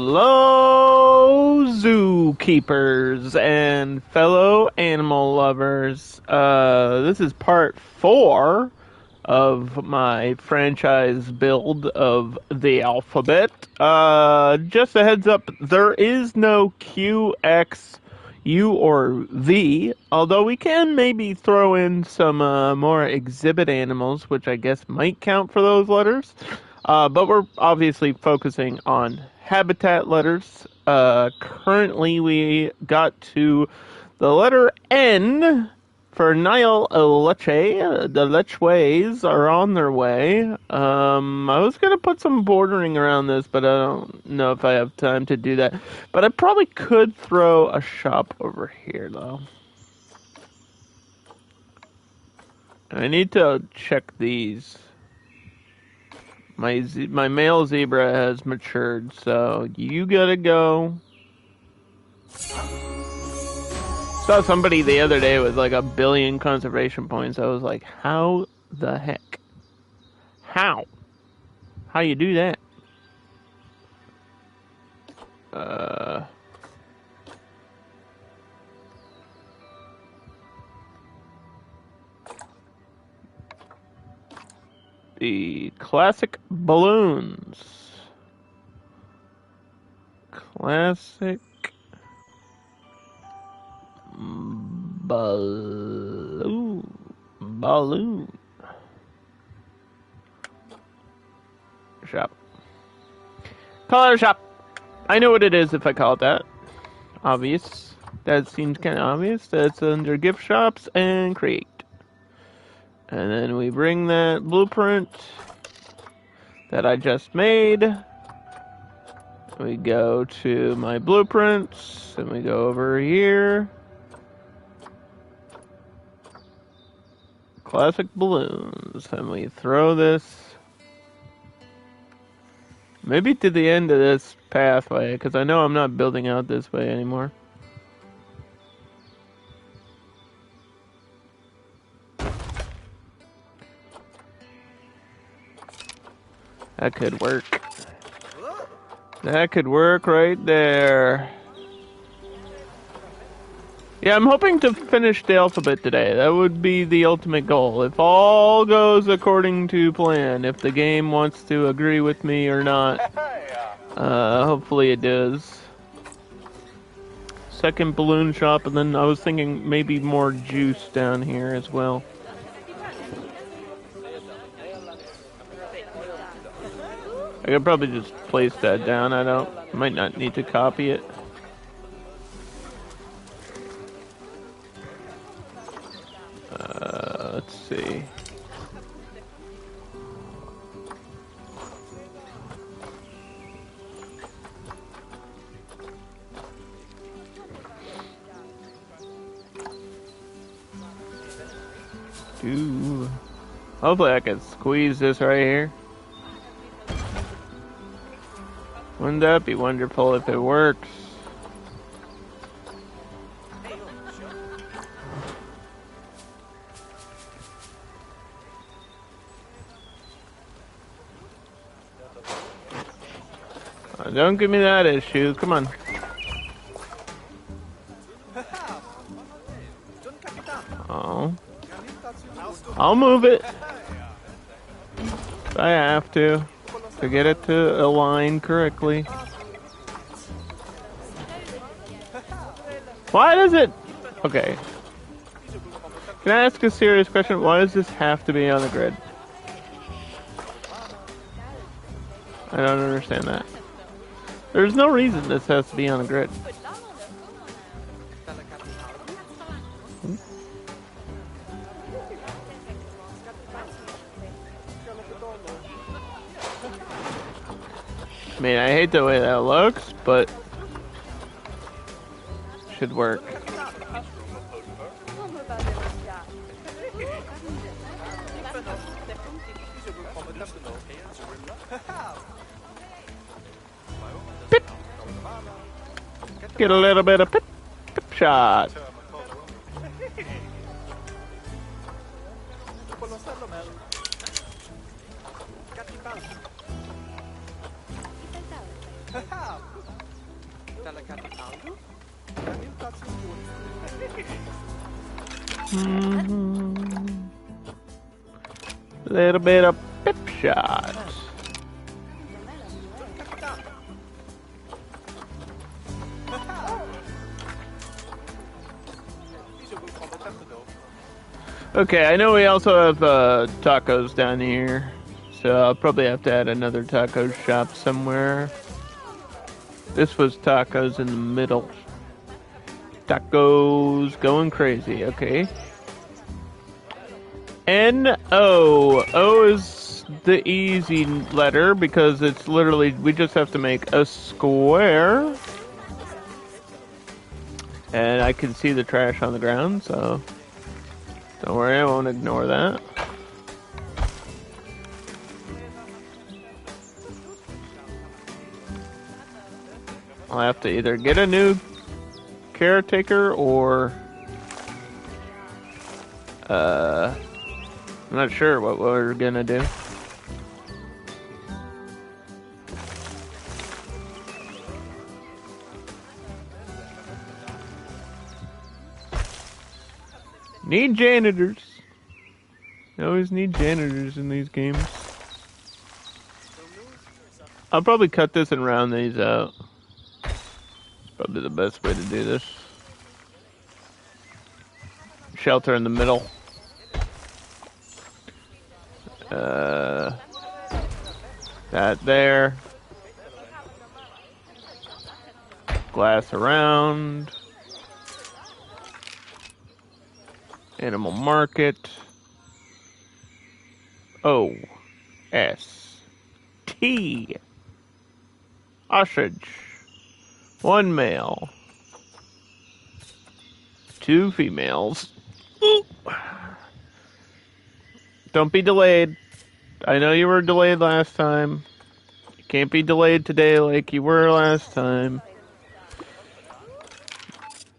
Hello, zookeepers and fellow animal lovers. This is part 4 of my franchise build of the alphabet. Just a heads up, there is no Q, X, U, or V, although we can maybe throw in some more exhibit animals, which I guess might count for those letters. But we're obviously focusing on habitat letters. Currently, we got to the letter N for Nile Leche. The Lecheways are on their way. I was going to put some bordering around this, but I don't know if I have time to do that. But I probably could throw a shop over here, though. I need to check these. My male zebra has matured, so you gotta go. Saw somebody the other day with like 1 billion conservation points. I was like, how the heck? How you do that? The classic balloons. Classic balloon shop. Call it a shop. I know what it is if I call it that. Obvious. That seems kind of obvious. That's under gift shops and create. And then we bring that blueprint that I just made. We go to my blueprints, and we go over here. Classic balloons, and we throw this maybe to the end of this pathway, because I know I'm not building out this way anymore. That could work. That could work right there. Yeah, I'm hoping to finish the alphabet today. That would be the ultimate goal. If all goes according to plan, if the game wants to agree with me or not. Hopefully it does. Second balloon shop, and then I was thinking maybe more juice down here as well. I could probably just place that down. Might not need to copy it. Let's see. Ooh. Hopefully I can squeeze this right here. Wouldn't that be wonderful if it works? Don't give me that issue. Come on. Oh. I'll move it. If I have to get it to align correctly. Why does it... Okay. Can I ask a serious question? Why does this have to be on the grid? I don't understand that. There's no reason this has to be on the grid. I mean, I hate the way that looks, but should work. Pip. Get a little bit of pip shot. Little bit of pip shot. Okay, I know we also have tacos down here, so I'll probably have to add another taco shop somewhere. This was tacos in the middle. Tacos going crazy, okay. N-O. O is the easy letter because it's literally, we just have to make a square. And I can see the trash on the ground, so don't worry, I won't ignore that. I'll have to either get a new caretaker or I'm not sure what we're gonna do. Need janitors. You always need janitors in these games. I'll probably cut this and round these out. Probably the best way to do this. Shelter in the middle. That there. Glass around. Animal market. O-S-T. Ostrich. 1 male. 2 females. Don't be delayed. I know you were delayed last time. You can't be delayed today like you were last time.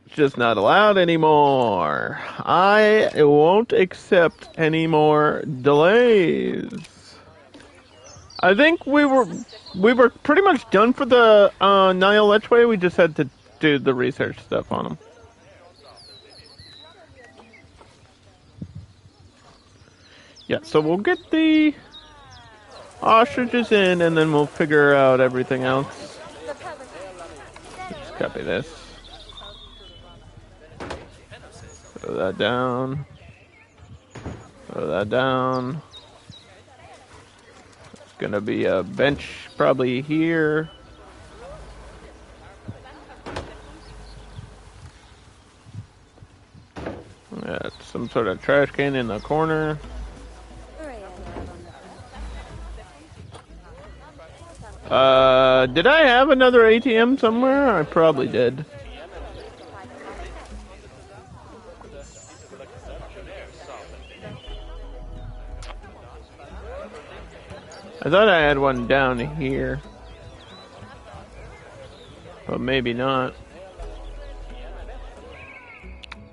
It's just not allowed anymore. I won't accept any more delays. I think we were pretty much done for the Nile Lechway. We just had to do the research stuff on them. Yeah, so we'll get the ostriches in, and then we'll figure out everything else. Just copy this. Throw that down. Throw that down. It's gonna be a bench probably here. Yeah, some sort of trash can in the corner. Did I have another ATM somewhere? I probably did. I thought I had one down here. But maybe not.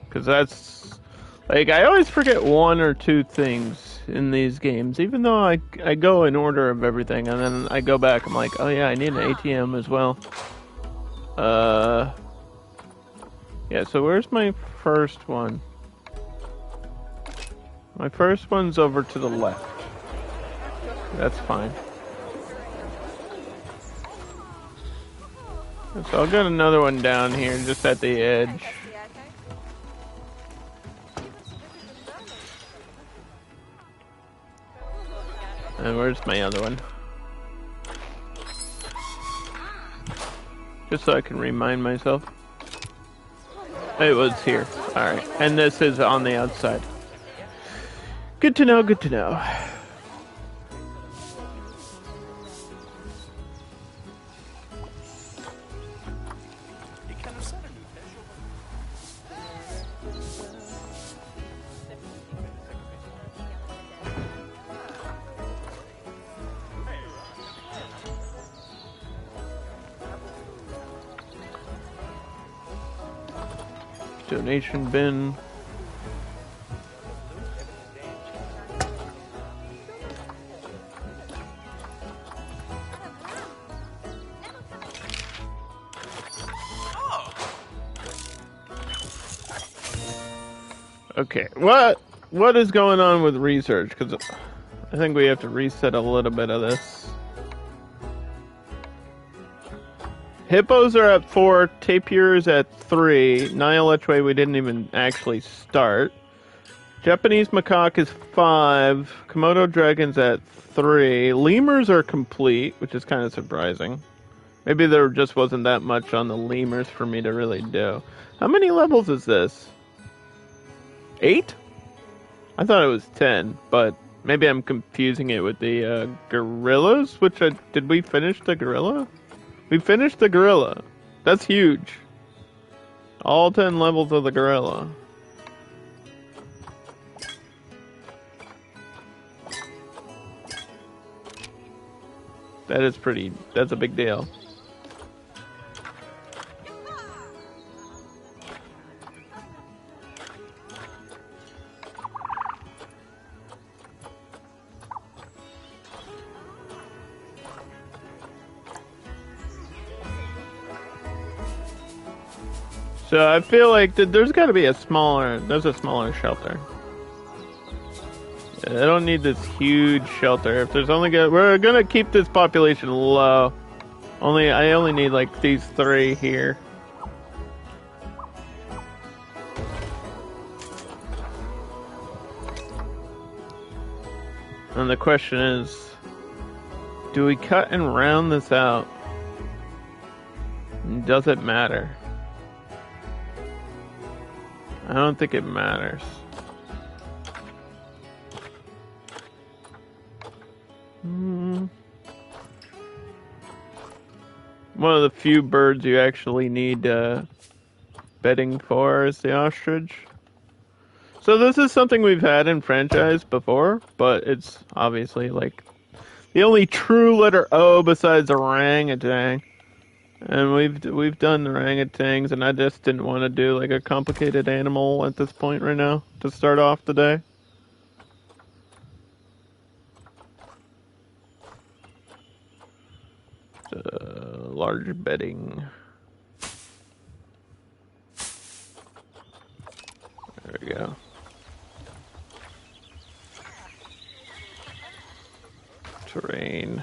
Because that's... like, I always forget 1 or 2 things in these games, even though I go in order of everything, and then I go back, I'm like, oh yeah, I need an ATM as well. Yeah, so where's my first one? My first one's over to the left. That's fine. So I'll get another one down here, just at the edge. And where's my other one? Just so I can remind myself. It was here. Alright. And this is on the outside. Good to know, good to know. Donation bin. Okay, what is going on with research? Because I think we have to reset a little bit of this. Hippos are at 4, tapirs at 3, Nile Lechwe we didn't even actually start. Japanese macaque is 5, Komodo dragons at 3, lemurs are complete, which is kind of surprising. Maybe there just wasn't that much on the lemurs for me to really do. How many levels is this? 8? I thought it was 10, but maybe I'm confusing it with the gorillas, did we finish the gorilla? We finished the gorilla. That's huge. All 10 levels of the gorilla. That's a big deal. So I feel like there's got to be a smaller shelter. I don't need this huge shelter. If there's we're gonna keep this population low. I only need like these 3 here. And the question is, do we cut and round this out? Does it matter? I don't think it matters. One of the few birds you actually need bedding for is the ostrich. So this is something we've had in franchise before, but it's obviously like the only true letter O besides orangutan. And we've done orangutans, and I just didn't want to do like a complicated animal at this point right now to start off the day. Large bedding. There we go. Terrain.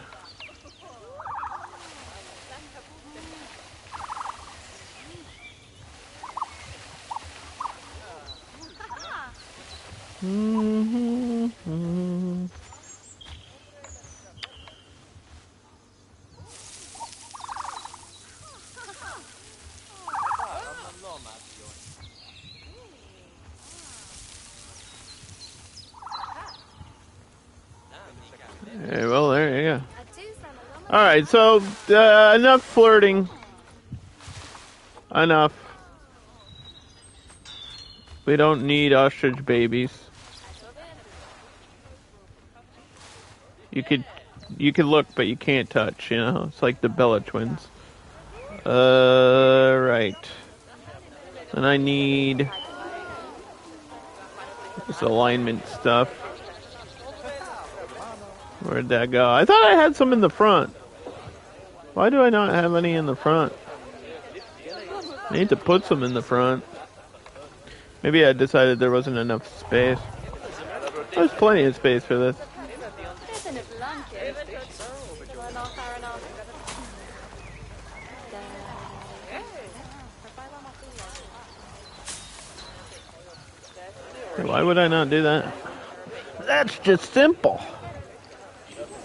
Hey, well, there you go. Alright, so enough flirting. Enough. We don't need ostrich babies. You could look, but you can't touch, you know? It's like the Bella twins. Right. And I need this alignment stuff. Where'd that go? I thought I had some in the front. Why do I not have any in the front? I need to put some in the front. Maybe I decided there wasn't enough space. There's plenty of space for this. Why would I not do that? That's just simple.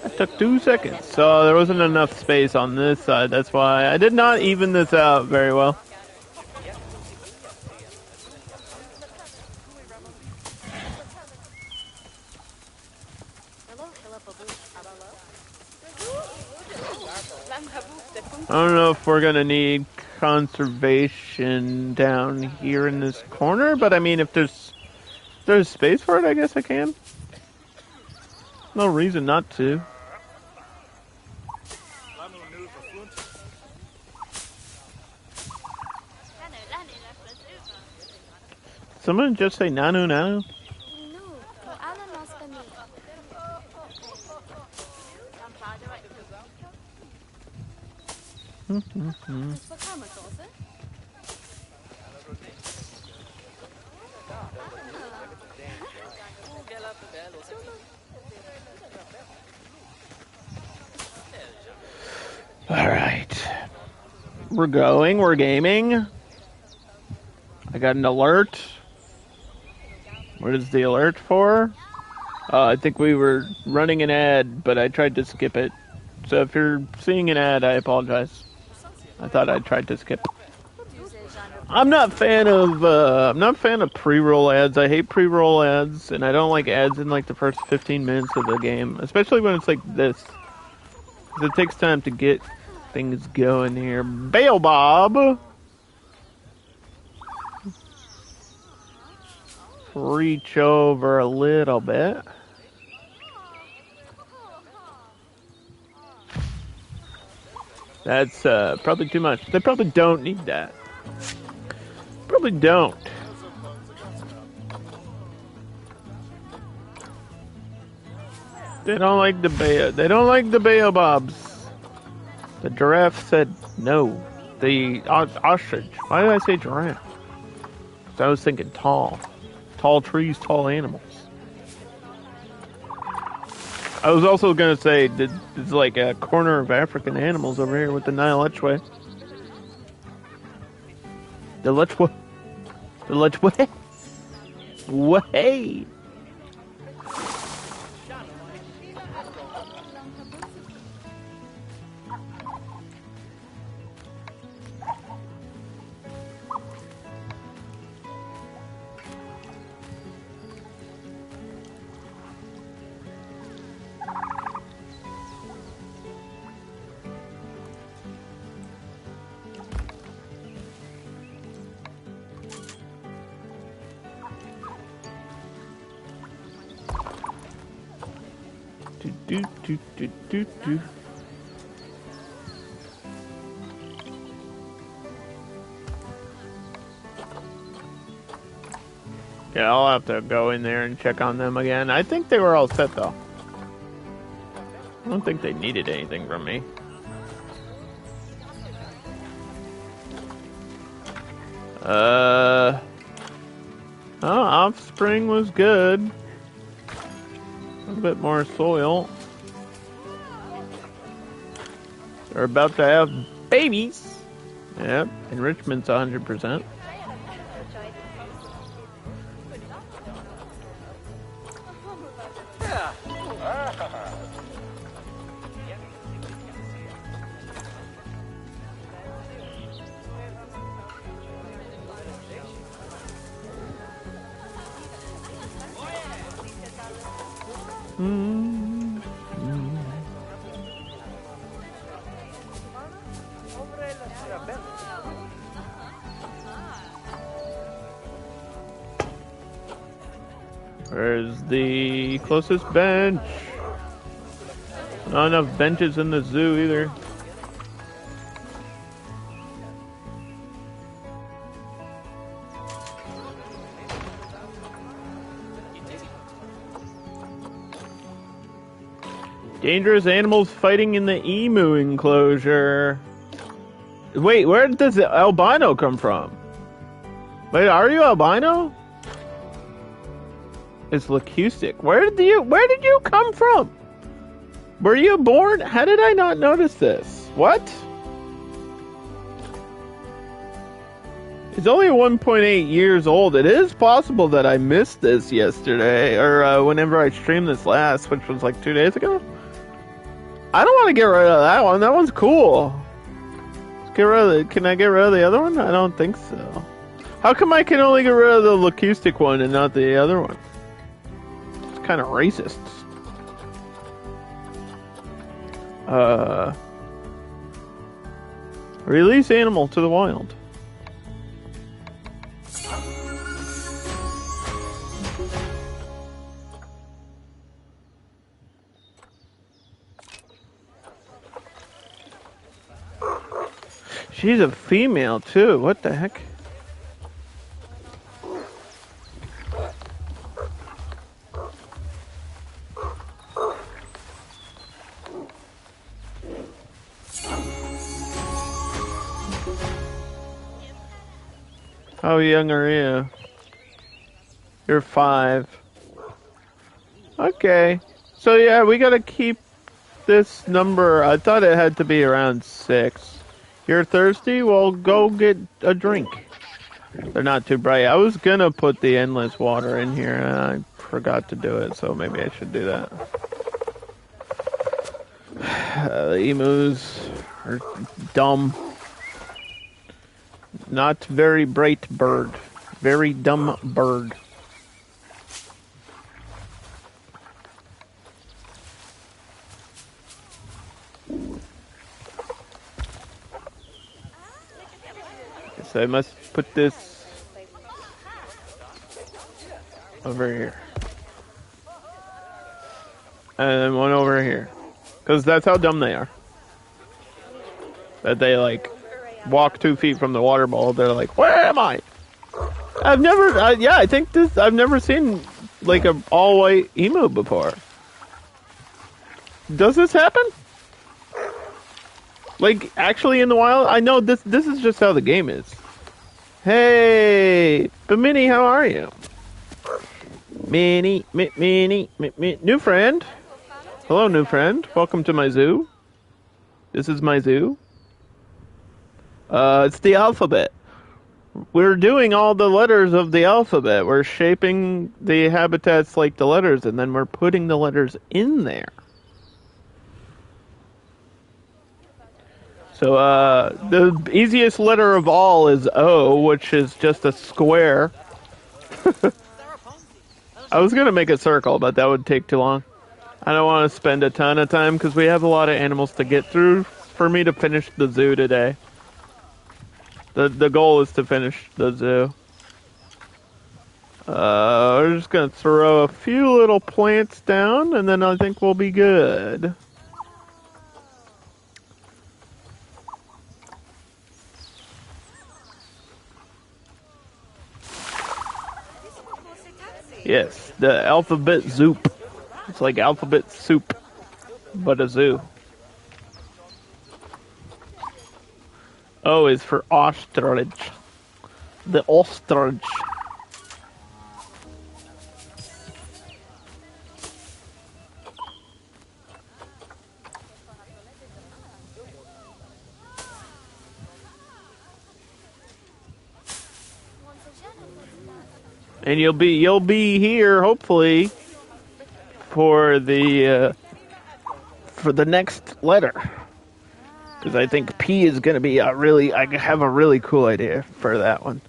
That took 2 seconds. So there wasn't enough space on this side. That's why I did not even this out very well. I don't know if we're gonna need conservation down here in this corner, but I mean, if there's space for it, I guess I can. No reason not to. Someone just say nanu nanu? Alright. We're going, we're gaming. I got an alert. What is the alert for? I think we were running an ad, but I tried to skip it. So if you're seeing an ad, I apologize. I thought I tried to skip. I'm not a fan of pre-roll ads. I hate pre-roll ads, and I don't like ads in like the first 15 minutes of the game, especially when it's like this. 'Cause it takes time to get things going here. Bail Bob. Reach over a little bit. That's probably too much. They probably don't need that. Probably don't. They don't like the They don't like the baobabs. The giraffe said no. The ostrich. Why did I say giraffe? 'Cause I was thinking tall. Tall trees, tall animals. I was also gonna say that it's like a corner of African animals over here with the Nile Lechwe. The Lechwe. The Lechwe. Way. Do. Yeah, I'll have to go in there and check on them again. I think they were all set though. I don't think they needed anything from me. Offspring was good. A little bit more soil. They're about to have babies. Yep, enrichment's 100%. Where's the closest bench? Not enough benches in the zoo either. Dangerous animals fighting in the emu enclosure. Wait, where does the albino come from? Wait, are you albino? It's leucistic. Where did you come from? Were you born? How did I not notice this? What? It's only 1.8 years old. It is possible that I missed this yesterday, or whenever I streamed this last, which was like 2 days ago. I don't want to get rid of that one. That one's cool. Can I get rid of the other one? I don't think so. How come I can only get rid of the leucistic one and not the other one? It's kind of racist. Release animal to the wild. She's a female too. What the heck? How young are you? You're 5. Okay. So yeah, we gotta keep this number. I thought it had to be around 6. You're thirsty? Well, go get a drink. They're not too bright. I was gonna put the endless water in here, and I forgot to do it, so maybe I should do that. The emus are dumb. Not very bright bird. Very dumb bird. So I must put this over here. And then one over here. Because that's how dumb they are. That they, like, walk 2 feet from the water bowl. They're like, where am I? I've never, I think this, I've never seen, like, a all-white emu before. Does this happen? Like, actually in the wild? I know this is just how the game is. Hey, but Minnie, how are you? Minnie, new friend. Hello, new friend. Welcome to my zoo. This is my zoo. It's the alphabet. We're doing all the letters of the alphabet. We're shaping the habitats like the letters, and then we're putting the letters in there. So, the easiest letter of all is O, which is just a square. I was gonna make a circle, but that would take too long. I don't want to spend a ton of time because we have a lot of animals to get through for me to finish the zoo today. The goal is to finish the zoo. We're just gonna throw a few little plants down, and then I think we'll be good. Yes, the alphabet zoop. It's like alphabet soup, but a zoo. O is for ostrich. The ostrich. And you'll be here hopefully for the next letter. Because I think P is going to be I have a really cool idea for that one.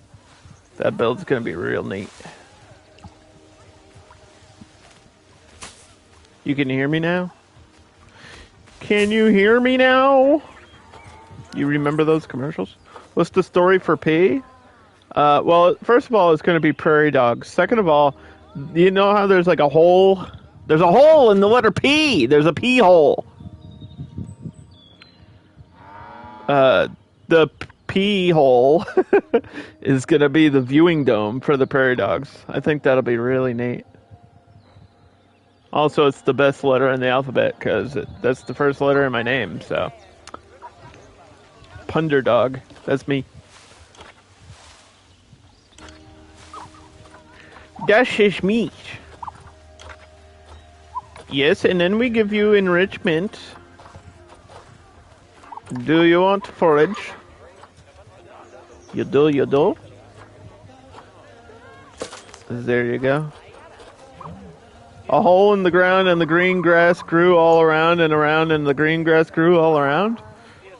That build's going to be real neat. You can hear me now? Can you hear me now? You remember those commercials? What's the story for P? Well, first of all, it's going to be prairie dogs. Second of all, you know how there's like a hole? There's a hole in the letter P. There's a P hole. The P hole is going to be the viewing dome for the prairie dogs. I think that'll be really neat. Also, it's the best letter in the alphabet because that's the first letter in my name, so. Punderdog. That's me. That is meat. Yes, and then we give you enrichment. Do you want forage? You do, you do. There you go. A hole in the ground and the green grass grew all around and around and the green grass grew all around?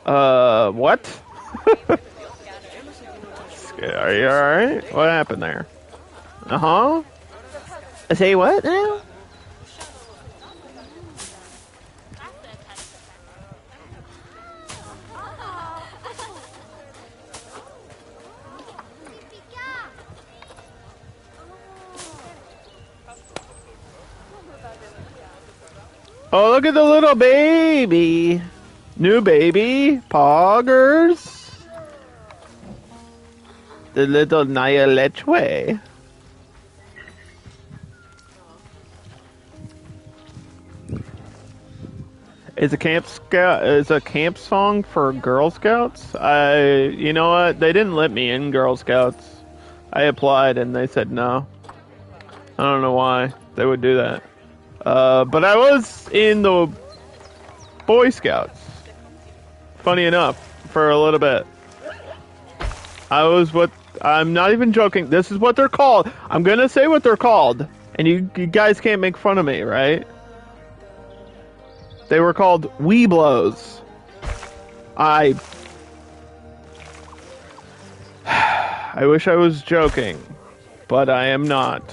What? Are you alright? What happened there? Uh-huh. Say what now? Oh, look at the little baby. New baby. Poggers. The little Naya Lechwe. Is a camp song for Girl Scouts? You know what? They didn't let me in Girl Scouts. I applied and they said no. I don't know why they would do that. But I was in the Boy Scouts. Funny enough, for a little bit. I'm not even joking. This is what they're called. I'm gonna say what they're called. And you guys can't make fun of me, right? They were called Weeblos. I wish I was joking, but I am not.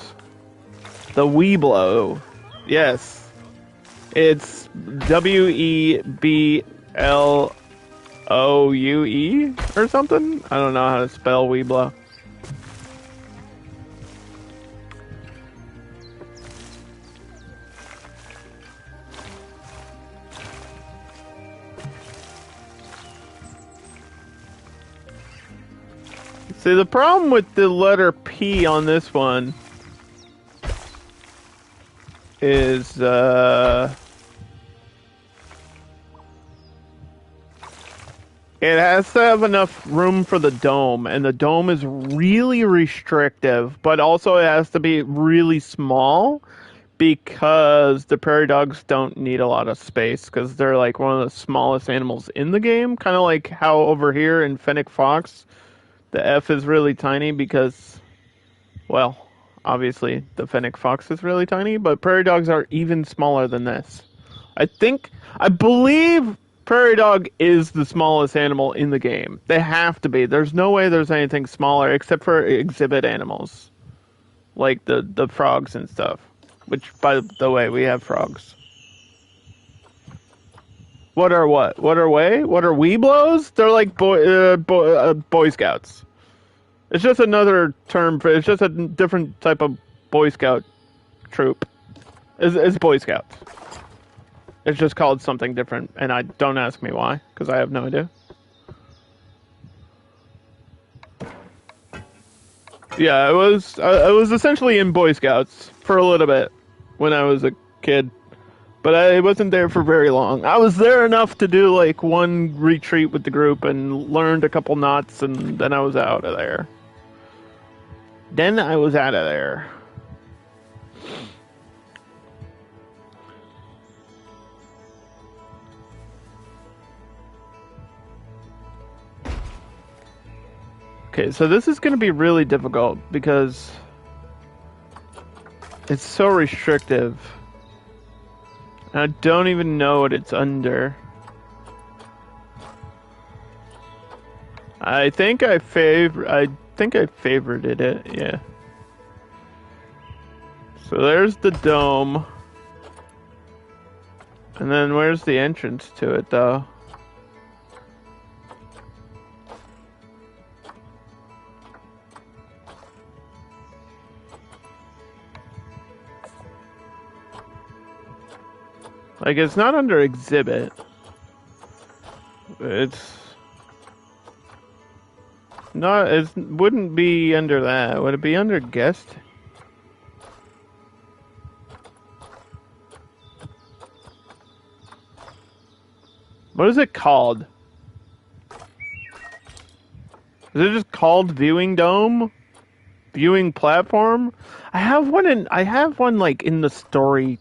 The Weeblo. Yes. It's WEBLOUE or something? I don't know how to spell Weeblo. See, the problem with the letter P on this one is, it has to have enough room for the dome, and the dome is really restrictive, but also it has to be really small because the prairie dogs don't need a lot of space because they're like one of the smallest animals in the game, kind of like how over here in Fennec Fox, the F is really tiny because, well, obviously the Fennec Fox is really tiny, but prairie dogs are even smaller than this. I believe prairie dog is the smallest animal in the game. They have to be. There's no way there's anything smaller except for exhibit animals. Like the frogs and stuff. Which, by the way, we have frogs. What are Weeblos? They're like Boy Scouts. It's just another term for. It's just a different type of Boy Scout troop. It's Boy Scouts. It's just called something different, and I don't ask me why, because I have no idea. Yeah, I was essentially in Boy Scouts for a little bit when I was a kid. But I wasn't there for very long. I was there enough to do like one retreat with the group and learned a couple knots, and then I was out of there. Okay, so this is going to be really difficult because it's so restrictive. I don't even know what it's under. I think I favorited it, yeah. So there's the dome. And then where's the entrance to it, though? Like, it's not under exhibit. It wouldn't be under that. Would it be under guest? What is it called? Is it just called viewing dome? Viewing platform? I have one like in the story.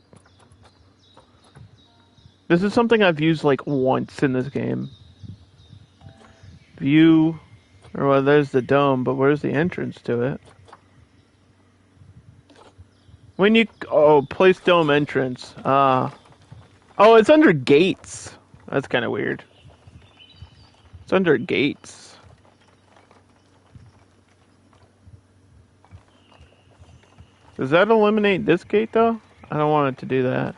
This is something I've used like once in this game. View, or well, there's the dome, but where's the entrance to it? When you, place dome entrance. Oh, it's under gates. That's kind of weird. It's under gates. Does that eliminate this gate though? I don't want it to do that.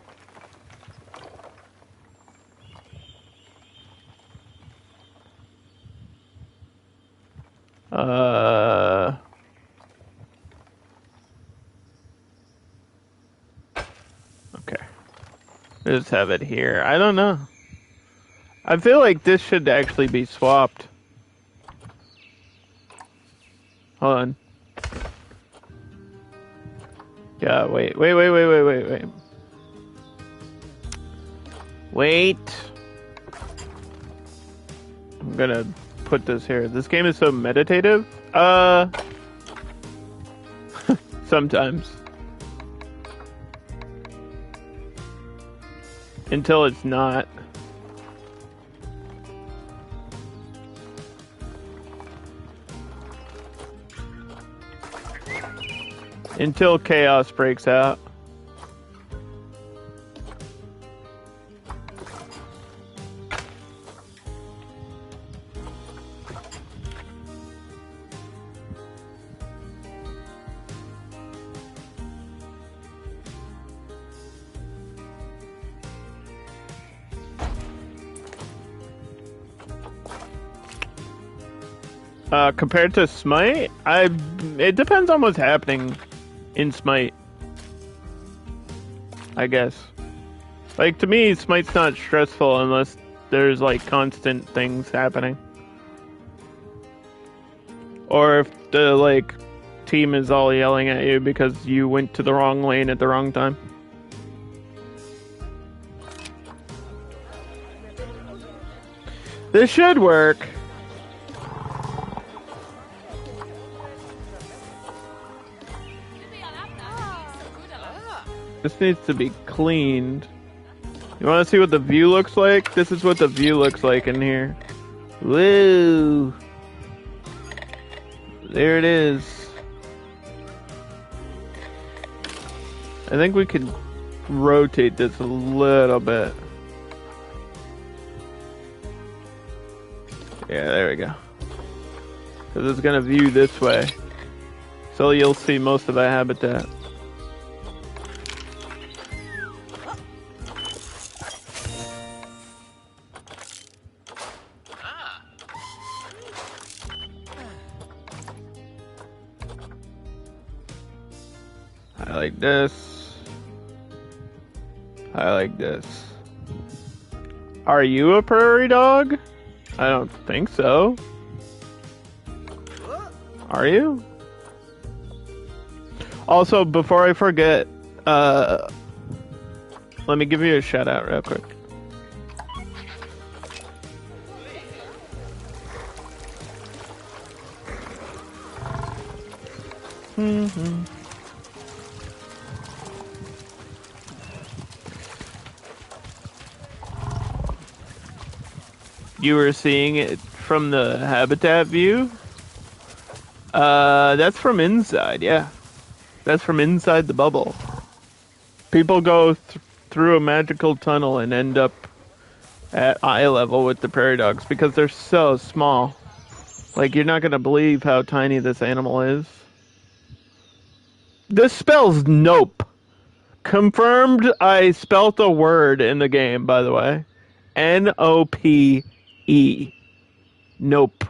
Okay. Just have it here. I don't know. I feel like this should actually be swapped. Hold on. Yeah, wait. Wait. I'm gonna put this here. This game is so meditative. Sometimes. until it's not. Until chaos breaks out. Compared to Smite, it depends on what's happening in Smite, I guess. Like, to me, Smite's not stressful unless there's, like, constant things happening. Or if the, like, team is all yelling at you because you went to the wrong lane at the wrong time. This should work. This needs to be cleaned. You want to see what the view looks like? This is what the view looks like in here. Woo! There it is. I think we could rotate this a little bit. Yeah, there we go. Because it's going to view this way. So you'll see most of the habitat. I like this. I like this. Are you a prairie dog? I don't think so. Are you? Also, before I forget, let me give you a shout out real quick. You were seeing it from the habitat view? That's from inside, yeah. That's from inside the bubble. People go through a magical tunnel and end up at eye level with the prairie dogs because they're so small. Like, you're not gonna believe how tiny this animal is. This spells nope. Confirmed I spelt a word in the game, by the way. N-O-P-E. Nope.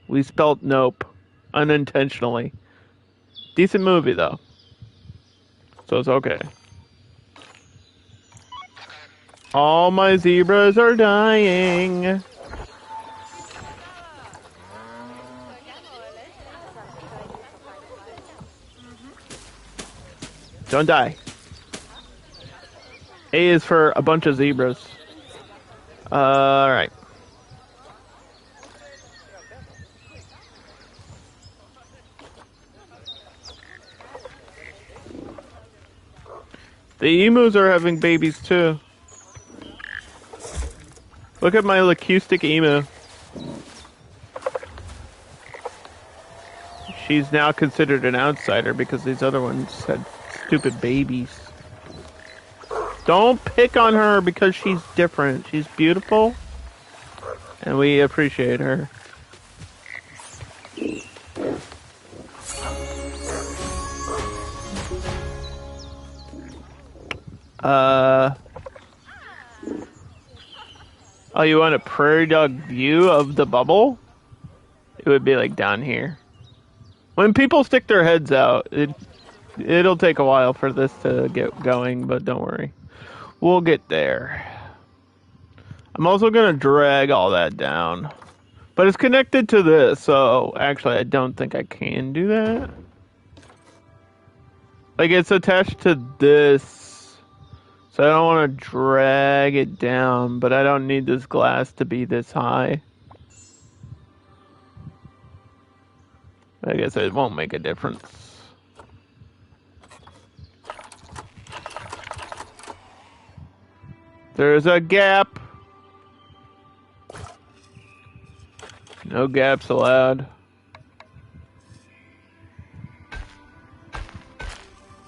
We spelt nope. Unintentionally. Decent movie, though. So it's okay. All my zebras are dying. Don't die. A is for a bunch of zebras. Alright. The emus are having babies too. Look at my leucistic emu. She's now considered an outsider because these other ones had stupid babies. Don't pick on her because she's different. She's beautiful. And we appreciate her. Oh, you want a prairie dog view of the bubble? It would be like down here. When people stick their heads out, it'll take a while for this to get going, but don't worry. We'll get there. I'm also gonna drag all that down. But it's connected to this, so actually I don't think I can do that. Like, it's attached to this. So I don't want to drag it down, but I don't need this glass to be this high. I guess it won't make a difference. There's a gap. No gaps allowed.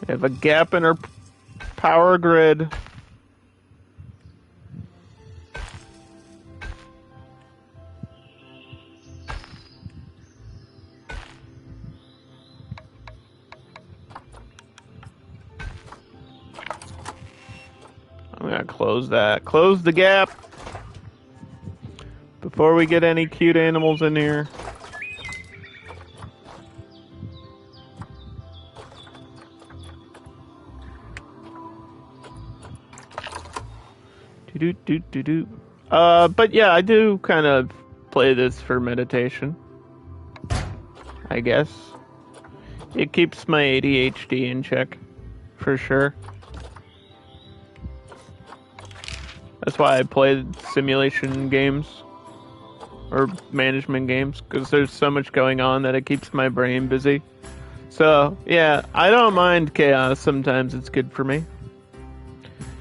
We have a gap in our power grid. I'm gonna close that. Close the gap before we get any cute animals in here. But yeah, I do kind of play this for meditation, I guess. It keeps my ADHD in check, for sure. That's why I play simulation games or management games, because there's so much going on that it keeps my brain busy. So, yeah, I don't mind chaos. Sometimes it's good for me.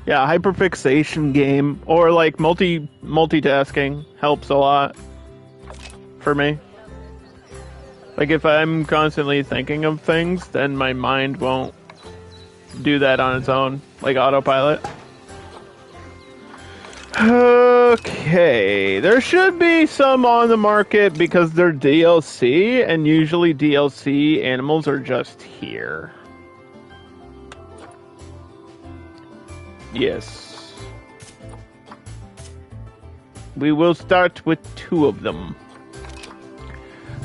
Yeah, hyperfixation game or like multitasking helps a lot for me. Like if I'm constantly thinking of things, then my mind won't do that on its own, like autopilot. Okay, there should be some on the market because they're DLC, and usually DLC animals are just here. Yes. We will start with 2 of them.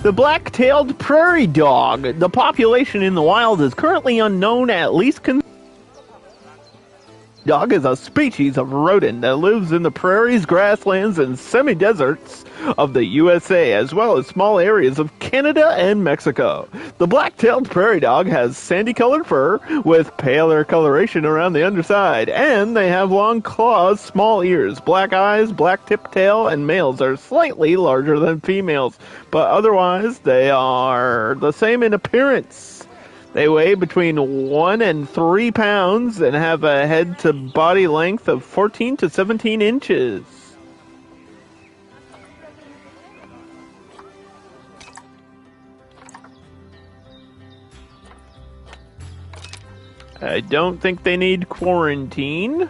The black-tailed prairie dog. The population in the wild is currently unknown, at least dog is a species of rodent that lives in the prairies, grasslands, and semi-deserts of the USA, as well as small areas of Canada and Mexico. The black-tailed prairie dog has sandy-colored fur with paler coloration around the underside, and they have long claws, small ears, black eyes, black tip tail, and males are slightly larger than females, but otherwise they are the same in appearance. They weigh between 1 and 3 pounds and have a head to body length of 14 to 17 inches. I don't think they need quarantine.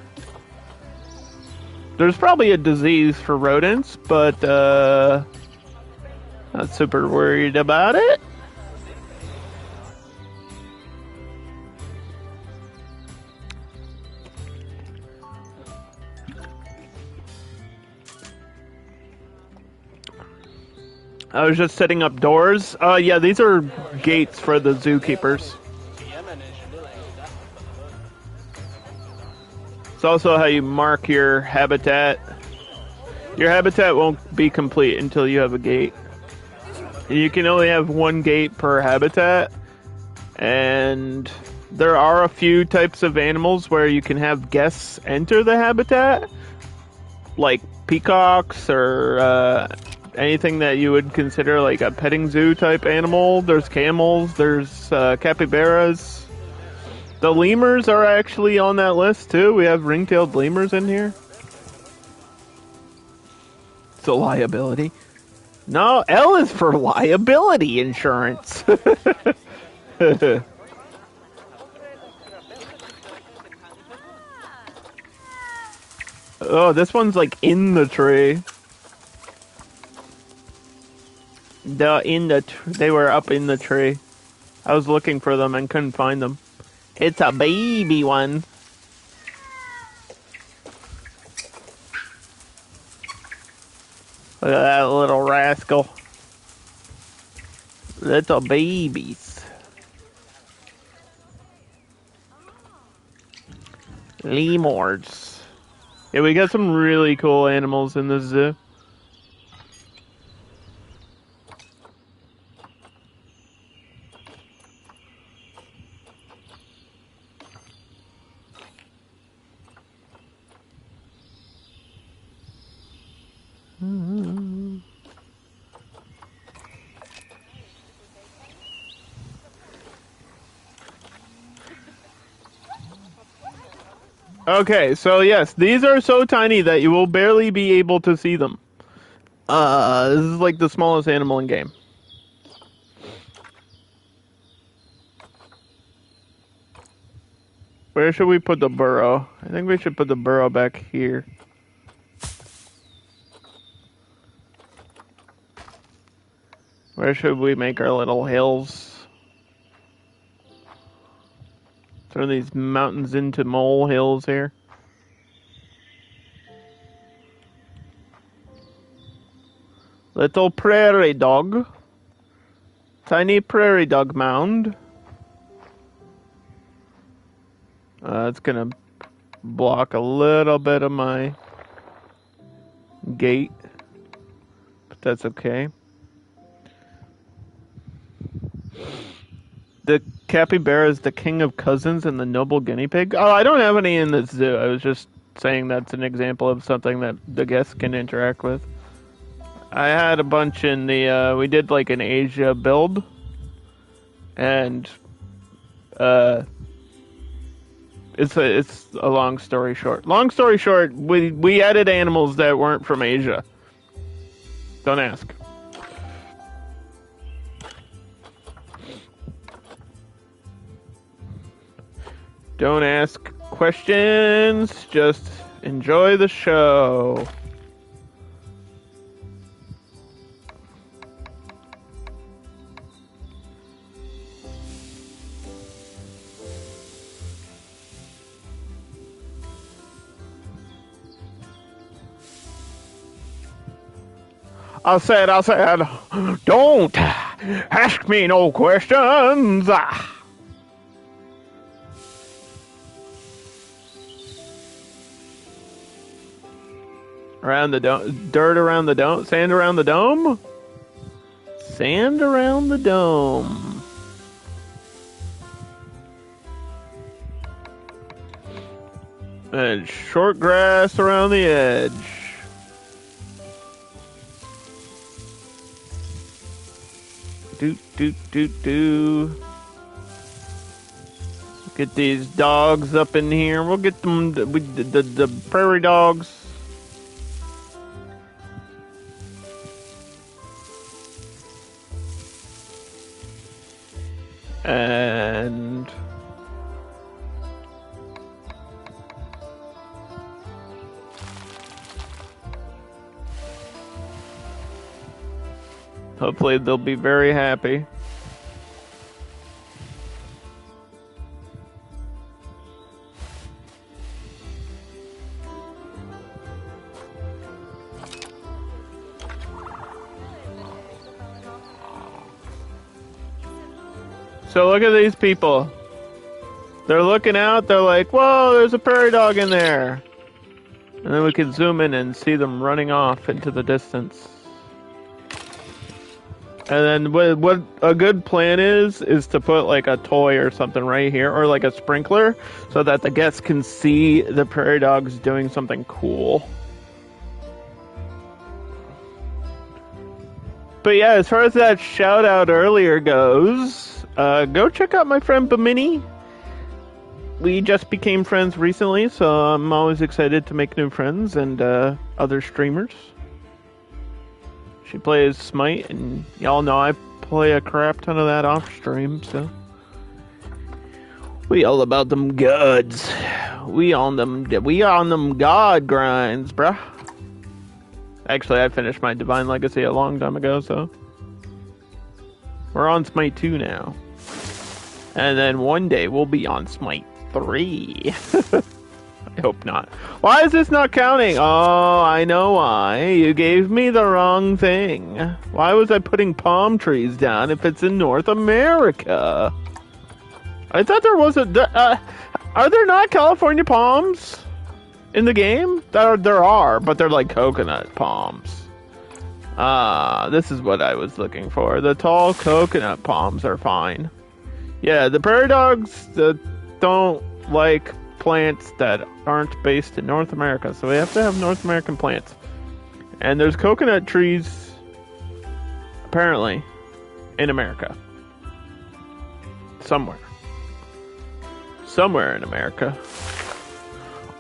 There's probably a disease for rodents, but not super worried about it. I was just setting up doors. Yeah, these are gates for the zookeepers. It's also how you mark your habitat. Your habitat won't be complete until you have a gate. You can only have 1 gate per habitat, and there are a few types of animals where you can have guests enter the habitat, like peacocks or anything that you would consider like a petting zoo type animal. There's camels, there's capybaras. The lemurs are actually on that list too. We have ring-tailed lemurs in here. It's a liability. No, L is for liability insurance. Oh, this one's like in the tree. They were up in the tree. I was looking for them and couldn't find them. It's a baby one. Look at that little rascal. Little babies. Lemurs. Yeah, we got some really cool animals in the zoo. Okay, so yes, these are so tiny that you will barely be able to see them. This is like the smallest animal in game. Where should we put the burrow? I think we should put the burrow back here. Where should we make our little hills? Turn these mountains into mole hills here. Little prairie dog. Tiny prairie dog mound. It's gonna block a little bit of my gate, but that's okay. The capybara is the king of cousins and the noble guinea pig. Oh, I don't have any in the zoo. I was just saying that's an example of something that the guests can interact with. I had a bunch in the, we did like an Asia build, and, it's a long story short. Long story short, we added animals that weren't from Asia. Don't ask. Don't ask questions, just enjoy the show. I said, don't ask me no questions. Around the dome, dirt around the dome, sand around the dome? Sand around the dome. And short grass around the edge. Do. Get these dogs up in here. We'll get them, the prairie dogs. And hopefully they'll be very happy. So look at these people. They're looking out, they're like, whoa, there's a prairie dog in there. And then we can zoom in and see them running off into the distance. And then what a good plan is to put like a toy or something right here, or like a sprinkler, so that the guests can see the prairie dogs doing something cool. But yeah, as far as that shout out earlier goes, go check out my friend Bimini. We just became friends recently, so I'm always excited to make new friends and other streamers. She plays Smite, and y'all know I play a crap ton of that off stream, so we all about them gods. We on them god grinds, bruh. Actually, I finished my Divine Legacy a long time ago, so we're on Smite 2 now. And then one day we'll be on Smite 3. I hope not. Why is this not counting? Oh, I know why. You gave me the wrong thing. Why was I putting palm trees down if it's in North America? I thought there was a... are there not California palms in the game? There are, but they're like coconut palms. This is what I was looking for. The tall coconut palms are fine. Yeah, the prairie dogs don't like plants that aren't based in North America, so we have to have North American plants. And there's coconut trees, apparently, in America. Somewhere in America.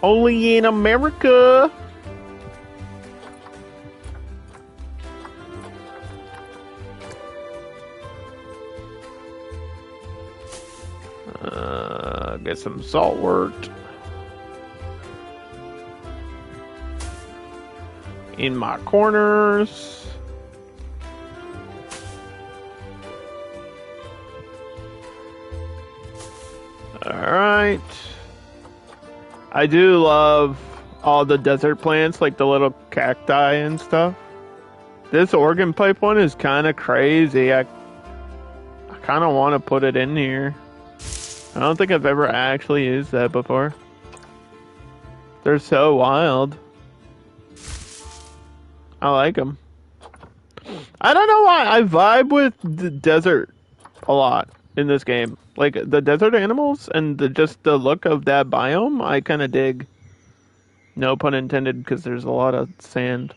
Only in America. Get some saltwort in my corners. Alright. I do love all the desert plants, like the little cacti and stuff. This organ pipe one is kind of crazy. I kind of want to put it in here. I don't think I've ever actually used that before. They're so wild. I like them. I don't know why I vibe with the desert a lot in this game. Like the desert animals and just the look of that biome, I kind of dig. No pun intended, because there's a lot of sand.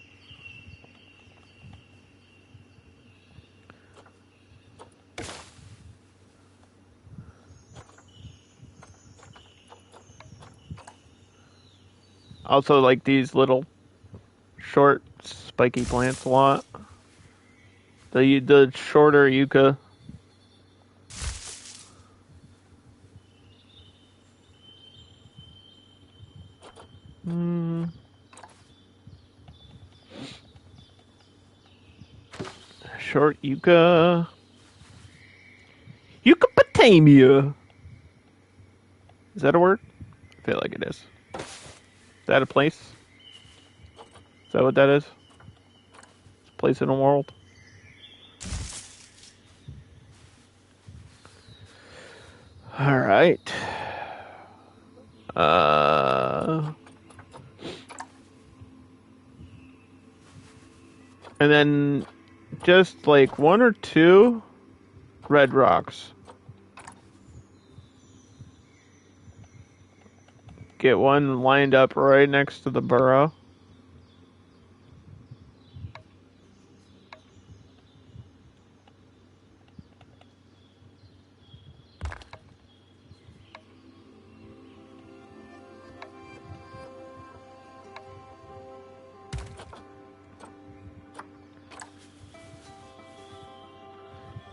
Also like these little short spiky plants a lot. The shorter yucca. Short yucca. Yuccapotamia. Is that a word? I feel like it is. Is that a place? Is that what that is? It's a place in the world. Alright. And then just like one or two red rocks. Get one lined up right next to the burrow.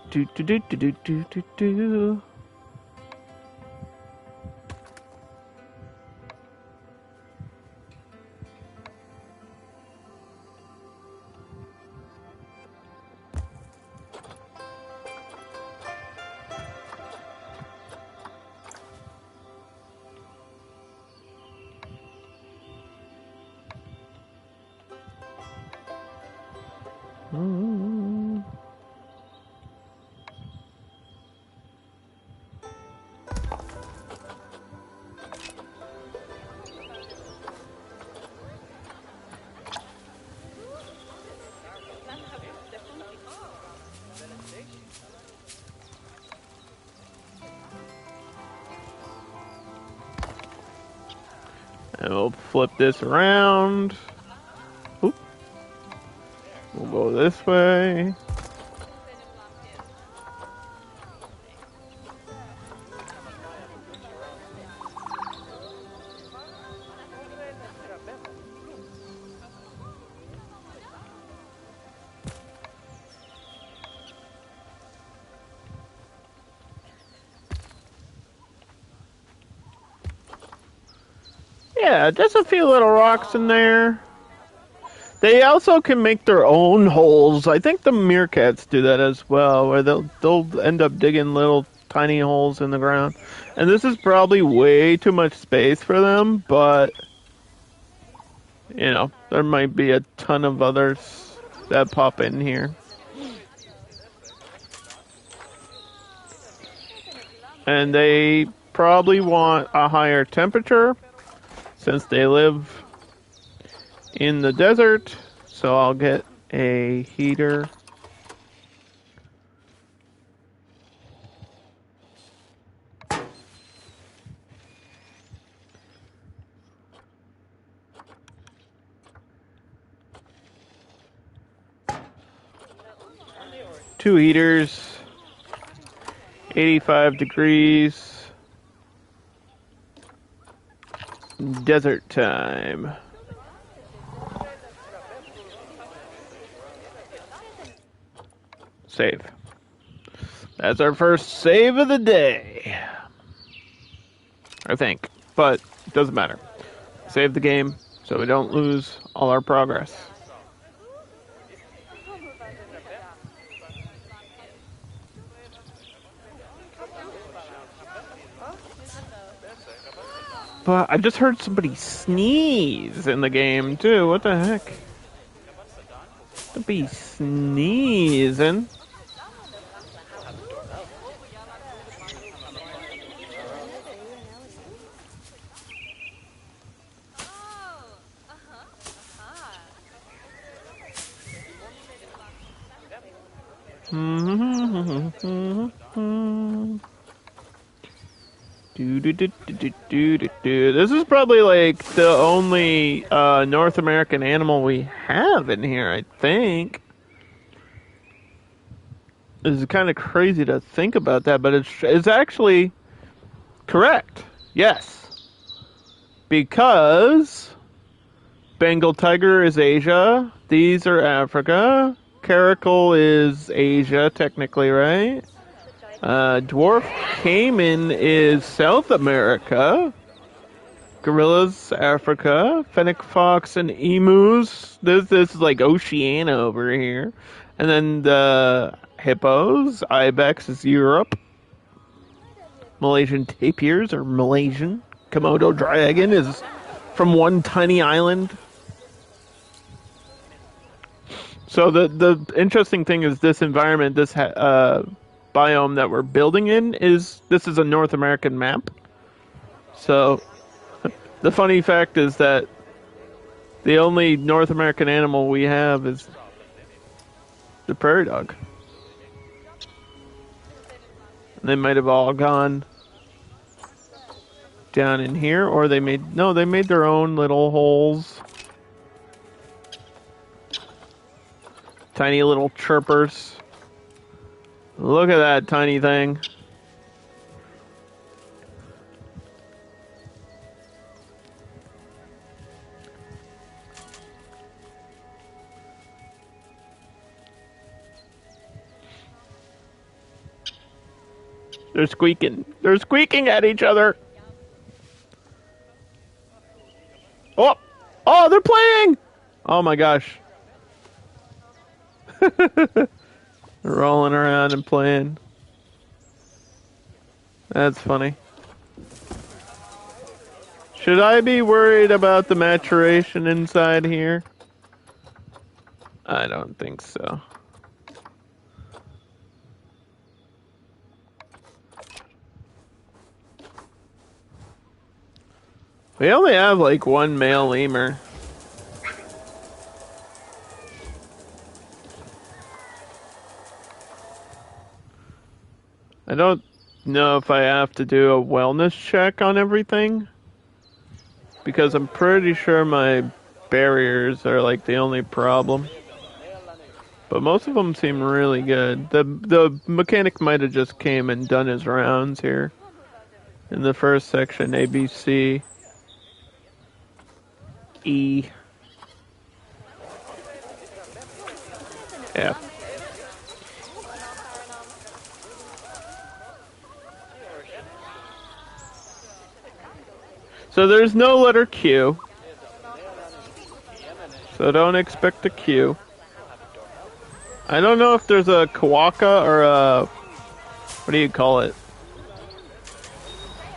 Do do do do do do do do. And we'll flip this around. Oop. We'll go this way. Yeah, just a few little rocks in there. They also can make their own holes. I think the meerkats do that as well, where they'll end up digging little tiny holes in the ground. And this is probably way too much space for them, but you know, there might be a ton of others that pop in here. And they probably want a higher temperature since they live in the desert, so I'll get a heater. Two heaters, 85 degrees. Desert time. Save. That's our first save of the day. I think. But it doesn't matter. Save the game so we don't lose all our progress. But I just heard somebody sneeze in the game too. What the heck? Don't be sneezing. This is probably like the only North American animal we have in here, I think. It's kind of crazy to think about that, but it's actually correct. Yes. Because Bengal tiger is Asia, these are Africa, caracal is Asia, technically, right? Dwarf caiman is South America. Gorillas, Africa. Fennec fox and emus. This is like Oceania over here. And then the hippos, ibex is Europe. Malaysian tapirs are Malaysian. Komodo dragon is from one tiny island. So the interesting thing is this environment, this biome that we're building in this is a North American map. So the funny fact is that the only North American animal we have is the prairie dog. And they might have all gone down in here, or they made their own little holes. Tiny little chirpers. Look at that tiny thing. They're squeaking. They're squeaking at each other. Oh! Oh, they're playing! Oh my gosh. Rolling around and playing. That's funny. Should I be worried about the maturation inside here? I don't think so. We only have like one male lemur. I don't know if I have to do a wellness check on everything, because I'm pretty sure my barriers are like the only problem. But most of them seem really good. The mechanic might have just came and done his rounds here in the first section, A, B, C, E, F. So there's no letter Q. So don't expect a Q. I don't know if there's a quokka or a... what do you call it?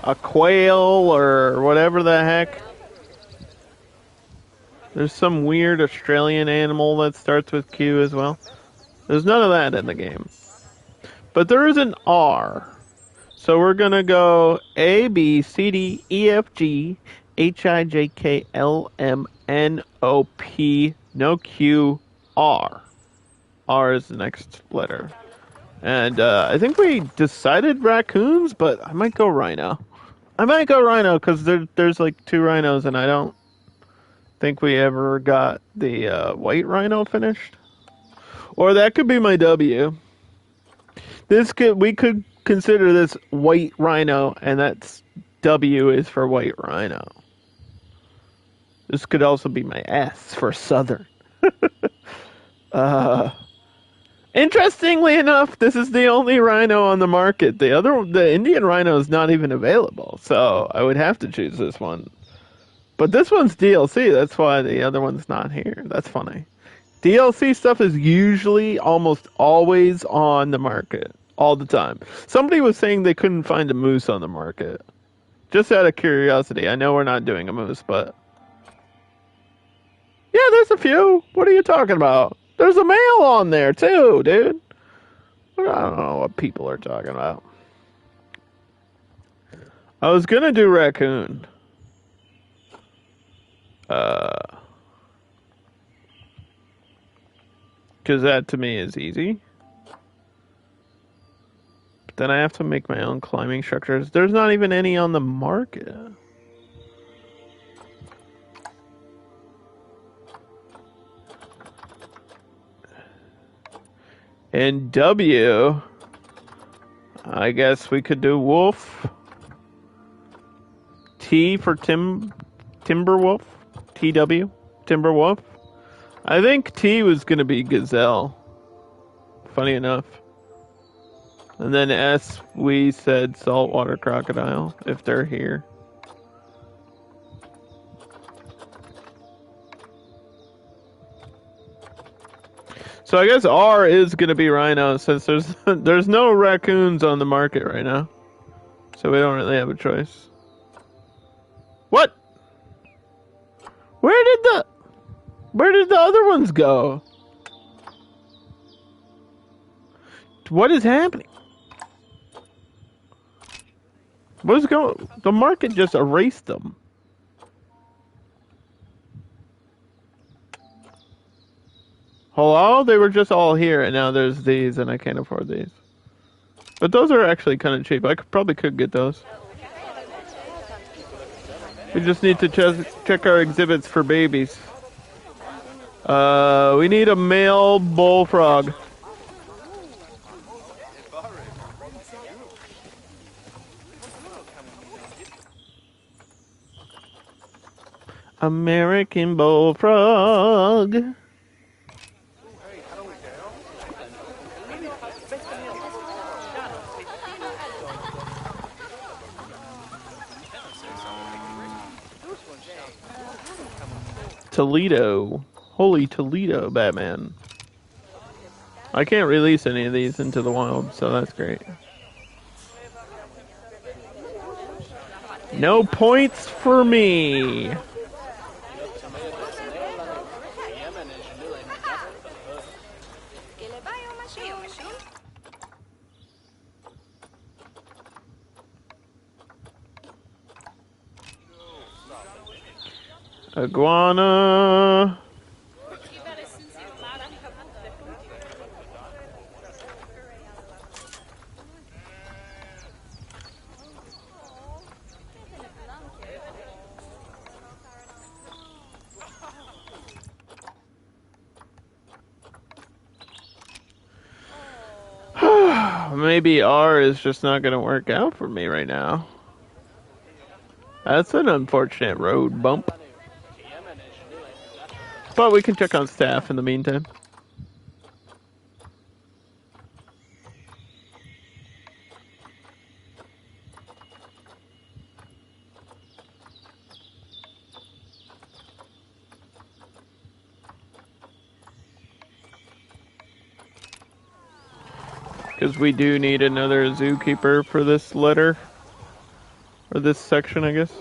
A quail or whatever the heck. There's some weird Australian animal that starts with Q as well. There's none of that in the game. But there is an R. So we're going to go A, B, C, D, E, F, G, H, I, J, K, L, M, N, O, P, no Q, R. R is the next letter. And I think we decided raccoons, but I might go rhino. I might go rhino because there's like 2 rhinos and I don't think we ever got the white rhino finished. Or that could be my W. We could consider this white rhino, and that's W is for white rhino. This could also be my S for Southern. uh, Interestingly enough, this is the only rhino on the market. The Indian rhino is not even available, so I would have to choose this one. But this one's DLC, that's why the other one's not here. That's funny. DLC stuff is usually almost always on the market, all the time. Somebody was saying they couldn't find a moose on the market. Just out of curiosity, I know we're not doing a moose, but... Yeah, there's a few. What are you talking about? There's a male on there, too, dude. I don't know what people are talking about. I was gonna do raccoon. Because that, to me, is easy. But then I have to make my own climbing structures. There's not even any on the market. And W, I guess we could do wolf. T for Timberwolf. TW, Timberwolf. I think T was going to be gazelle. Funny enough. And then S, we said saltwater crocodile, if they're here. So I guess R is going to be rhino, since there's no raccoons on the market right now. So we don't really have a choice. What? Where did the other ones go? What is happening? What's going? The market just erased them. Hello? They were just all here, and now there's these, and I can't afford these. But those are actually kind of cheap. I probably could get those. We just need to check our exhibits for babies. We need a male bullfrog. American bullfrog. Toledo. Holy Toledo, Batman. I can't release any of these into the wild, so that's great. No points for me. Iguana. Maybe R is just not going to work out for me right now. That's an unfortunate road bump. But we can check on staff in the meantime. Because we do need another zookeeper for this letter. Or this section, I guess.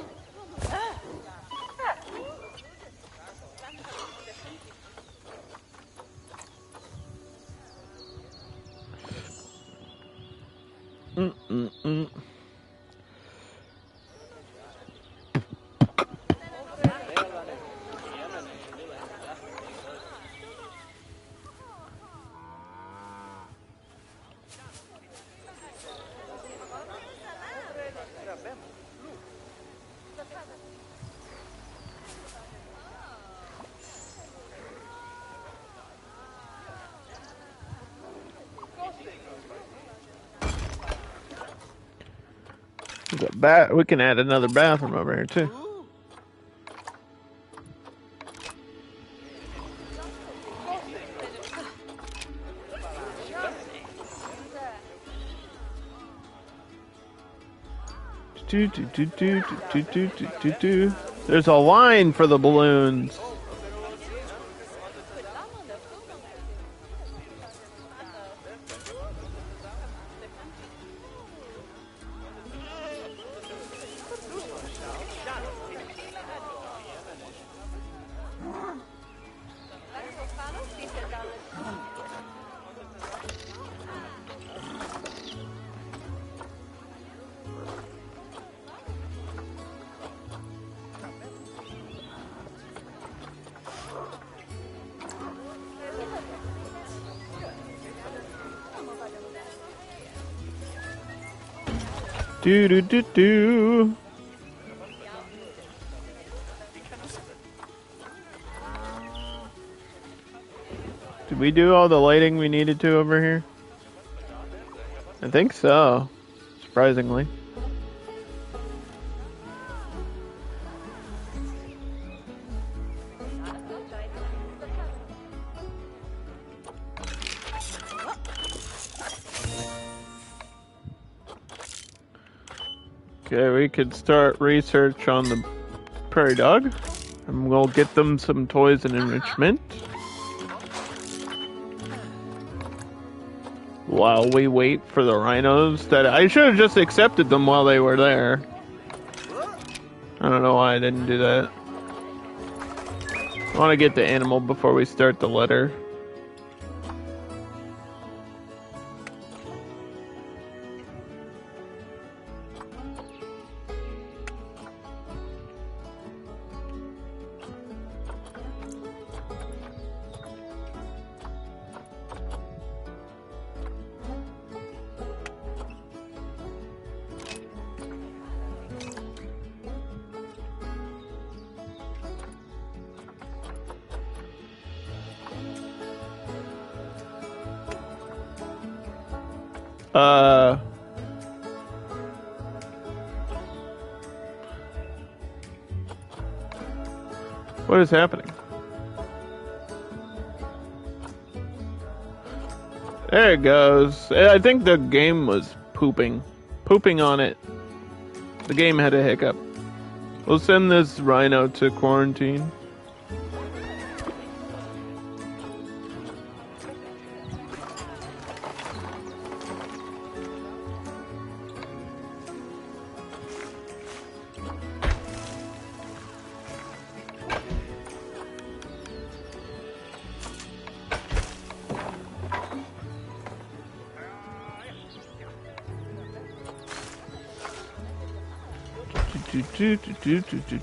We can add another bathroom over here too. There's a line for the balloons. Do. Did we do all the lighting we needed to over here? I think so, surprisingly. Okay, we could start research on the prairie dog, and we'll get them some toys and enrichment. While we wait for the rhinos that I should have just accepted them while they were there. I don't know why I didn't do that. I want to get the animal before we start the letter. What is happening? There it goes. I think the game was pooping on it. The game had a hiccup. We'll send this rhino to quarantine.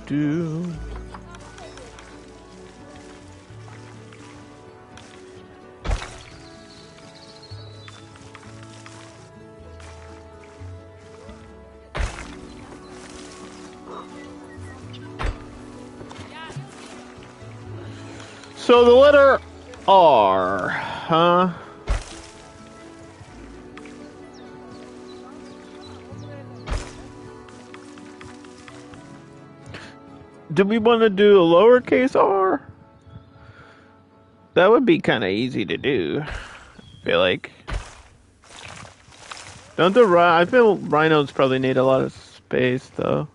Do. So the letter R, huh? Do we want to do a lowercase r? That would be kind of easy to do, I feel like. I feel rhinos probably need a lot of space, though.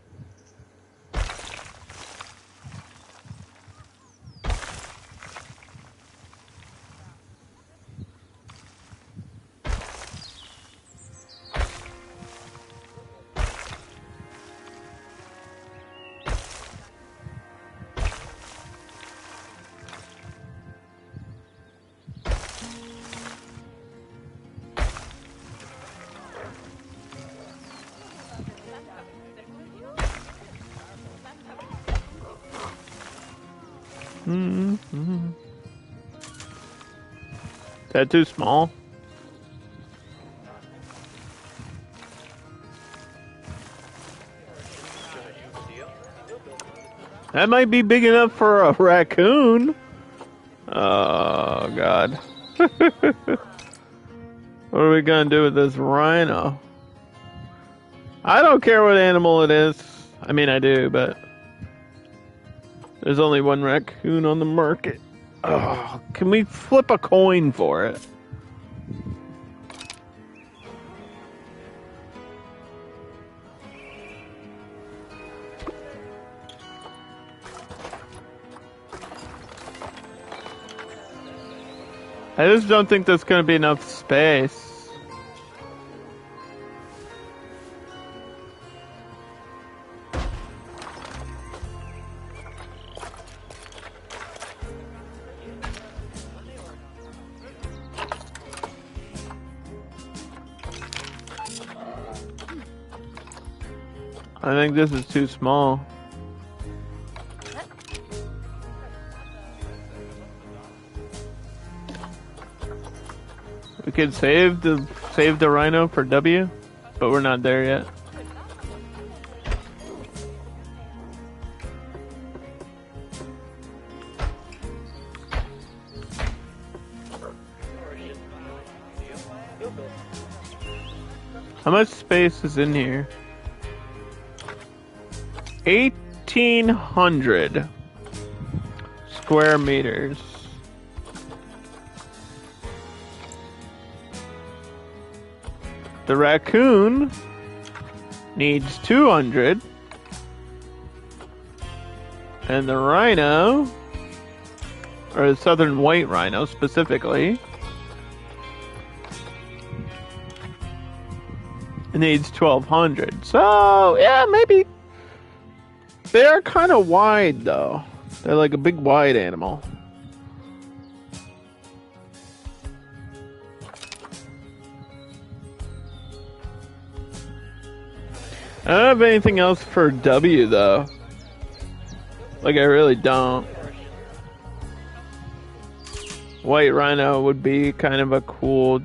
Is that too small? That might be big enough for a raccoon. Oh, God. What are we gonna do with this rhino? I don't care what animal it is. I mean, I do, but there's only one raccoon on the market. Oh, can we flip a coin for it? I just don't think there's gonna be enough space. I think this is too small. We could save the rhino for W, but we're not there yet. How much space is in here? 1,800 square meters. The raccoon needs 200. And the rhino, or the southern white rhino specifically, needs 1,200. So, yeah, maybe. They are kind of wide, though. They're like a big wide animal. I don't have anything else for W, though. Like, I really don't. White rhino would be kind of a cool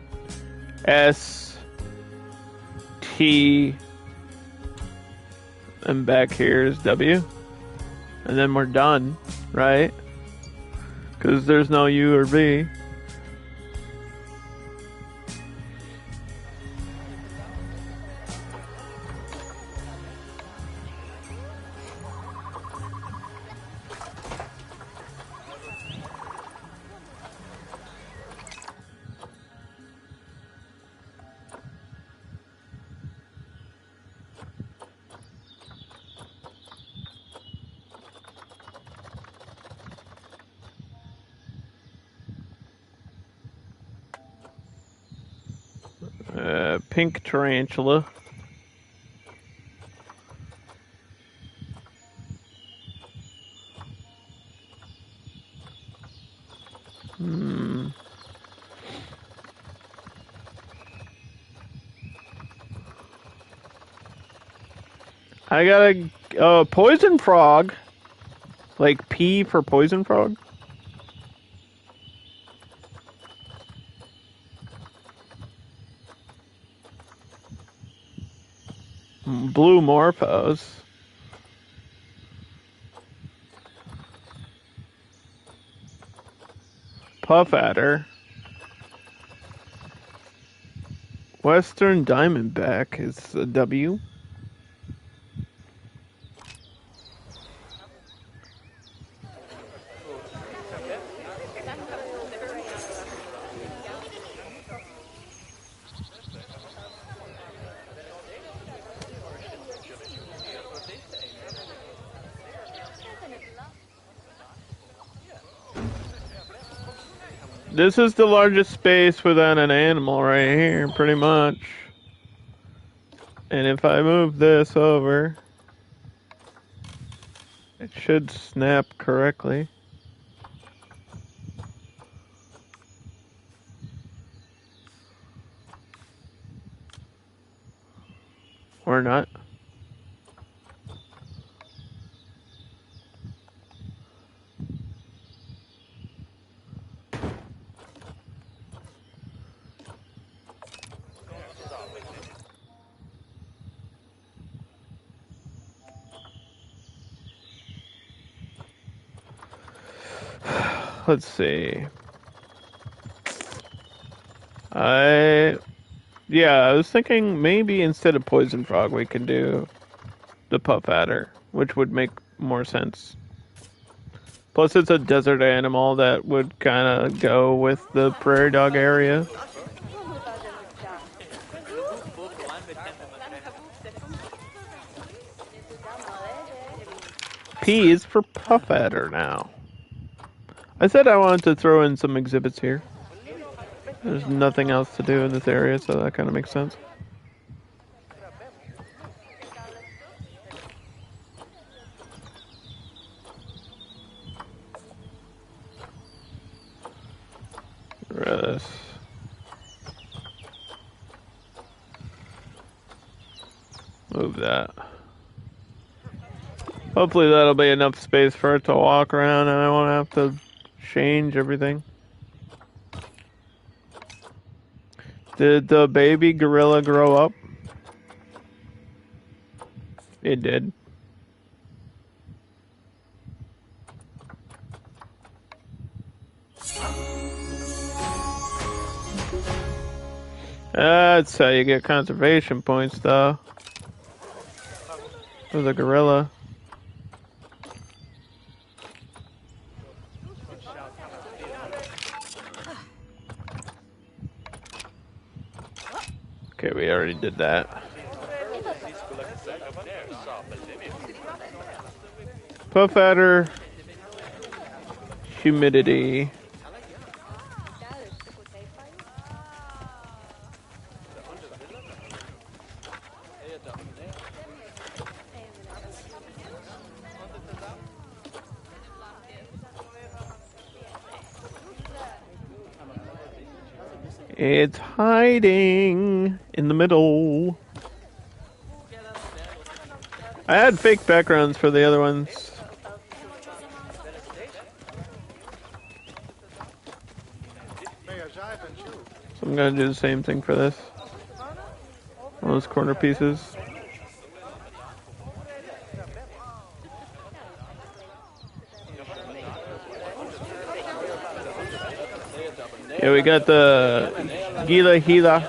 S, T, and back here is W. And then we're done, right? Because there's no U or V. Pink tarantula. I got a poison frog. Like P for poison frog. Blue morphos. Puff adder. Western diamondback is a W. This is the largest space without an animal right here, pretty much. And if I move this over, it should snap correctly. Or not. Let's see. I was thinking maybe instead of poison frog we could do the puff adder, which would make more sense. Plus it's a desert animal that would kind of go with the prairie dog area. P is for puff adder now. I said I wanted to throw in some exhibits here. There's nothing else to do in this area, so that kind of makes sense. This. Move that. Hopefully that'll be enough space for it to walk around and I won't have to change everything. Did the baby gorilla grow up? It did. That's how you get conservation points, though. For the gorilla. Okay, we already did that. Puff adder. Humidity. It's hiding in the middle. I had fake backgrounds for the other ones. So I'm gonna do the same thing for this. All those corner pieces. Yeah, we got the Gila,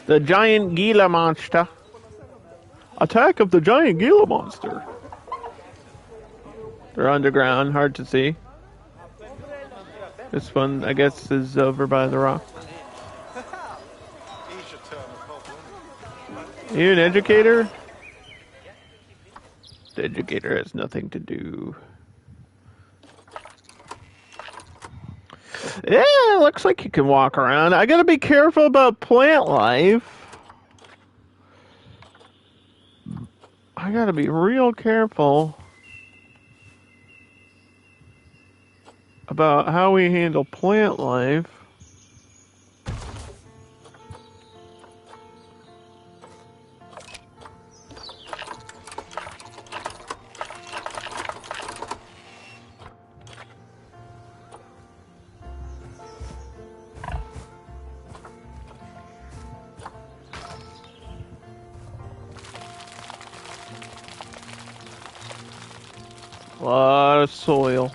the giant Gila monster. Attack of the giant Gila monster. They're underground, hard to see. This one, I guess, is over by the rock. Are you an educator? The educator has nothing to do. Yeah, looks like you can walk around. I gotta be careful about plant life. I gotta be real careful about how we handle plant life. A lot of soil.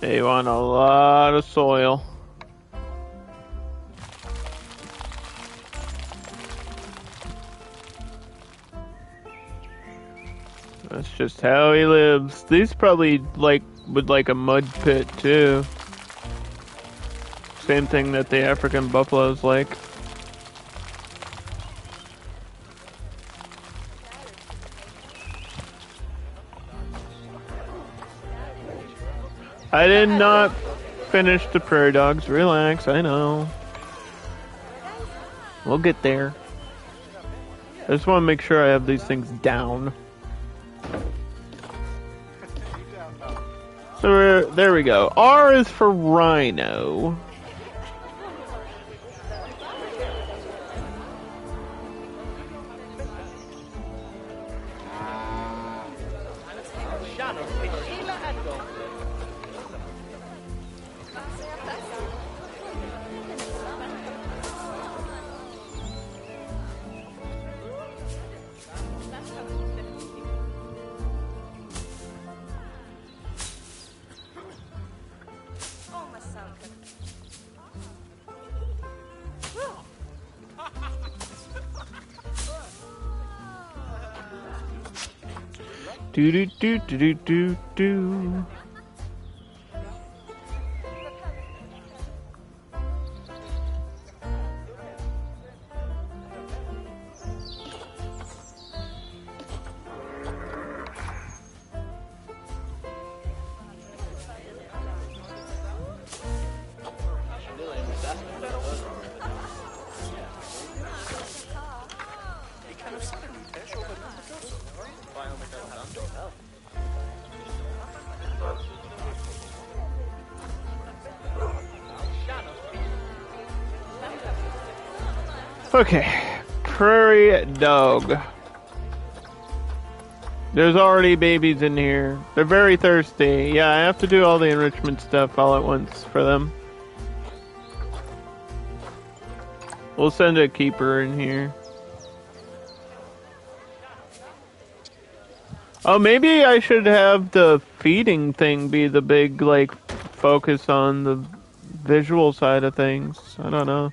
They want a lot of soil. That's just how he lives. These probably would like a mud pit too. Same thing that the African buffaloes like. I did not finish the prairie dogs. Relax, I know. We'll get there. I just want to make sure I have these things down. So there we go. R is for rhino. Do do do do do do do. Okay, prairie dog. There's already babies in here. They're very thirsty. Yeah, I have to do all the enrichment stuff all at once for them. We'll send a keeper in here. Oh, maybe I should have the feeding thing be the big, like, focus on the visual side of things. I don't know.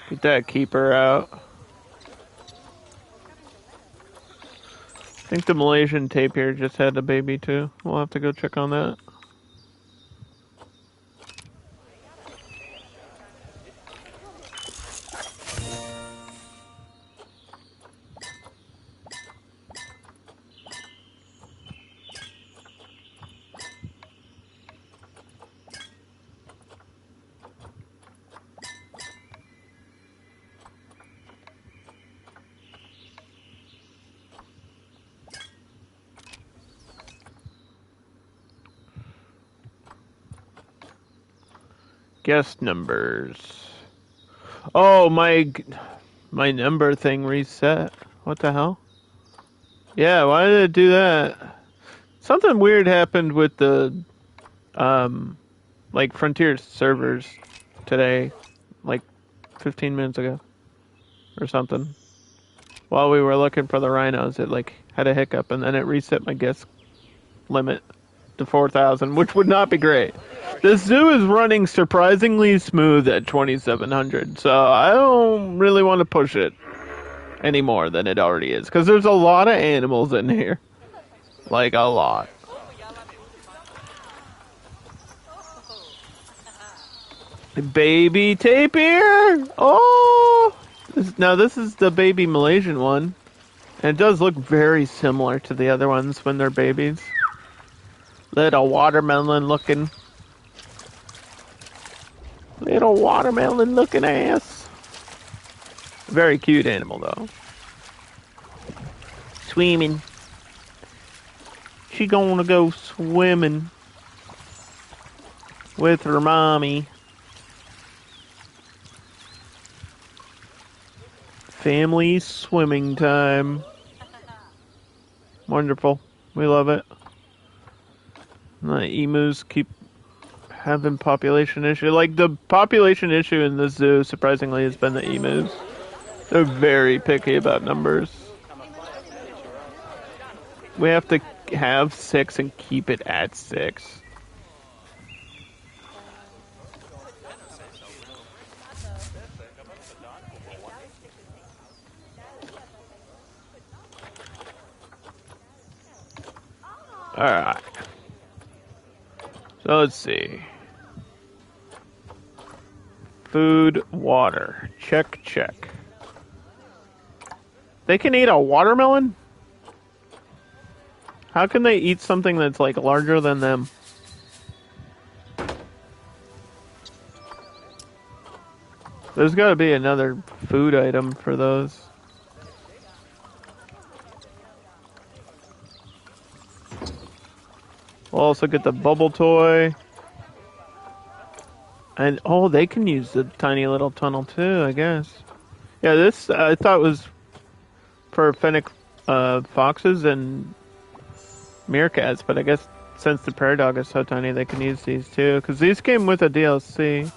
Get that keeper out. I think the Malaysian tapir just had a baby too. We'll have to go check on that. Guest numbers. Oh, my number thing reset. What the hell? Yeah, why did it do that? Something weird happened with the, like, Frontier servers today, like 15 minutes ago, or something. While we were looking for the rhinos, it, like, had a hiccup, and then it reset my guest limit to 4,000, which would not be great. The zoo is running surprisingly smooth at 2,700, so I don't really want to push it any more than it already is, because there's a lot of animals in here. Like, a lot. Baby tapir! Oh! Now, this is the baby Malaysian one. And it does look very similar to the other ones when they're babies. Little watermelon looking. Little watermelon looking ass. Very cute animal though. Swimming. She gonna go swimming with her mommy. Family swimming time. Wonderful. We love it. The emus keep having population issue. Like, the population issue in the zoo, surprisingly, has been the emus. They're very picky about numbers. We have to have 6 and keep it at 6. Alright. So let's see. Food, water. Check, check. They can eat a watermelon? How can they eat something that's, like, larger than them? There's gotta be another food item for those. We'll also get the bubble toy. And, oh, they can use the tiny little tunnel too, I guess. Yeah, this I thought was for fennec foxes and meerkats, but I guess since the prairie dog is so tiny, they can use these too. Because these came with a DLC.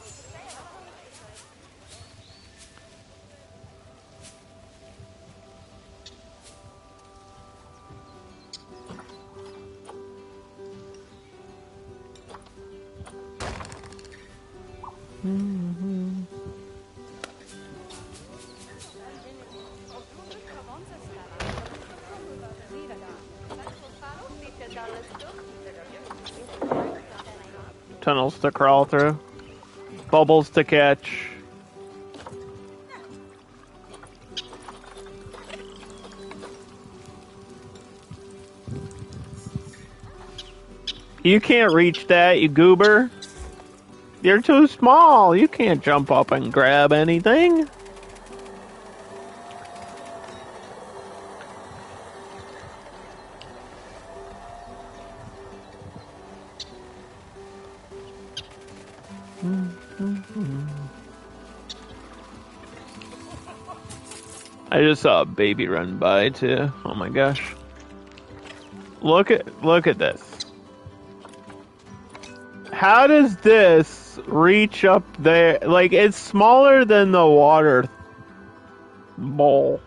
tunnels to crawl through, bubbles to catch. You can't reach that, you goober. You're too small. You can't jump up and grab anything. I just saw a baby run by too. Oh my gosh. Look at this. How does this reach up there? Like, it's smaller than the water bowl.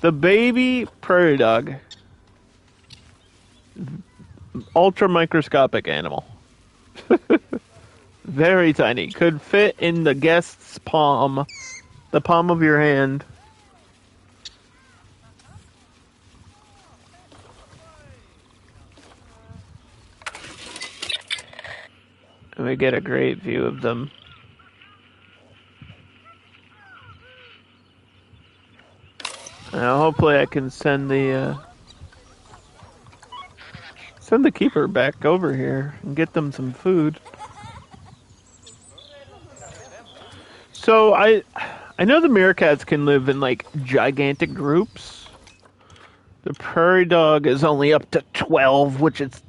The baby prairie dog. Ultra microscopic animal. Very tiny. Could fit in the guest's palm. The palm of your hand. And we get a great view of them. Now, hopefully I can send the keeper back over here and get them some food. So I know the meerkats can live in like gigantic groups. The prairie dog is only up to 12, which is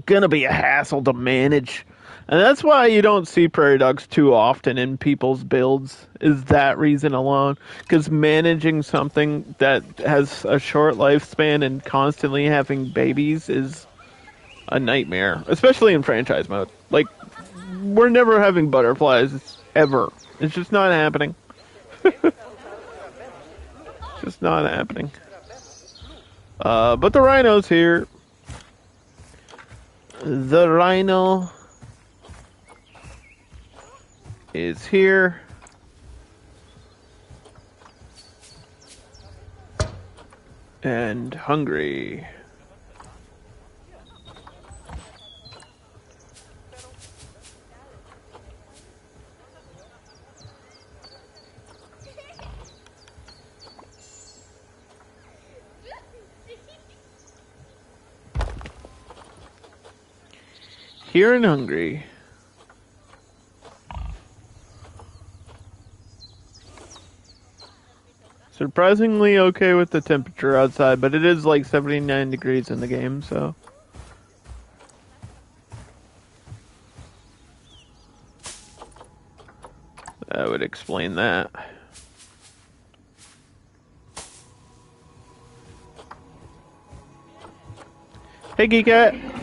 gonna be a hassle to manage. And that's why you don't see prairie dogs too often in people's builds, is that reason alone. Because managing something that has a short lifespan and constantly having babies is a nightmare. Especially in franchise mode. Like, we're never having butterflies, ever. It's just not happening. Just not happening. But the rhino's here. The rhino is here. And hungry. Here and hungry. Surprisingly okay with the temperature outside, but it is like 79 degrees in the game, so. That would explain that. Hey, Geekat.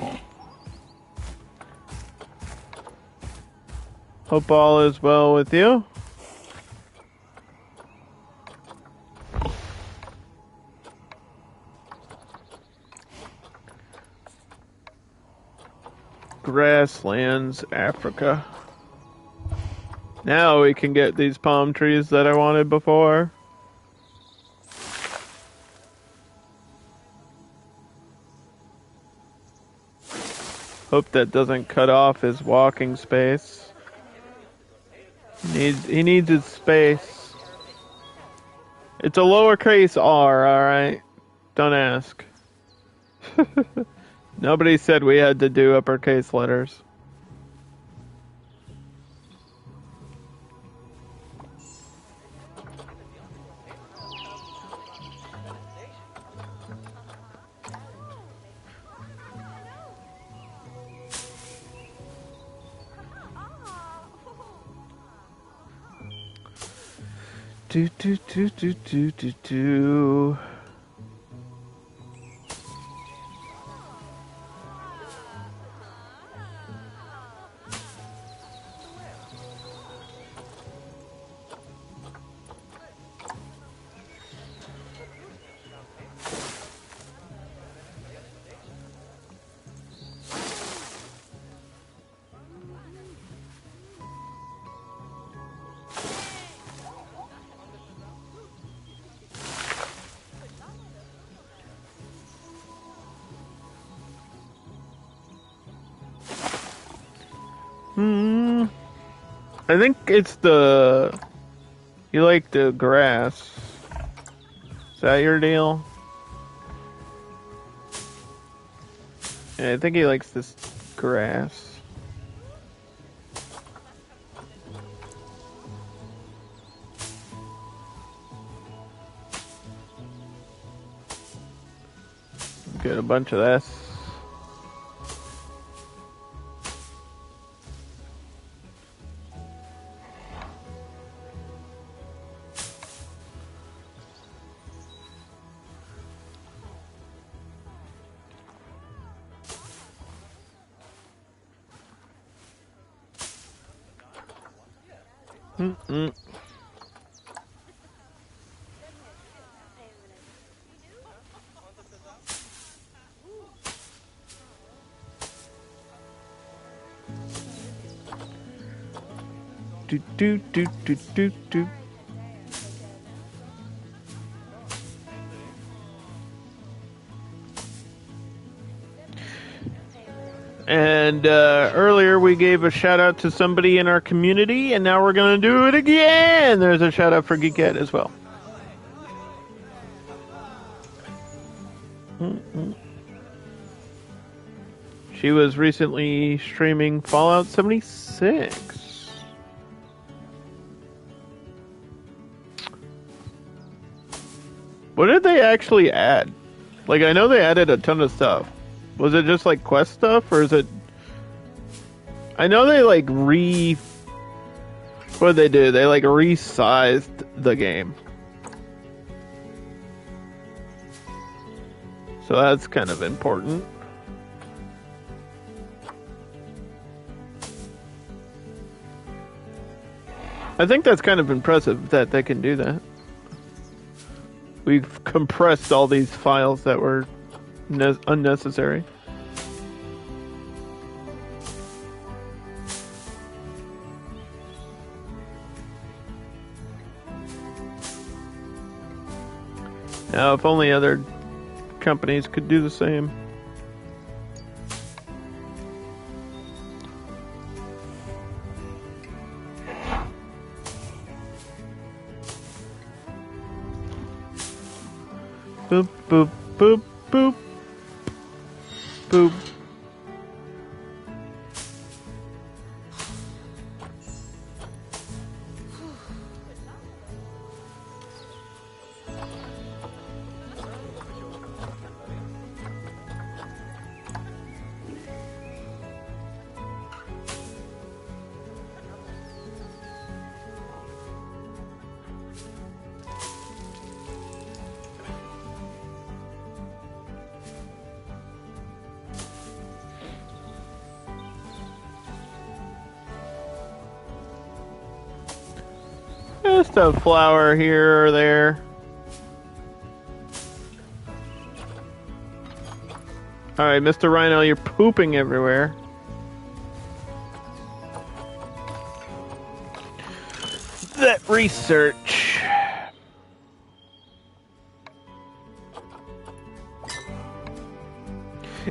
Hope all is well with you. Grasslands, Africa. Now we can get these palm trees that I wanted before. Hope that doesn't cut off his walking space. He needs his space. It's a lowercase r, alright? Don't ask. Nobody said we had to do uppercase letters. Do. Hmm. I think it's the... You like the grass. Is that your deal? Yeah, I think he likes this grass. Get a bunch of this. Mm-mm. Do do do do do do. And earlier we gave a shout out to somebody in our community, and now we're gonna do it again. There's a shout out for Geekette as well. Mm-mm. She was recently streaming Fallout 76. What did they actually add? Like, I know they added a ton of stuff. Was it just like quest stuff, or is it... I know they like what did they do? They like resized the game. So that's kind of important. I think that's kind of impressive that they can do that. We've compressed all these files that were unnecessary. Now, if only other companies could do the same. Boop, boop, boop, boop. Boop. Just a flower here or there. Alright, Mr. Rhino, you're pooping everywhere. That research.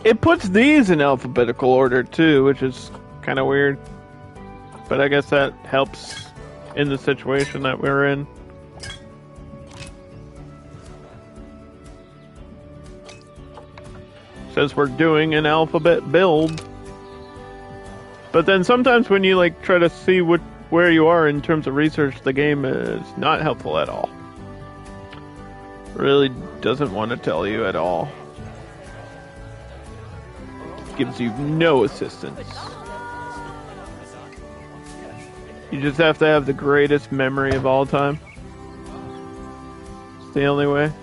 It puts these in alphabetical order too, which is kind of weird. But I guess that helps in the situation that we're in. Says we're doing an alphabet build. But then sometimes when you like try to see where you are in terms of research, the game is not helpful at all. Really doesn't want to tell you at all. Gives you no assistance. You just have to have the greatest memory of all time. It's the only way.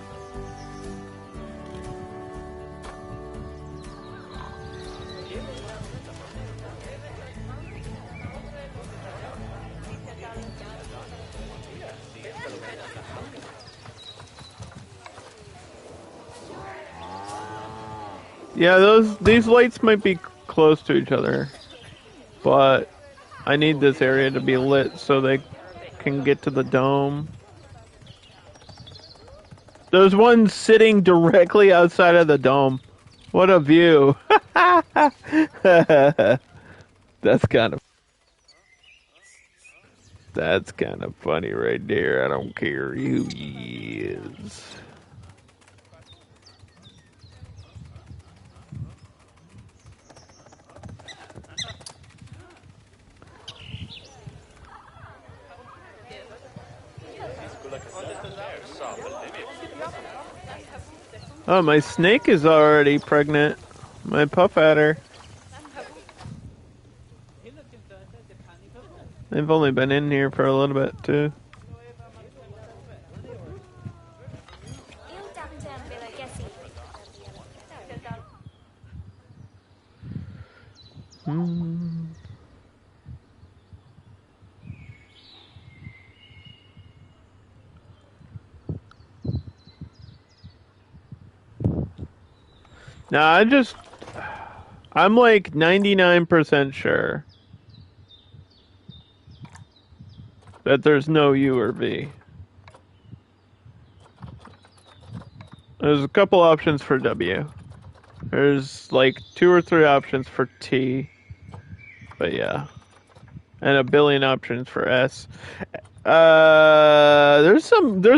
Yeah, these lights might be close to each other, but I need this area to be lit so they can get to the dome. There's one sitting directly outside of the dome. What a view. That's kind of... That's kind of funny right there. I don't care who he is. Oh, my snake is already pregnant. My puff adder. They've only been in here for a little bit, too. Now, I'm like 99% sure that there's no U or V. There's a couple options for W. There's like 2 or 3 options for T. But yeah. And a billion options for S. There's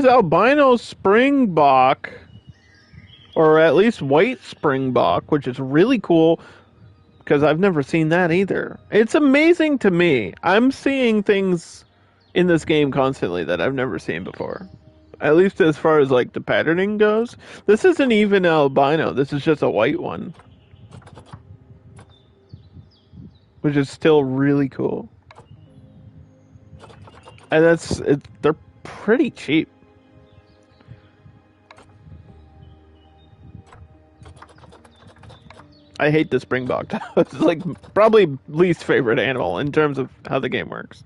albino springbok. Or at least white springbok, which is really cool because I've never seen that either. It's amazing to me. I'm seeing things in this game constantly that I've never seen before. At least as far as like the patterning goes. This isn't even albino. This is just a white one. Which is still really cool. And they're pretty cheap. I hate the springbok. It's like probably least favorite animal in terms of how the game works.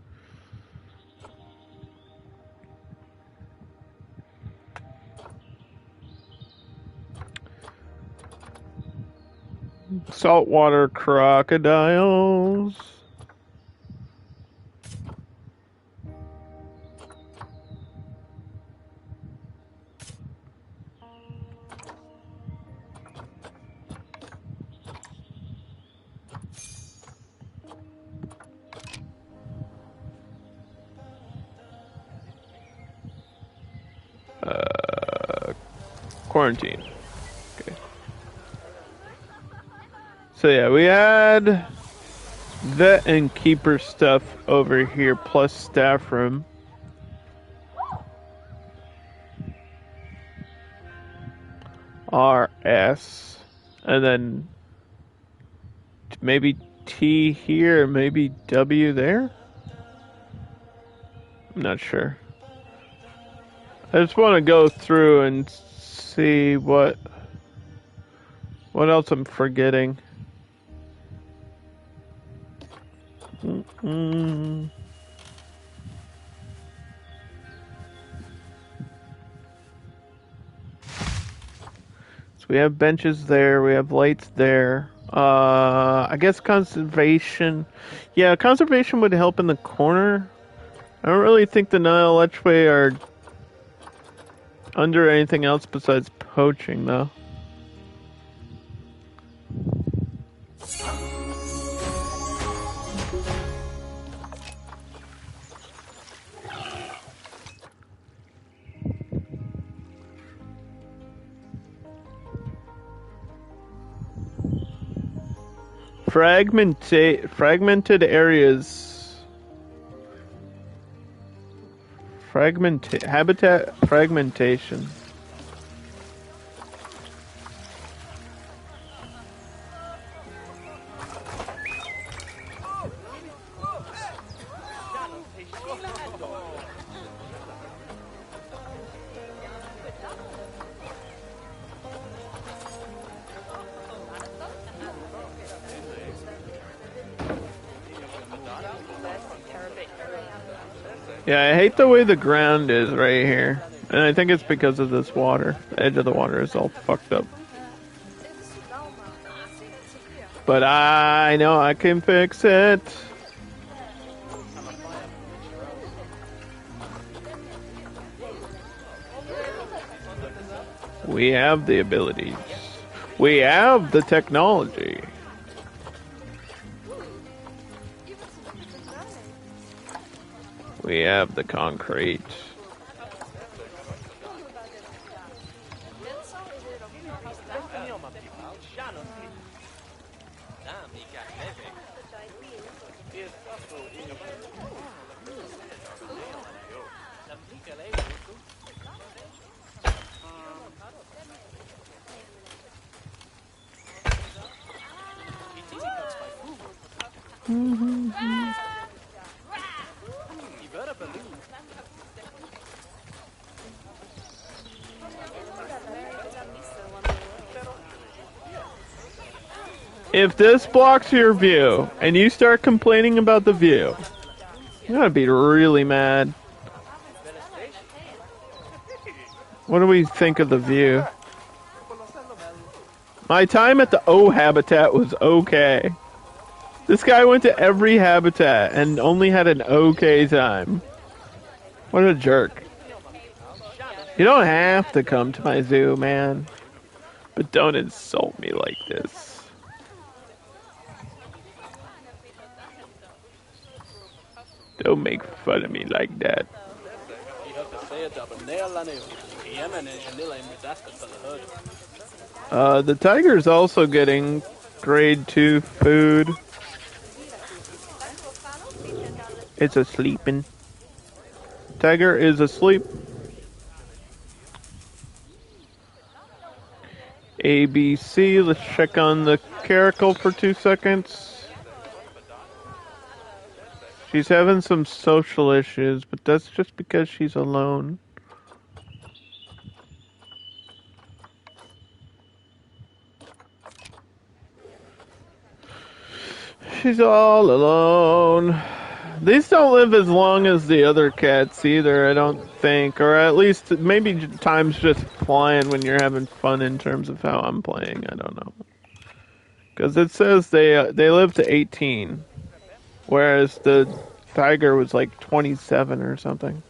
Saltwater crocodiles. Quarantine. Okay. So yeah, we had vet and keeper stuff over here, plus staff room. RS. And then maybe T here, maybe W there? I'm not sure. I just want to go through and see what else I'm forgetting. So we have benches there, we have lights there. I guess conservation. Yeah, conservation would help in the corner. I don't really think the Nile Lechwe are under anything else besides poaching, though. Fragmented areas. Habitat fragmentation. Yeah, I hate the way the ground is right here. And I think it's because of this water. The edge of the water is all fucked up. But I know I can fix it. We have the abilities. We have the technology. We have the concrete. If this blocks your view and you start complaining about the view, you're gonna be really mad. What do we think of the view? My time at the O habitat was okay. This guy went to every habitat and only had an okay time. What a jerk. You don't have to come to my zoo, man. But don't insult me like this. Don't make fun of me like that. The tiger's also getting grade 2 food. It's asleeping. Tiger is asleep. ABC, let's check on the caracal for 2 seconds. She's having some social issues, but that's just because she's alone. She's all alone. These don't live as long as the other cats either, I don't think. Or at least maybe time's just flying when you're having fun in terms of how I'm playing. I don't know. Because it says they live to 18. Whereas the tiger was like 27 or something.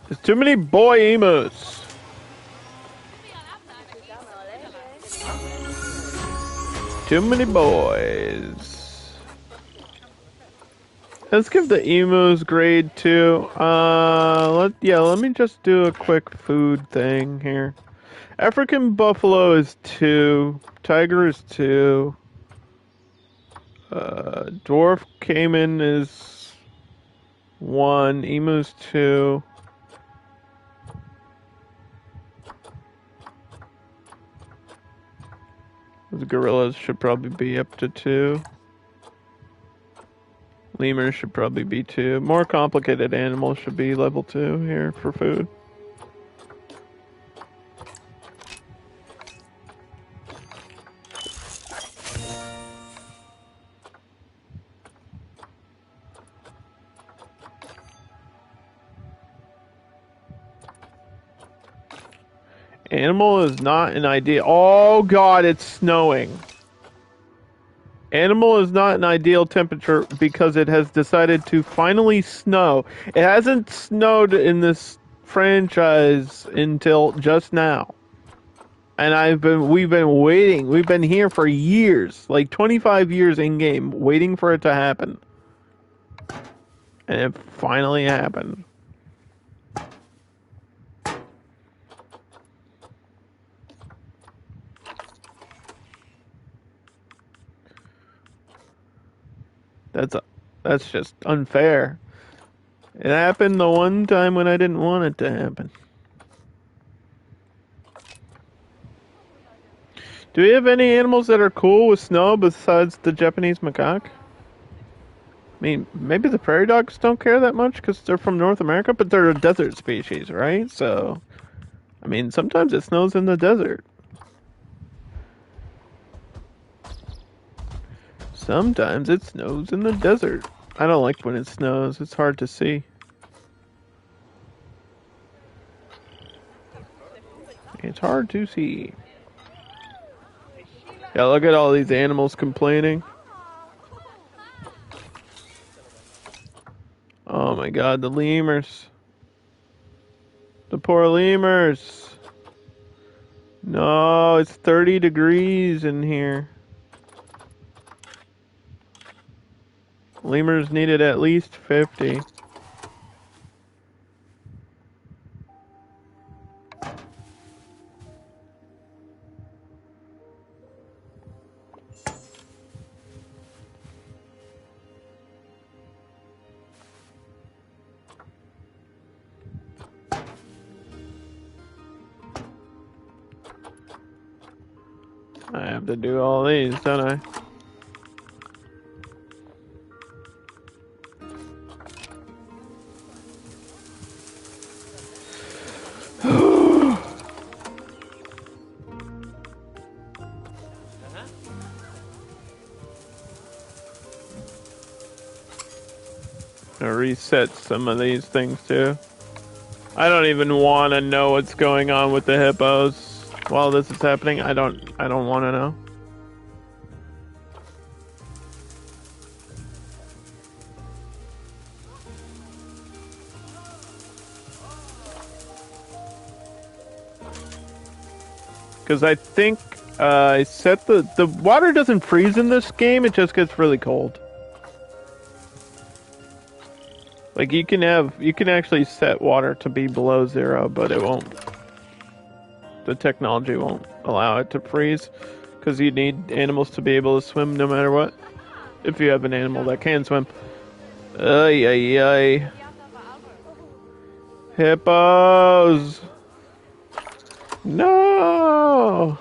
There's too many boy emus. Too many boys. Let's give the emus grade 2. Let me just do a quick food thing here. African buffalo is 2. Tiger is 2. Dwarf caiman is 1. Emu's 2. The gorillas should probably be up to 2. Lemurs should probably be 2. More complicated animals should be level 2 here for food. Animal is not an ideal. Oh god, it's snowing. Animal is not an ideal temperature because it has decided to finally snow. It hasn't snowed in this franchise until just now. And we've been waiting. We've been here for years, like 25 years in game, waiting for it to happen. And it finally happened. That's just unfair. It happened the one time when I didn't want it to happen. Do we have any animals that are cool with snow besides the Japanese macaque? I mean, maybe the prairie dogs don't care that much because they're from North America, but they're a desert species, right? So, I mean, sometimes it snows in the desert. Sometimes it snows in the desert. I don't like when it snows. It's hard to see. It's hard to see. Yeah, look at all these animals complaining. Oh my god, the lemurs. The poor lemurs. No, it's 30 degrees in here. Lemurs needed at least 50. I have to do all these, don't I? I'll reset some of these things too. I don't even want to know what's going on with the hippos while this is happening. I don't want to know. Because I think I set the water doesn't freeze in this game, it just gets really cold. Like you can actually set water to be below 0, but it won't. The technology won't allow it to freeze because you need animals to be able to swim no matter what. If you have an animal that can swim. Ay ay ay. Hippos. No.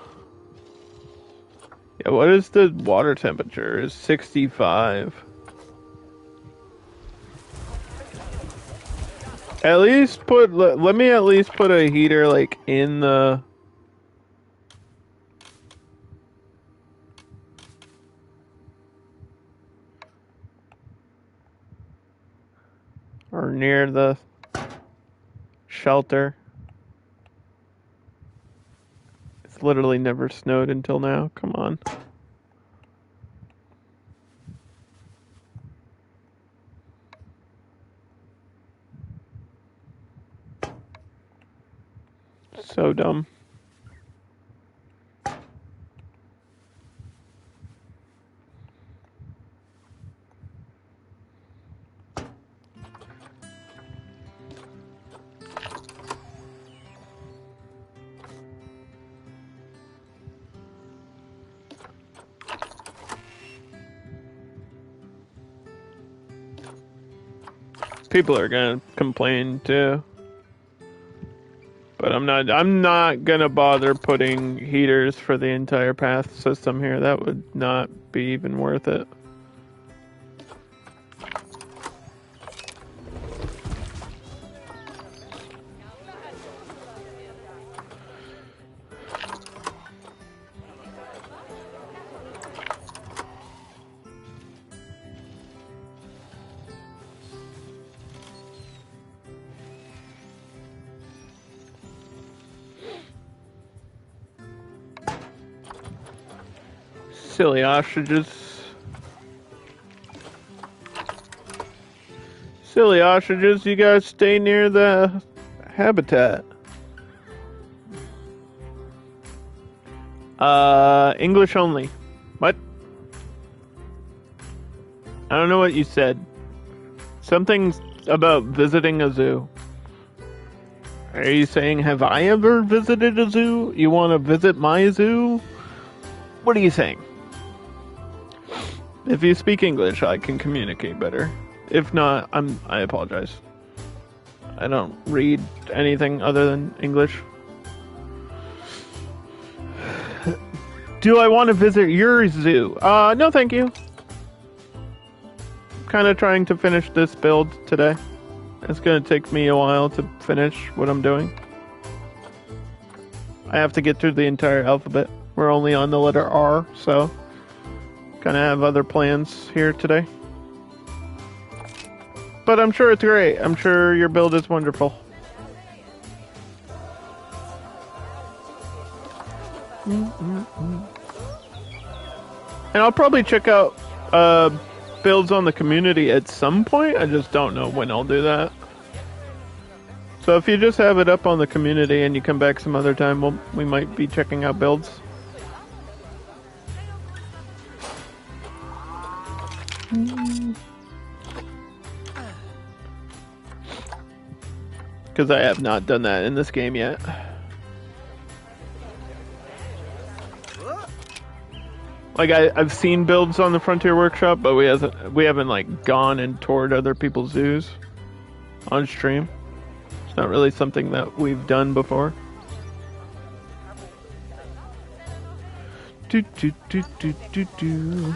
Yeah, what is the water temperature? It's 65. At least let me at least put a heater like in the or near the shelter. It's literally never snowed until now. Come on. So dumb. People are gonna complain too. But I'm not gonna bother putting heaters for the entire path system here. That would not be even worth it. Silly ostriches. Silly ostriches, you guys stay near the habitat. English only. What? I don't know what you said. Something about visiting a zoo. Are you saying, have I ever visited a zoo? You want to visit my zoo? What are you saying? If you speak English, I can communicate better. If not, I apologize. I don't read anything other than English. Do I want to visit your zoo? No thank you. I'm kind of trying to finish this build today. It's going to take me a while to finish what I'm doing. I have to get through the entire alphabet. We're only on the letter R, so kind of have other plans here today. But I'm sure it's great. I'm sure your build is wonderful. And I'll probably check out builds on the community at some point. I just don't know when I'll do that. So if you just have it up on the community and you come back some other time, we might be checking out builds. Because I have not done that in this game yet. Like I've seen builds on the Frontier Workshop, but we haven't like gone and toured other people's zoos on stream. It's not really something that we've done before. Do do do do do do.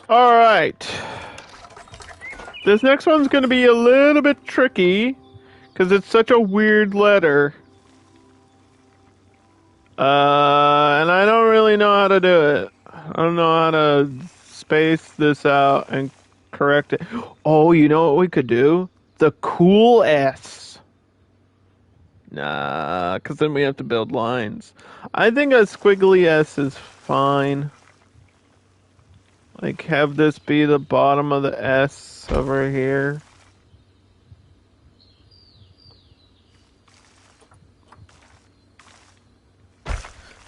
Alright. This next one's going to be a little bit tricky because it's such a weird letter. And I don't really know how to do it. I don't know how to space this out and correct it. Oh, you know what we could do? The cool S. Nah, because then we have to build lines. I think a squiggly S is fine. Like, have this be the bottom of the S over here.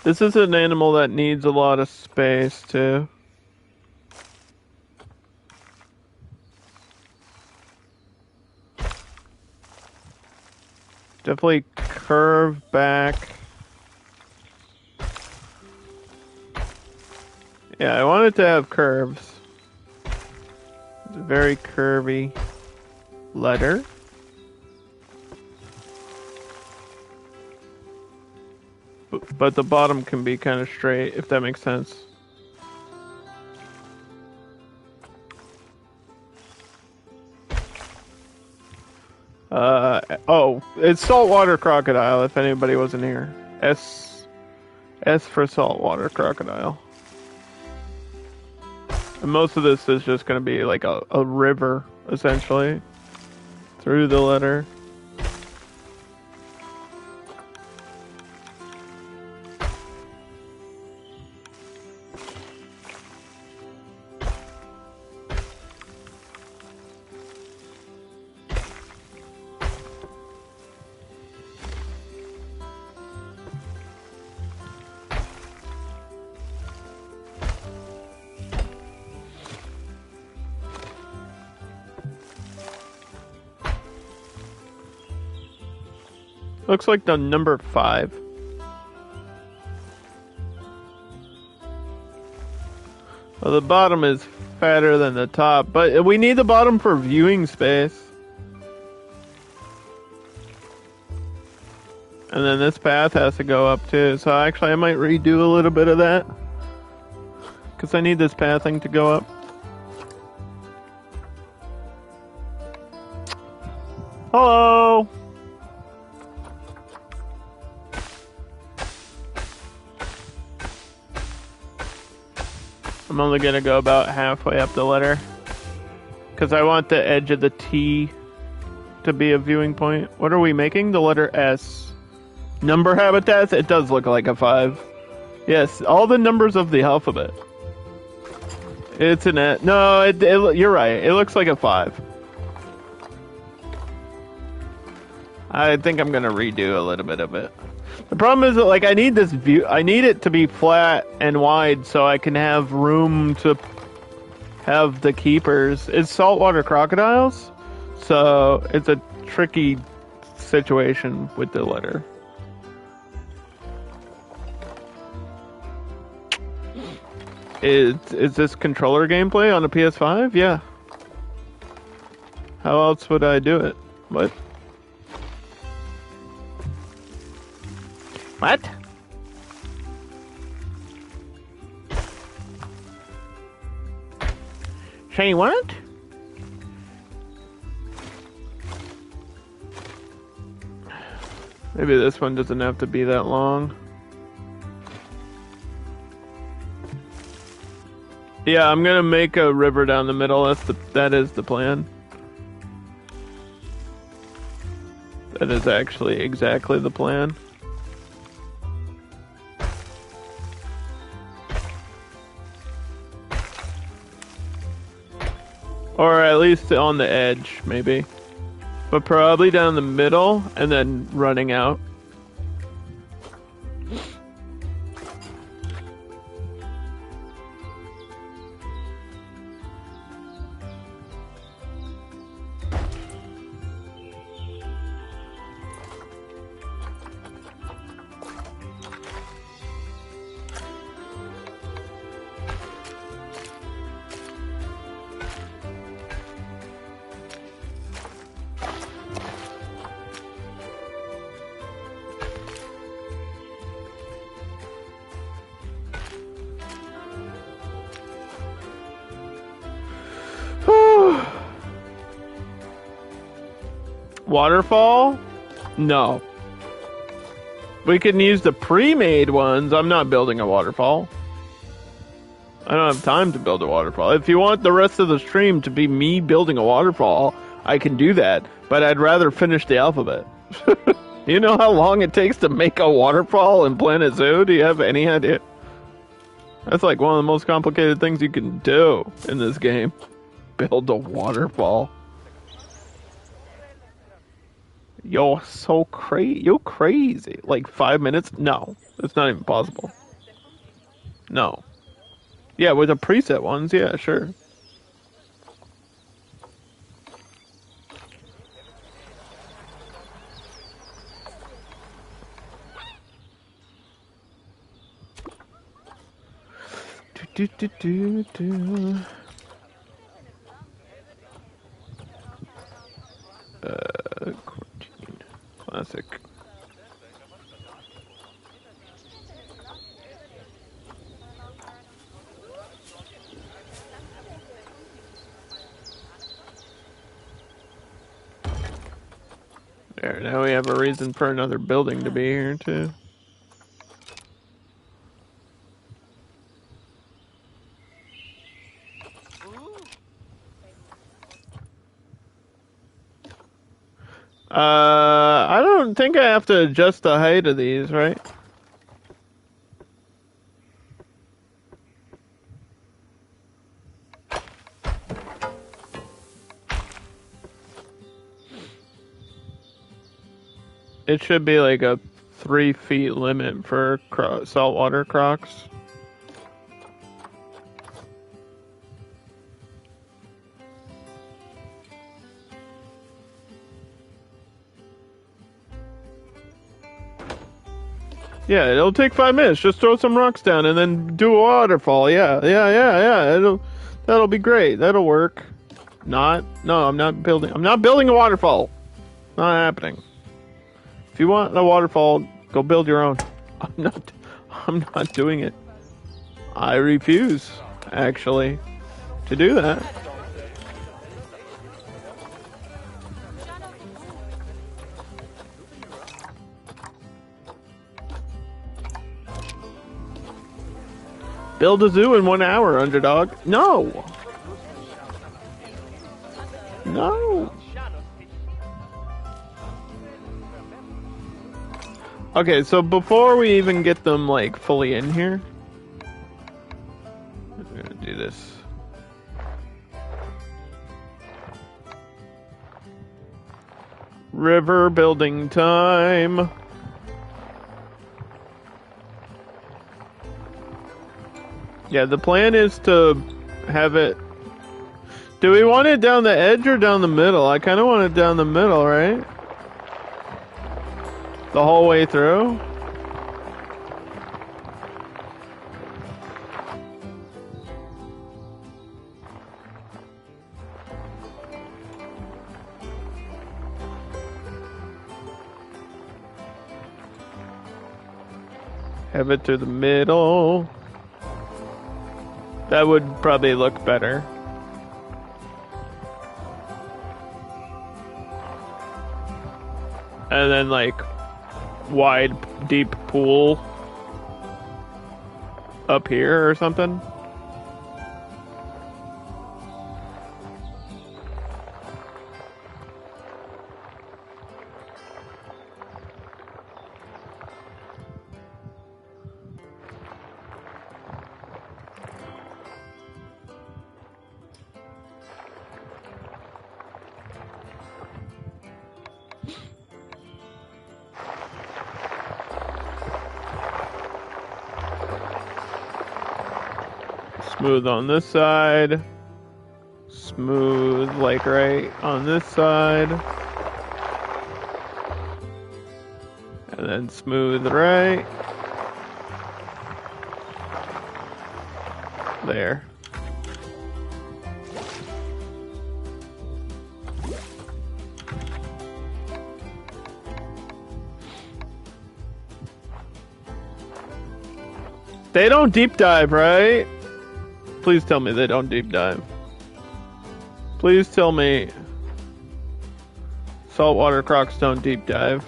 This is an animal that needs a lot of space, too. Definitely curve back. Yeah, I want it to have curves. It's a very curvy letter. But the bottom can be kind of straight, if that makes sense. Oh, it's saltwater crocodile, if anybody wasn't here. S for saltwater crocodile. And most of this is just going to be like a river, essentially, through the letter. Looks like the number 5. Well, the bottom is fatter than the top, but we need the bottom for viewing space. And then this path has to go up too, so actually I might redo a little bit of that. Because I need this pathing to go up. Hello! I'm only gonna go about halfway up the letter. Because I want the edge of the T to be a viewing point. What are we making? The letter S. Number habitats? It does look like a 5. Yes, all the numbers of the alphabet. It's an S. No, you're right. It looks like a 5. I think I'm gonna redo a little bit of it. The problem is that, like, I need this view. I need it to be flat and wide so I can have room to have the keepers. It's saltwater crocodiles, so it's a tricky situation with the letter. Is this controller gameplay on a PS5? Yeah. How else would I do it? What? What? Say what? Maybe this one doesn't have to be that long. Yeah, I'm gonna make a river down the middle. That is the plan. That is actually exactly the plan. Or at least on the edge, maybe. But probably down the middle and then running out. Waterfall? No. We can use the pre-made ones. I'm not building a waterfall. I don't have time to build a waterfall. If you want the rest of the stream to be me building a waterfall, I can do that. But I'd rather finish the alphabet. You know how long it takes to make a waterfall in Planet Zoo? Do you have any idea? That's like one of the most complicated things you can do in this game. Build a waterfall. You're so crazy. You're crazy. Like 5 minutes? No. It's not even possible. No. Yeah, with the preset ones, yeah, sure. Do, do, do, do. Quarantine. Classic. There, now we have a reason for another building to be here, too. I don't think I have to adjust the height of these, right? It should be like a 3 feet limit for saltwater crocs. Yeah, it'll take 5 minutes. Just throw some rocks down and then do a waterfall. Yeah. That'll be great. That'll work. No, I'm not building a waterfall. Not happening. If you want a waterfall, go build your own. I'm not doing it. I refuse, actually, to do that. Build a zoo in 1 hour, underdog. No. No. Okay, so before we even get them, like, fully in here, I'm gonna do this. River building time. Yeah, the plan is to have it... Do we want it down the edge or down the middle? I kind of want it down the middle, right? The whole way through? Have it through the middle. That would probably look better. And then like wide, deep pool up here or something. Smooth on this side. Smooth like right on this side. And then smooth right. There. They don't deep dive, right? Please tell me they don't deep dive. Please tell me saltwater crocs don't deep dive.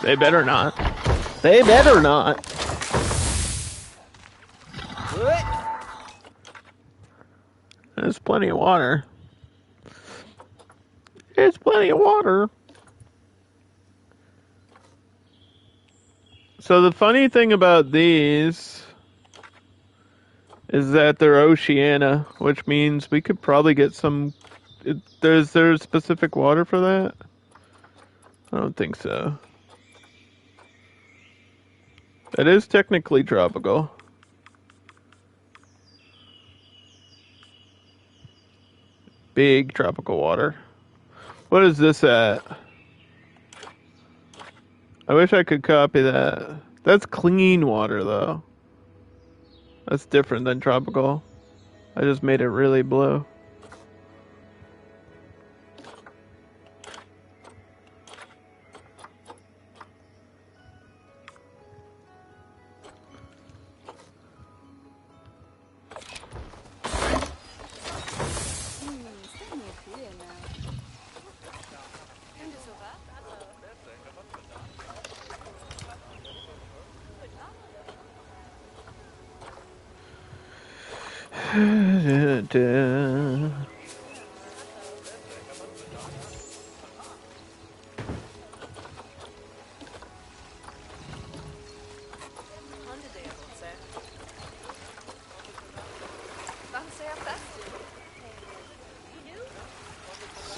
They better not. They better not. There's plenty of water. There's plenty of water. So the funny thing about these is that they're Oceania, which means we could probably get some... Is there specific water for that? I don't think so. It is technically tropical. Big tropical water. What is this at? I wish I could copy that. That's clean water, though. That's different than tropical. I just made it really blue.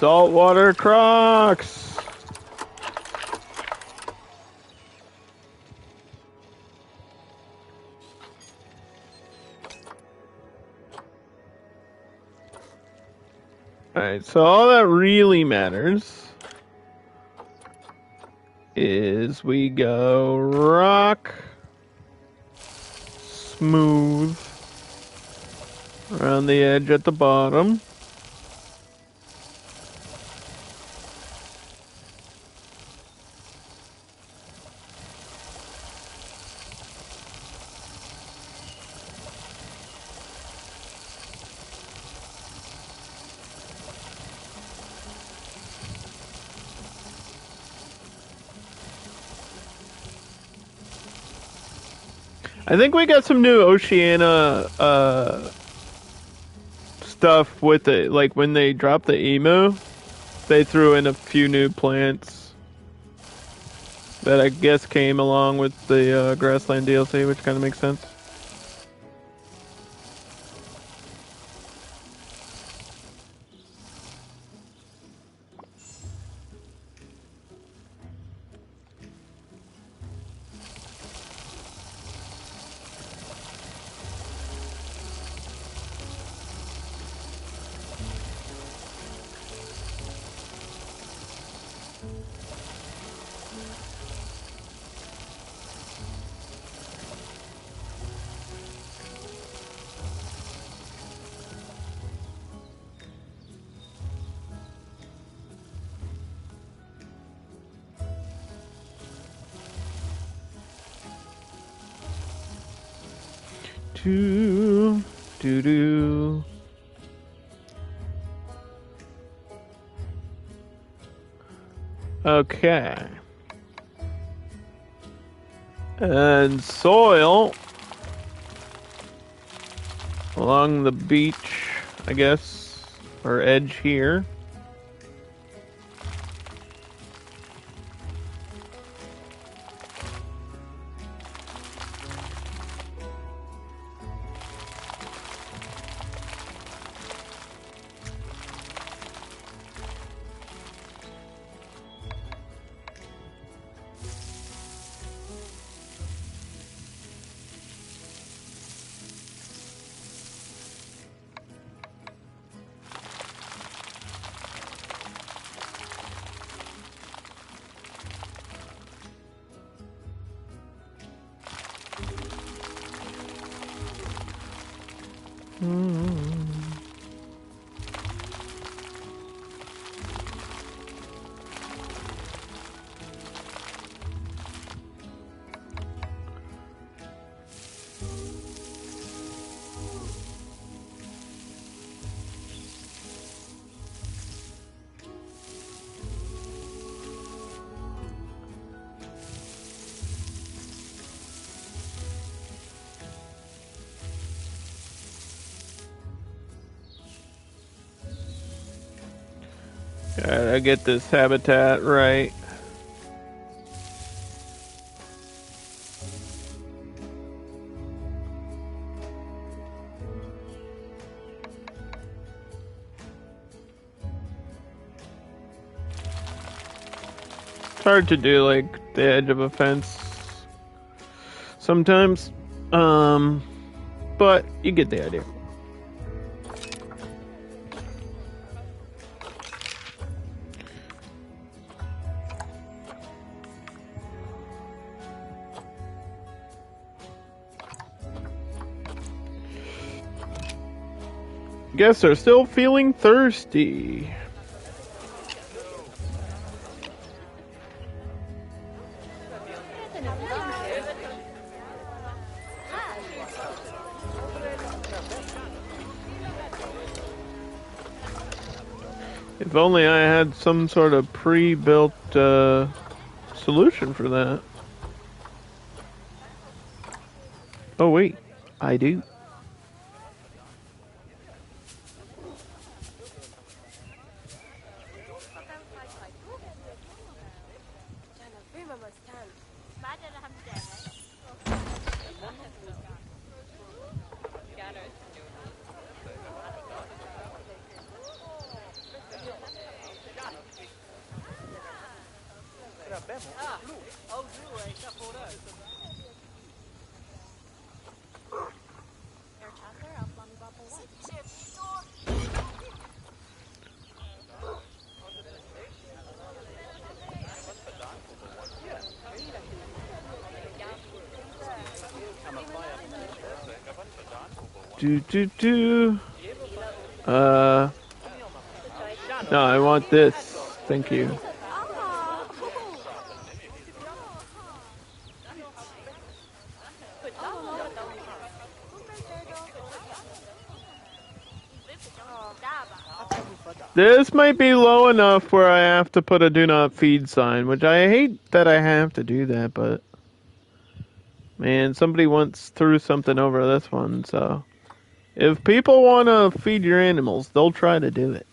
Saltwater crocs. Alright, so all that really matters is we go rock, smooth, around the edge at the bottom. I think we got some new Oceania stuff with it. Like when they dropped the emu, they threw in a few new plants that I guess came along with the Grassland DLC, which kind of makes sense. do do do. Okay. And soil along the beach, I guess, or edge here. Gotta get this habitat right. It's hard to do like the edge of a fence sometimes, but you get the idea. Guess they're still feeling thirsty. If only I had some sort of pre-built solution for that. Oh wait, I do. Do. No, I want this. Thank you. This might be low enough where I have to put a do not feed sign, which I hate that I have to do that, but man, somebody once threw something over this one, so if people want to feed your animals, they'll try to do it.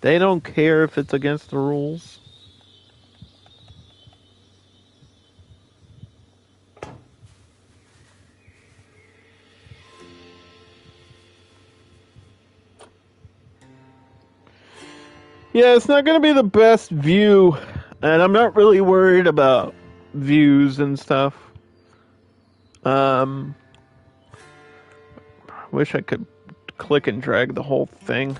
They don't care if it's against the rules. Yeah, it's not going to be the best view, and I'm not really worried about views and stuff. Wish I could click and drag the whole thing.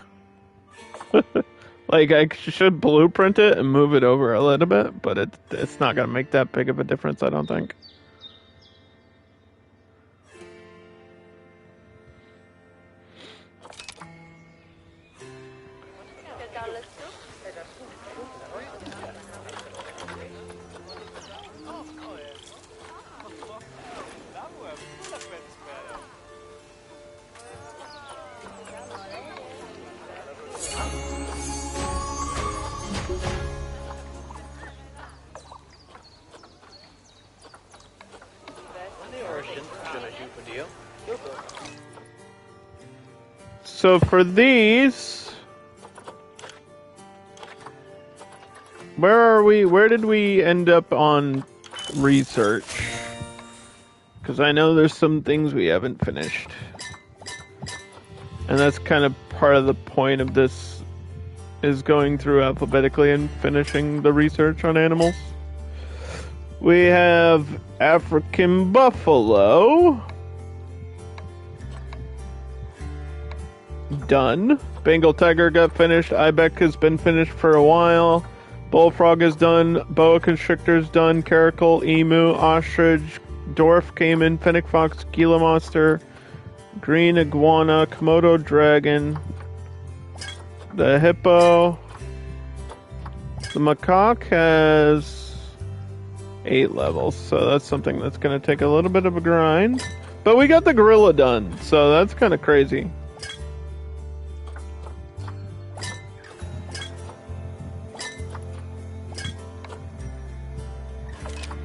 Like, I should blueprint it and move it over a little bit, but it's not going to make that big of a difference, I don't think. So for these, where are we? Where did we end up on research? Because I know there's some things we haven't finished. And that's kind of part of the point of this, is going through alphabetically and finishing the research on animals. We have African buffalo. Done. Bengal tiger got finished. Ibex has been finished for a while. Bullfrog is done. Boa constrictor's done. Caracal, emu, ostrich, dwarf caiman, fennec fox, Gila monster, green iguana, Komodo dragon, the hippo. The macaque has 8 levels, so that's something that's going to take a little bit of a grind. But we got the gorilla done, so that's kind of crazy.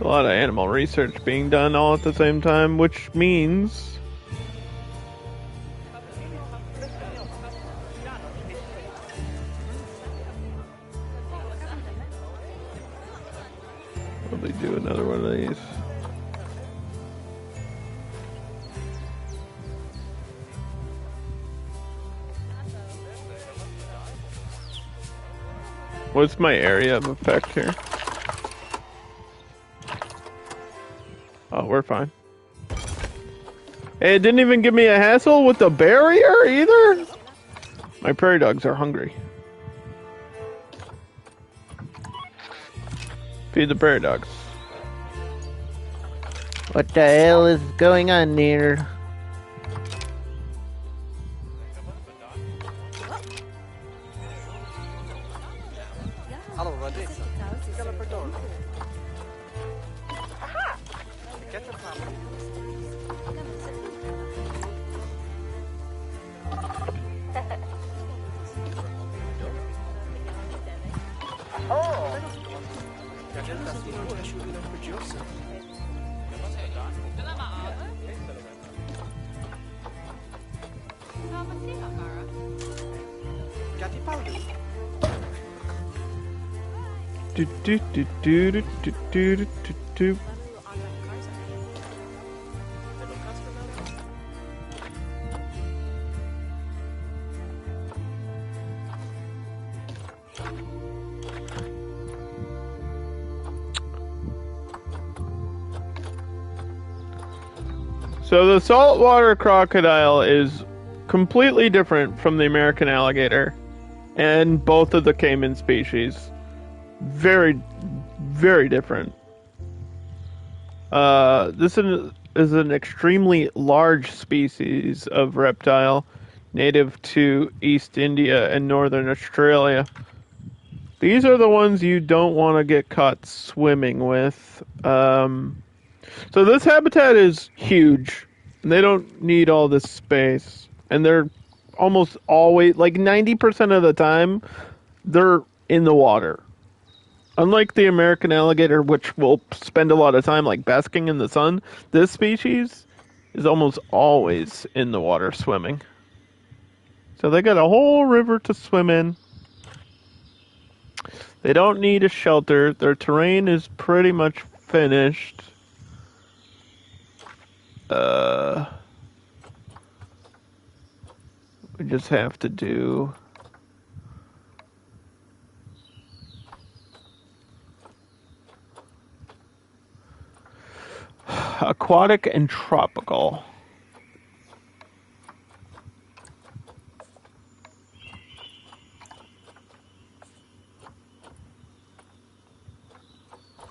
A lot of animal research being done all at the same time, which means probably do another one of these. What's my area of effect here? Oh, we're fine. Hey, it didn't even give me a hassle with the barrier either? My prairie dogs are hungry. Feed the prairie dogs. What the hell is going on here? Do do do do do do do do do do. So the saltwater crocodile is completely different from the American alligator and both of the caiman species. Very, very different. This is an extremely large species of reptile native to East India and Northern Australia. These are the ones you don't want to get caught swimming with. So this habitat is huge. And they don't need all this space. And they're almost always, like 90% of the time, they're in the water. Unlike the American alligator, which will spend a lot of time like basking in the sun, this species is almost always in the water swimming. So they got a whole river to swim in. They don't need a shelter. Their terrain is pretty much finished. We just have to do aquatic and tropical.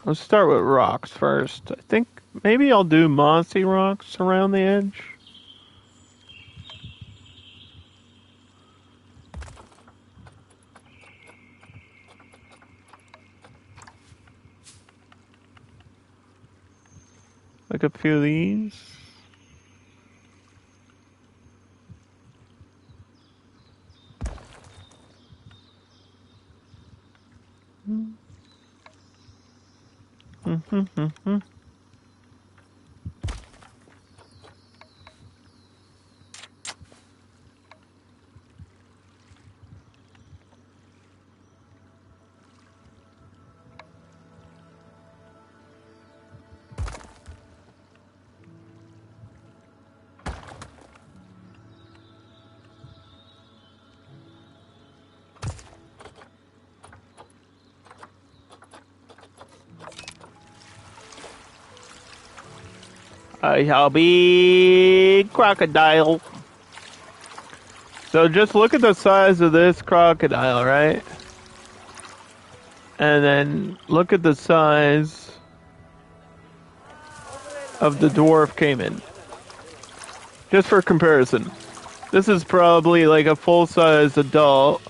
Let's start with rocks first. I think maybe I'll do mossy rocks around the edge. Like a few of these. I shall be crocodile. So just look at the size of this crocodile, right? And then look at the size of the dwarf caiman. Just for comparison. This is probably like a full-size adult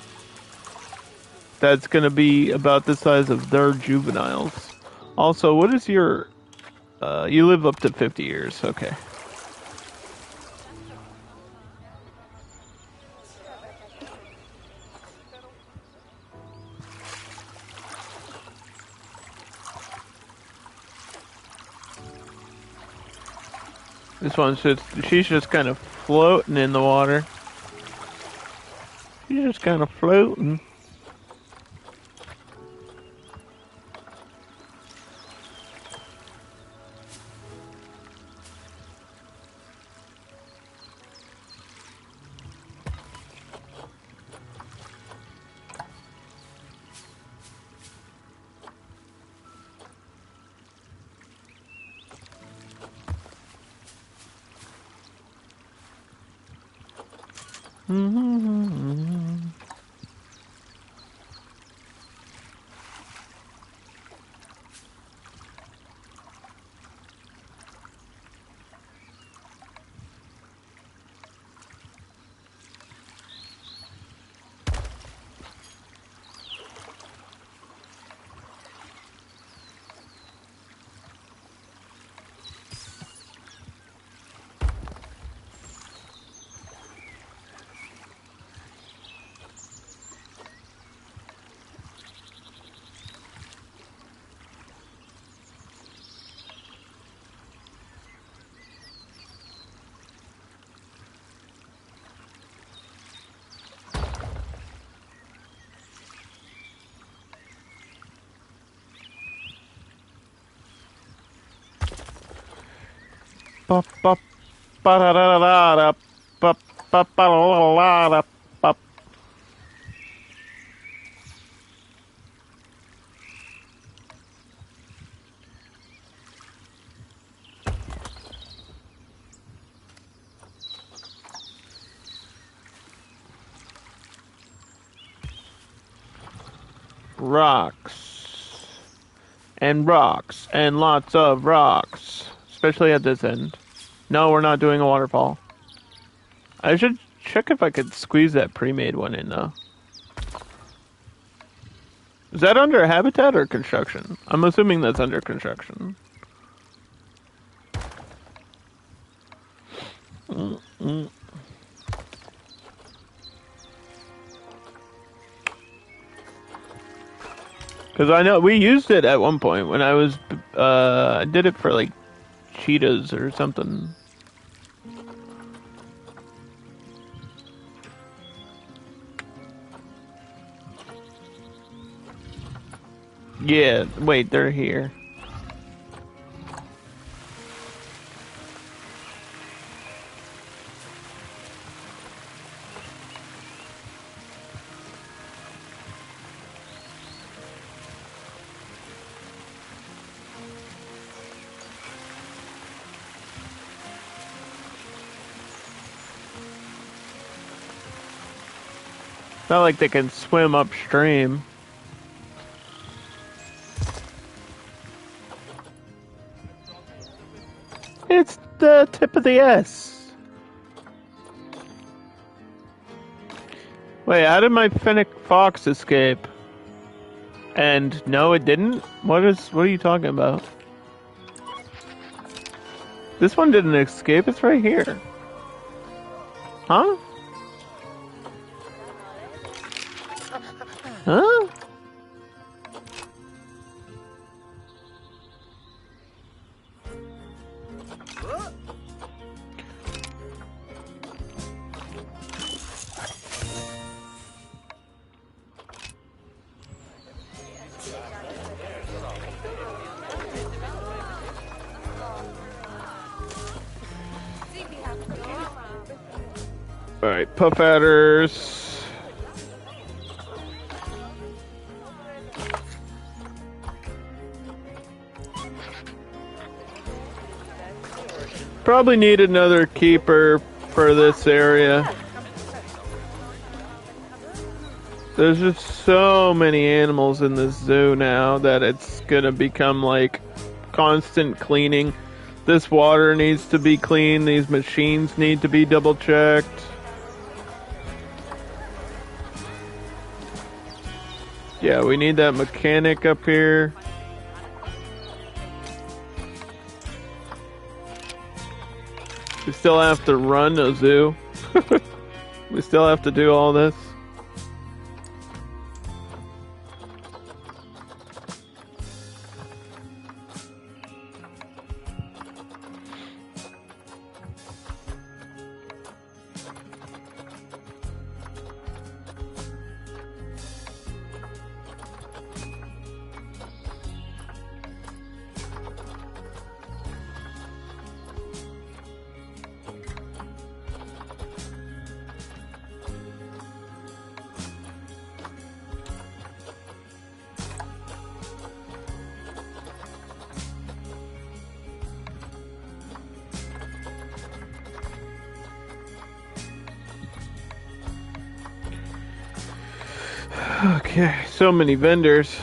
that's going to be about the size of their juveniles. Also, what is your... you live up to 50 years, okay. This one's just, she's just kind of floating in the water. She's just kind of floating. Ba ba ba da da da da ba ba ba la da ba. Rocks and rocks and lots of rocks, especially at this end. No, we're not doing a waterfall. I should check if I could squeeze that pre-made one in though. Is that under habitat or construction? I'm assuming that's under construction. Because I know we used it at one point when I was, I did it for like cheetahs or something. Yeah, wait, they're here. It's not like they can swim upstream. It's the tip of the S. Wait, how did my Fennec Fox escape? And no, it didn't? What are you talking about? This one didn't escape, it's right here. Huh? Huh? Alright, puff adders. Probably need another keeper for this area. There's just so many animals in this zoo now that it's gonna become like constant cleaning. This water needs to be cleaned. These machines need to be double checked. Yeah, we need that mechanic up here. We still have to run a zoo. We still have to do all this. Okay, so many vendors.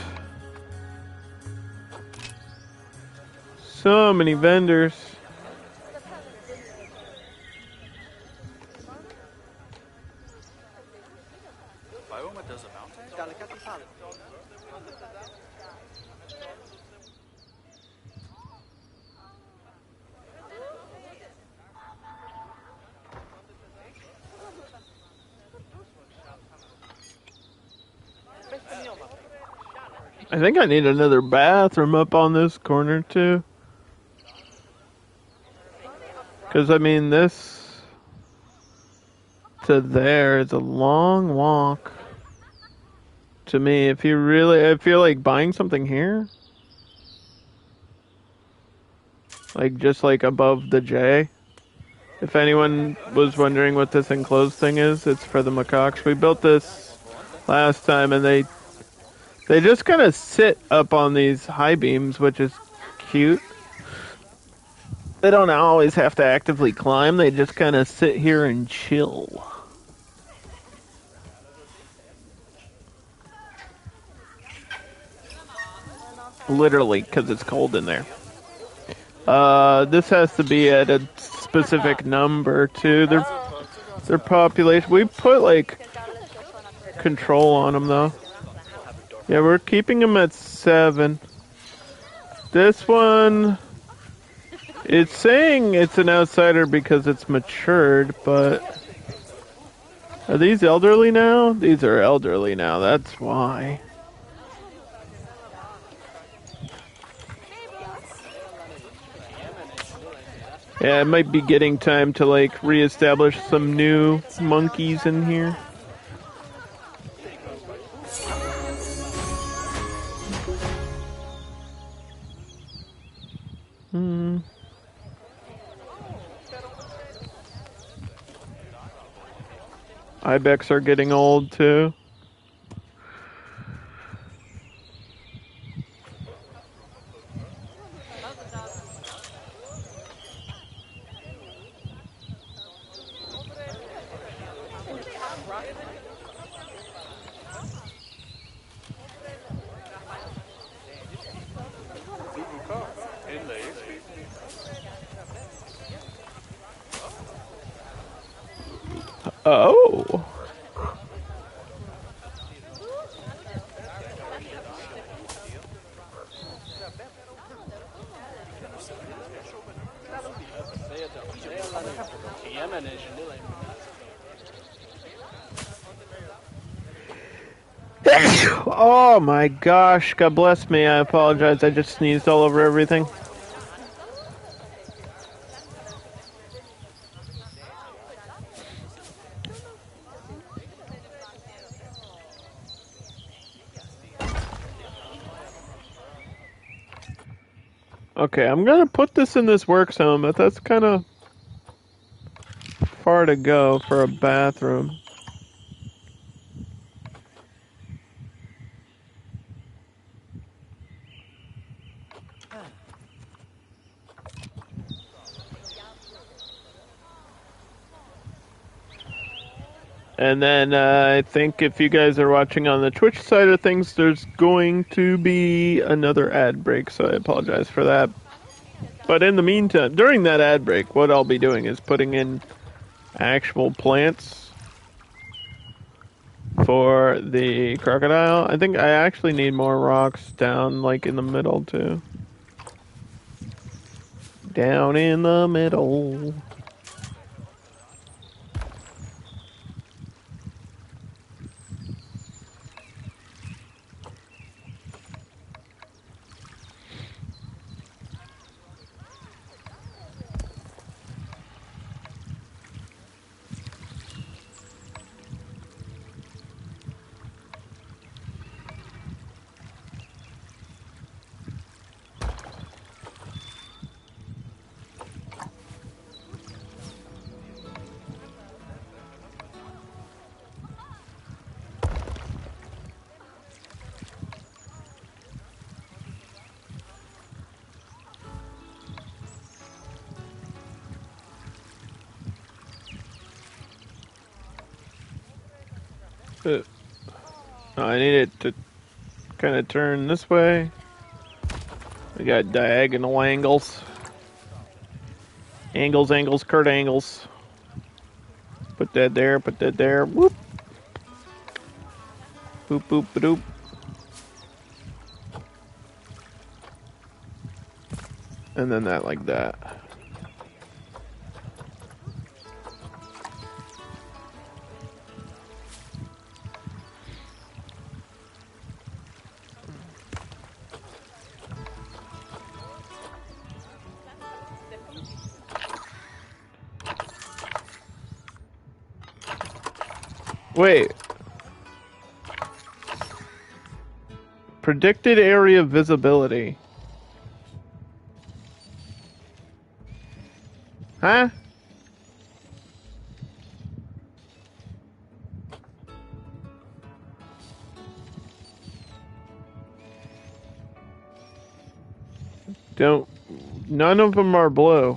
So many vendors. I think I need another bathroom up on this corner too. Because I mean, this to there is a long walk. To me, if you really, I feel like buying something here. Like just like above the J. If anyone was wondering what this enclosed thing is, it's for the macaques. We built this last time and they just kind of sit up on these high beams, which is cute. They don't always have to actively climb, they just kind of sit here and chill. Literally, because it's cold in there. This has to be at a specific number too. Their population. We put like control on them though. Yeah, we're keeping them at 7. This one, it's saying it's an outsider because it's matured, but are these elderly now? These are elderly now. That's why. Yeah, it might be getting time to like reestablish some new monkeys in here. Ibex are getting old too. Oh. Oh my gosh, God bless me, I apologize, I just sneezed all over everything. Okay, I'm gonna put this in this work zone, but that's kind of far to go for a bathroom. And then I think if you guys are watching on the Twitch side of things, there's going to be another ad break, so I apologize for that. But in the meantime, during that ad break, what I'll be doing is putting in actual plants for the crocodile. I think I actually need more rocks down, like, in the middle, too. Down in the middle. I need it to kind of turn this way. We got diagonal angles. Angles, Kurt angles. Put that there, put that there. Whoop. Boop, boop, ba-doop. And then that like that. Wait. Predicted area visibility. Huh? None of them are blue.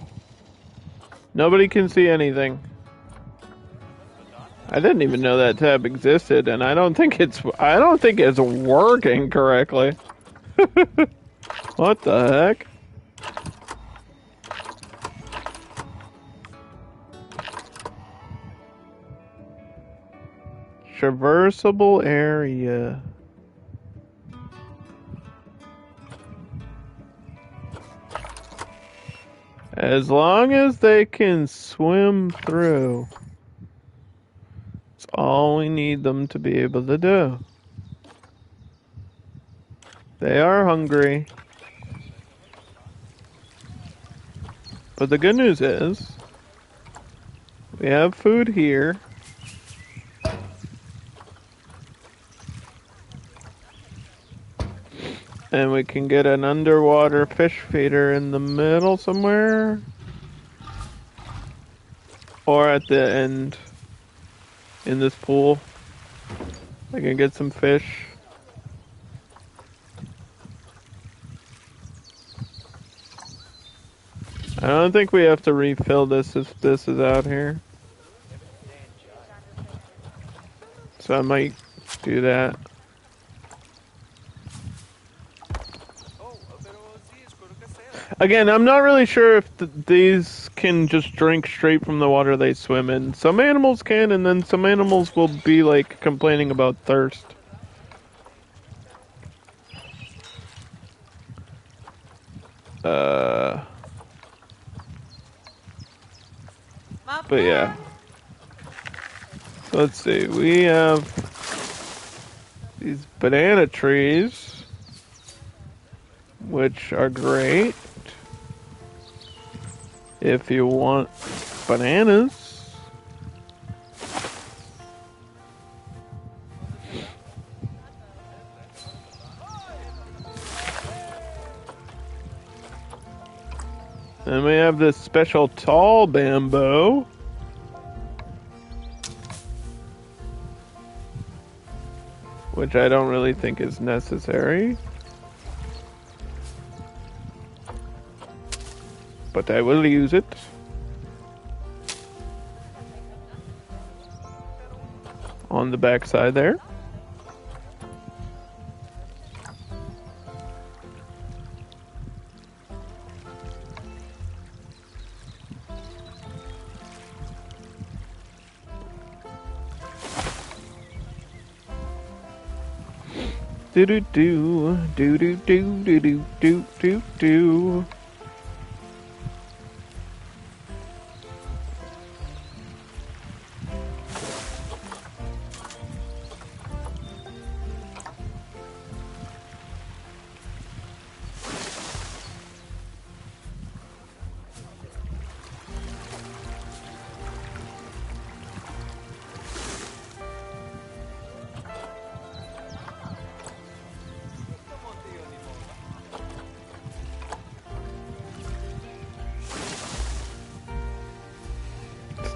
Nobody can see anything. I didn't even know that tab existed, and I don't think it's working correctly. What the heck? Traversable area. As long as they can swim through. That's all we need them to be able to do. They are hungry. But the good news is, we have food here. And we can get an underwater fish feeder in the middle somewhere. Or at the end in this pool. I can get some fish. I don't think we have to refill this if this is out here. So I might do that. Again, I'm not really sure if these can just drink straight from the water they swim in. Some animals can, and then some animals will be like complaining about thirst. But yeah. Let's see, we have these banana trees, which are great if you want bananas. And we have this special tall bamboo, which I don't really think is necessary. But I will use it. On the back side there. Do do do do do do do do do do do.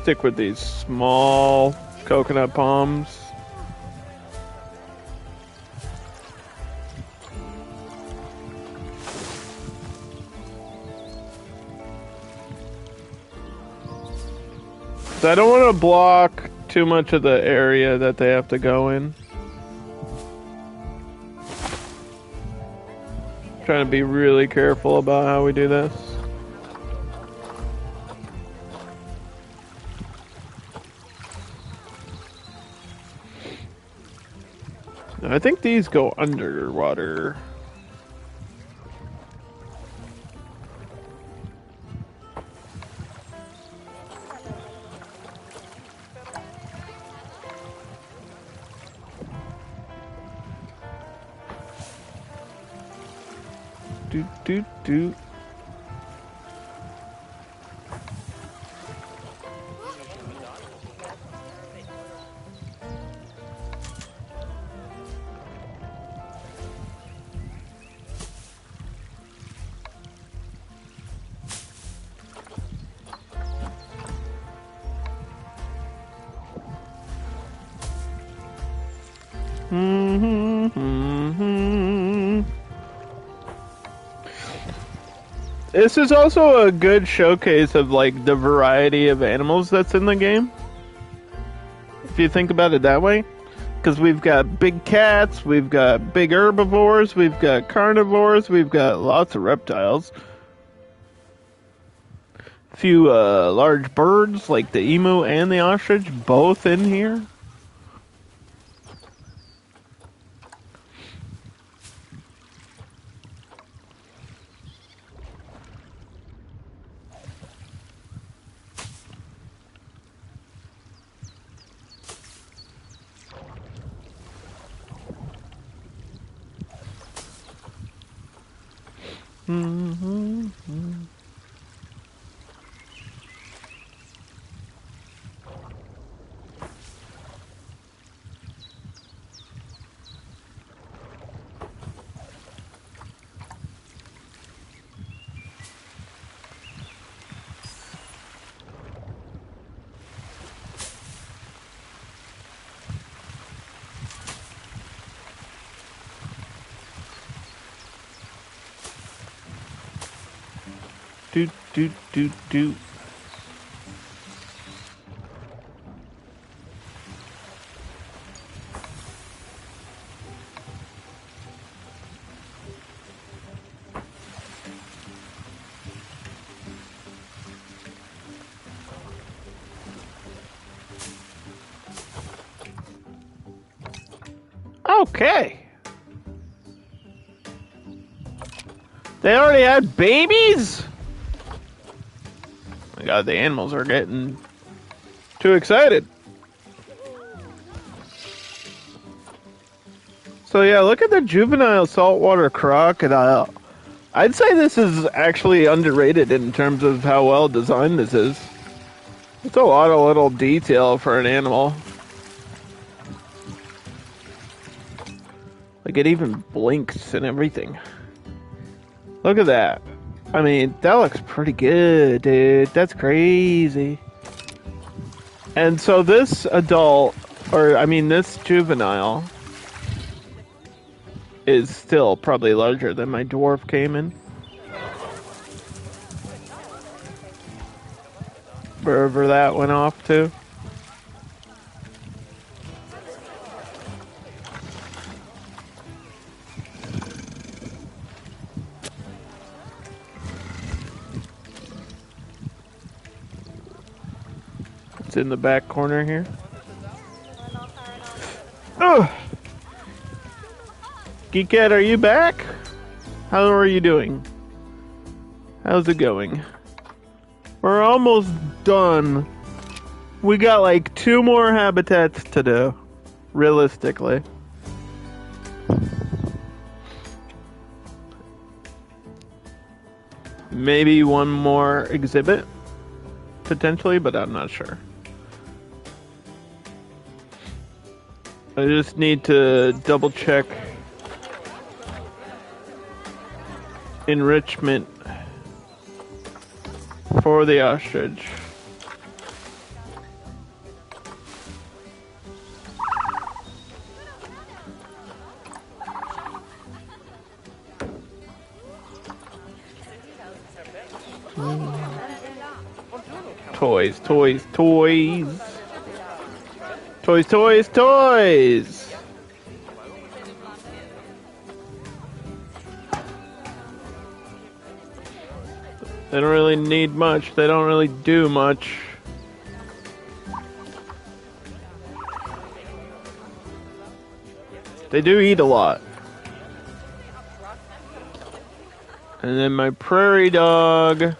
Stick with these small coconut palms. So I don't want to block too much of the area that they have to go in. Trying to be really careful about how we do this. I think these go underwater. Do do do. This is also a good showcase of like the variety of animals that's in the game. If you think about it that way. Because we've got big cats, we've got big herbivores, we've got carnivores, we've got lots of reptiles. A few large birds like the emu and the ostrich, both in here. Do do do do. Okay. They already had babies? My God, the animals are getting too excited. So yeah, look at the juvenile saltwater crocodile. I'd say this is actually underrated in terms of how well designed this is. It's a lot of little detail for an animal. Like it even blinks and everything. Look at that. I mean, that looks pretty good, dude. That's crazy. And so this adult, or I mean this juvenile, is still probably larger than my dwarf caiman. Wherever that went off to. It's in the back corner here. Oh! Geekette, are you back? How are you doing? How's it going? We're almost done. We got like 2 more habitats to do, realistically. Maybe 1 more exhibit, potentially, but I'm not sure. I just need to double check enrichment for the ostrich. Toys, toys, toys. Toys, toys, toys! They don't really need much. They don't really do much. They do eat a lot. And then my prairie dog.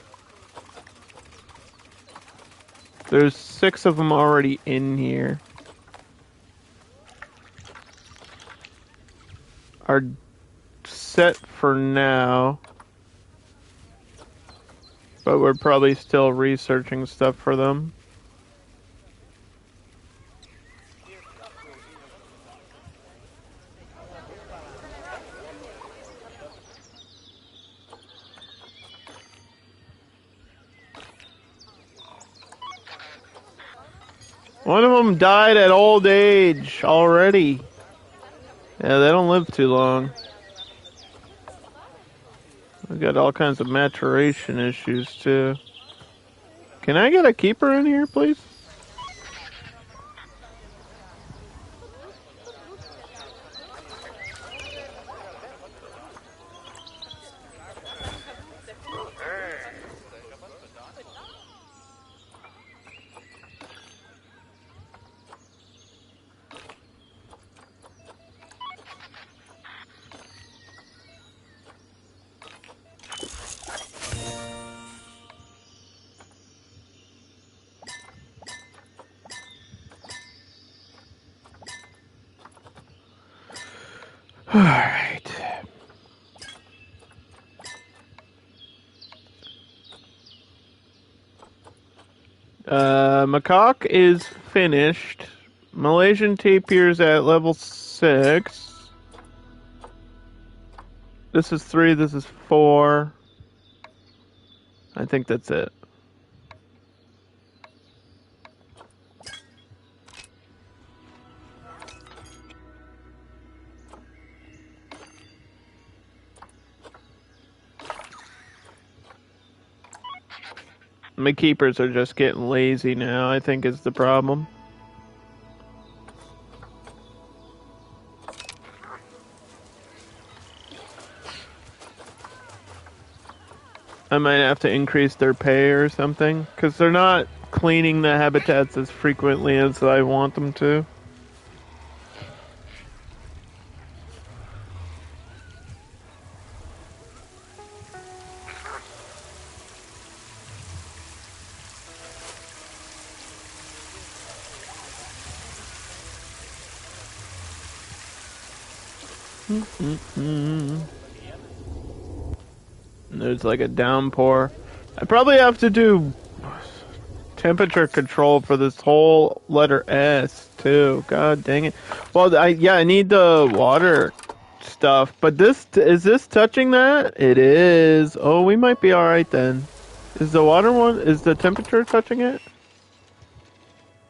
There's 6 of them already in here. Are set for now. But we're probably still researching stuff for them. One of them died at old age already. Yeah, they don't live too long. We got all kinds of maturation issues too. Can I get a keeper in here, please? Alright. Macaque is finished. Malaysian tapir's at level 6. This is 3, this is 4. I think that's it. My keepers are just getting lazy now, I think is the problem. I might have to increase their pay or something, because they're not cleaning the habitats as frequently as I want them to. There's like a downpour. I probably have to do temperature control for this whole letter S too. God dang it. Well, I need the water stuff, but is this touching that? It is. Oh, we might be all right then. Is the water one? Is the temperature touching it?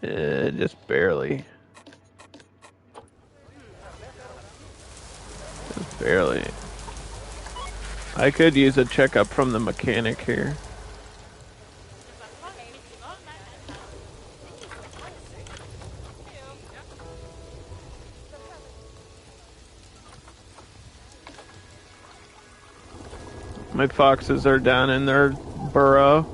Just barely. Barely. I could use a checkup from the mechanic here. My foxes are down in their burrow.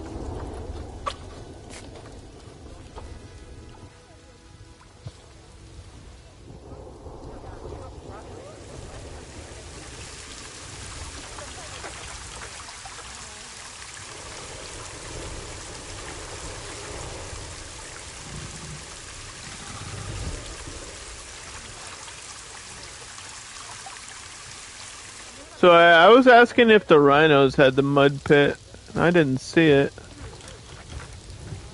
So I was asking if the rhinos had the mud pit. I didn't see it.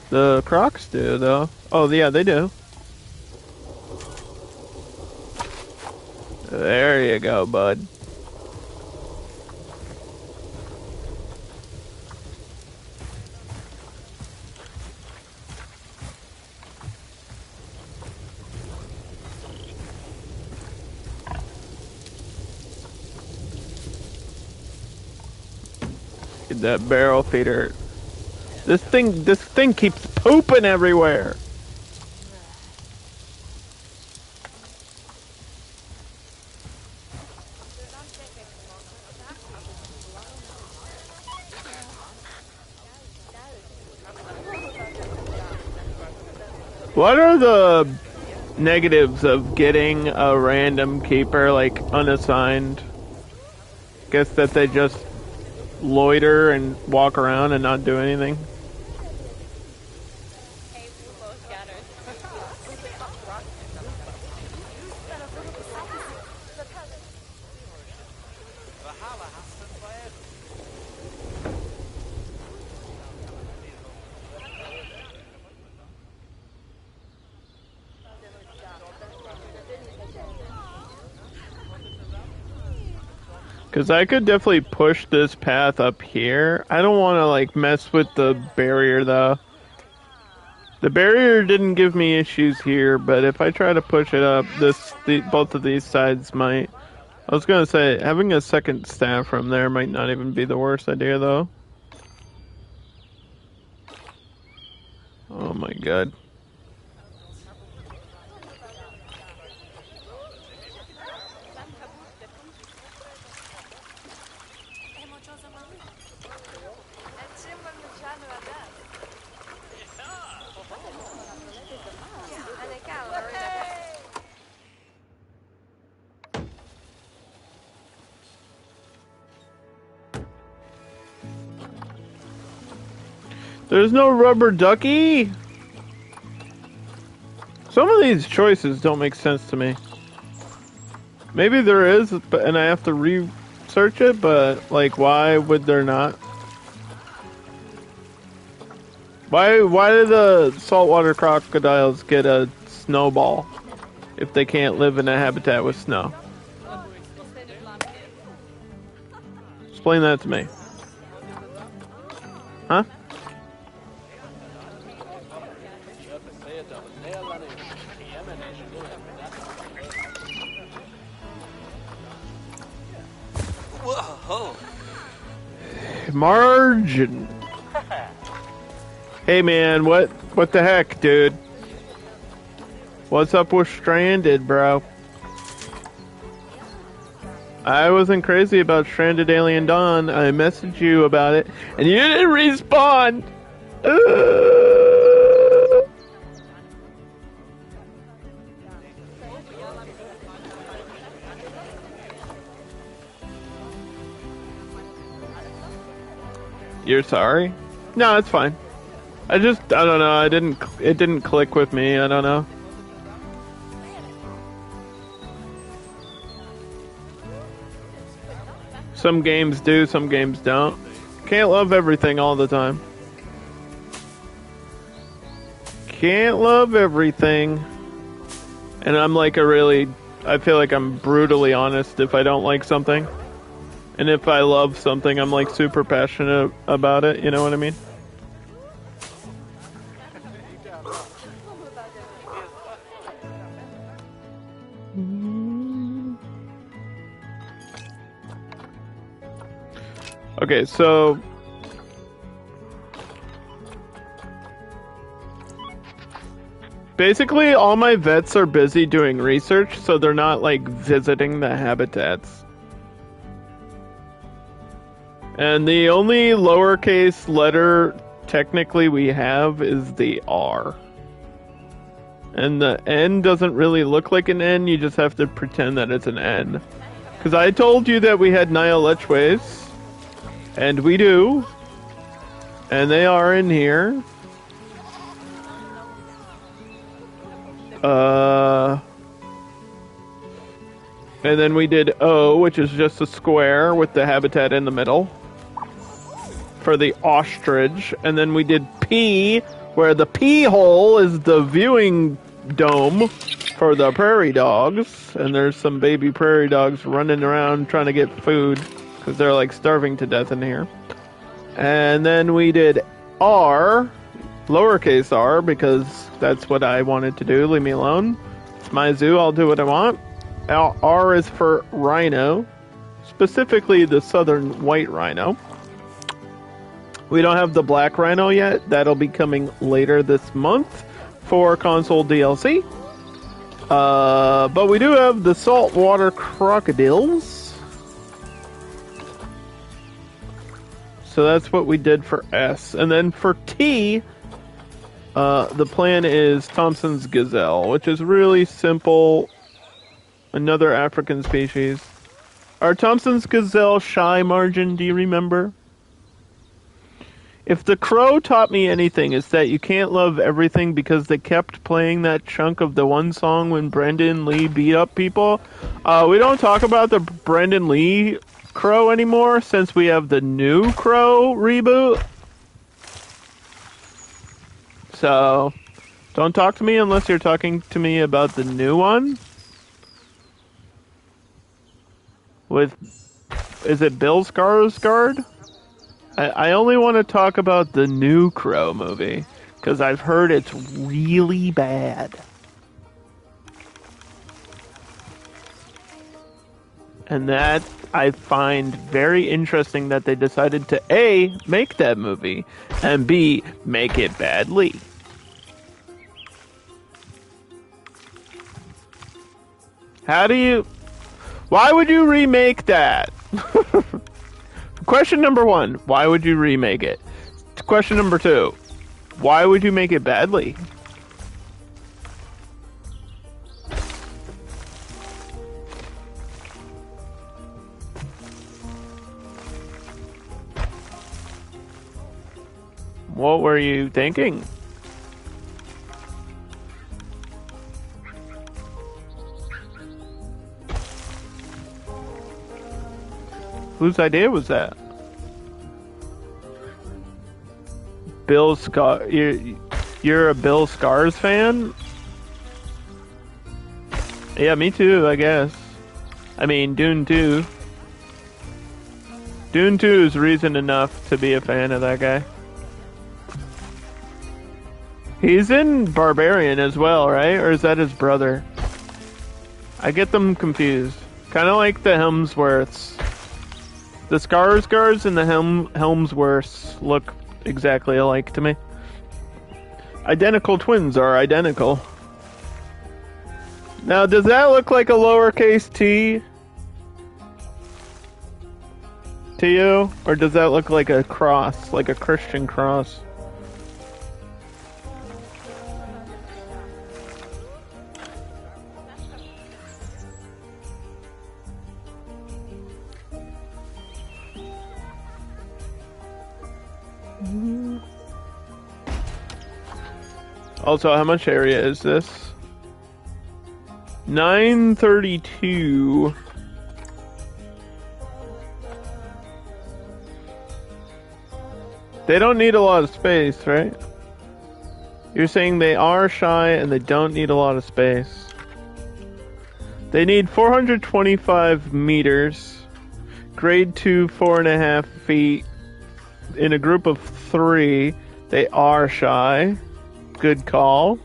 The crocs do, though. Oh, yeah, they do. There you go, bud. Get that barrel feeder. This thing keeps pooping everywhere. What are the negatives of getting a random keeper, like unassigned? Guess that they just loiter and walk around and not do anything. Because I could definitely push this path up here. I don't want to, like, mess with the barrier, though. The barrier didn't give me issues here, but if I try to push it up, both of these sides might. I was going to say, having a second staff room there might not even be the worst idea, though. Oh my god. There's no rubber ducky? Some of these choices don't make sense to me. Maybe there is, and I have to research it, but, like, why would there not? Why do the saltwater crocodiles get a snowball if they can't live in a habitat with snow? Explain that to me. Huh? Whoa. Margin. Hey man, what the heck, dude? What's up with Stranded, bro? I wasn't crazy about Stranded Alien Dawn. I messaged you about it, and you didn't respond. You're sorry? No, it's fine. I don't know. It didn't click with me. I don't know. Some games do, some games don't. Can't love everything all the time. Can't love everything. And I'm like I feel like I'm brutally honest if I don't like something. And if I love something, I'm like super passionate about it, you know what I mean? Okay, so basically all my vets are busy doing research, so they're not like visiting the habitats. And the only lowercase letter technically we have is the R. And the N doesn't really look like an N, you just have to pretend that it's an N. Because I told you that we had Nile Lechways. And we do. And they are in here. And then we did O, which is just a square with the habitat in the middle. For the ostrich. And then we did P, where the P hole is the viewing dome for the prairie dogs. And there's some baby prairie dogs running around trying to get food. Because they're like starving to death in here. And then we did R, lowercase r, because that's what I wanted to do. Leave me alone. It's my zoo. I'll do what I want. R is for rhino. Specifically the southern white rhino. We don't have the black rhino yet. That'll be coming later this month for console DLC. But we do have the saltwater crocodiles. So that's what we did for S. And then for T, the plan is Thompson's gazelle, which is really simple. Another African species. Are Thompson's gazelle shy, Margin? Do you remember? If The Crow taught me anything, it's that you can't love everything because they kept playing that chunk of the one song when Brendan Lee beat up people. We don't talk about the Brendan Lee Crow anymore since we have the new Crow reboot. So, don't talk to me unless you're talking to me about the new one. With, is it Bill Skarsgård? I only want to talk about the new Crow movie, because I've heard it's really bad. And that I find very interesting that they decided to A, make that movie, and B, make it badly. Why would you remake that? Question number 1, why would you remake it? Question number 2, why would you make it badly? What were you thinking? Whose idea was that? Bill Scar. You're a Bill Scars fan? Yeah, me too, I guess. I mean, Dune 2. Dune 2 is reason enough to be a fan of that guy. He's in Barbarian as well, right? Or is that his brother? I get them confused. Kind of like the Hemsworths. The Skarsgårds and the Helmsworths look exactly alike to me. Identical twins are identical. Now, does that look like a lowercase t to you? Or does that look like a cross, like a Christian cross? Also, how much area is this? 932. They don't need a lot of space, right? You're saying they are shy and they don't need a lot of space. They need 425 meters. Grade 2, 4.5 feet. In a group of 3, they are shy. Good call.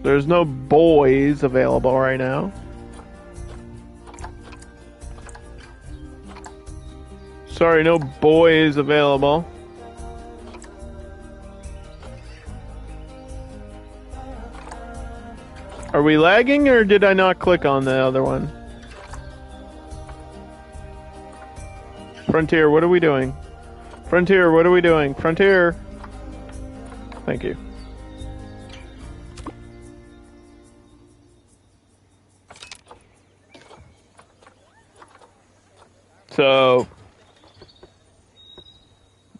There's no boys available right now. Sorry, no boys available. Are we lagging, or did I not click on the other one? Frontier, what are we doing? Frontier, what are we doing? Frontier! Thank you. So,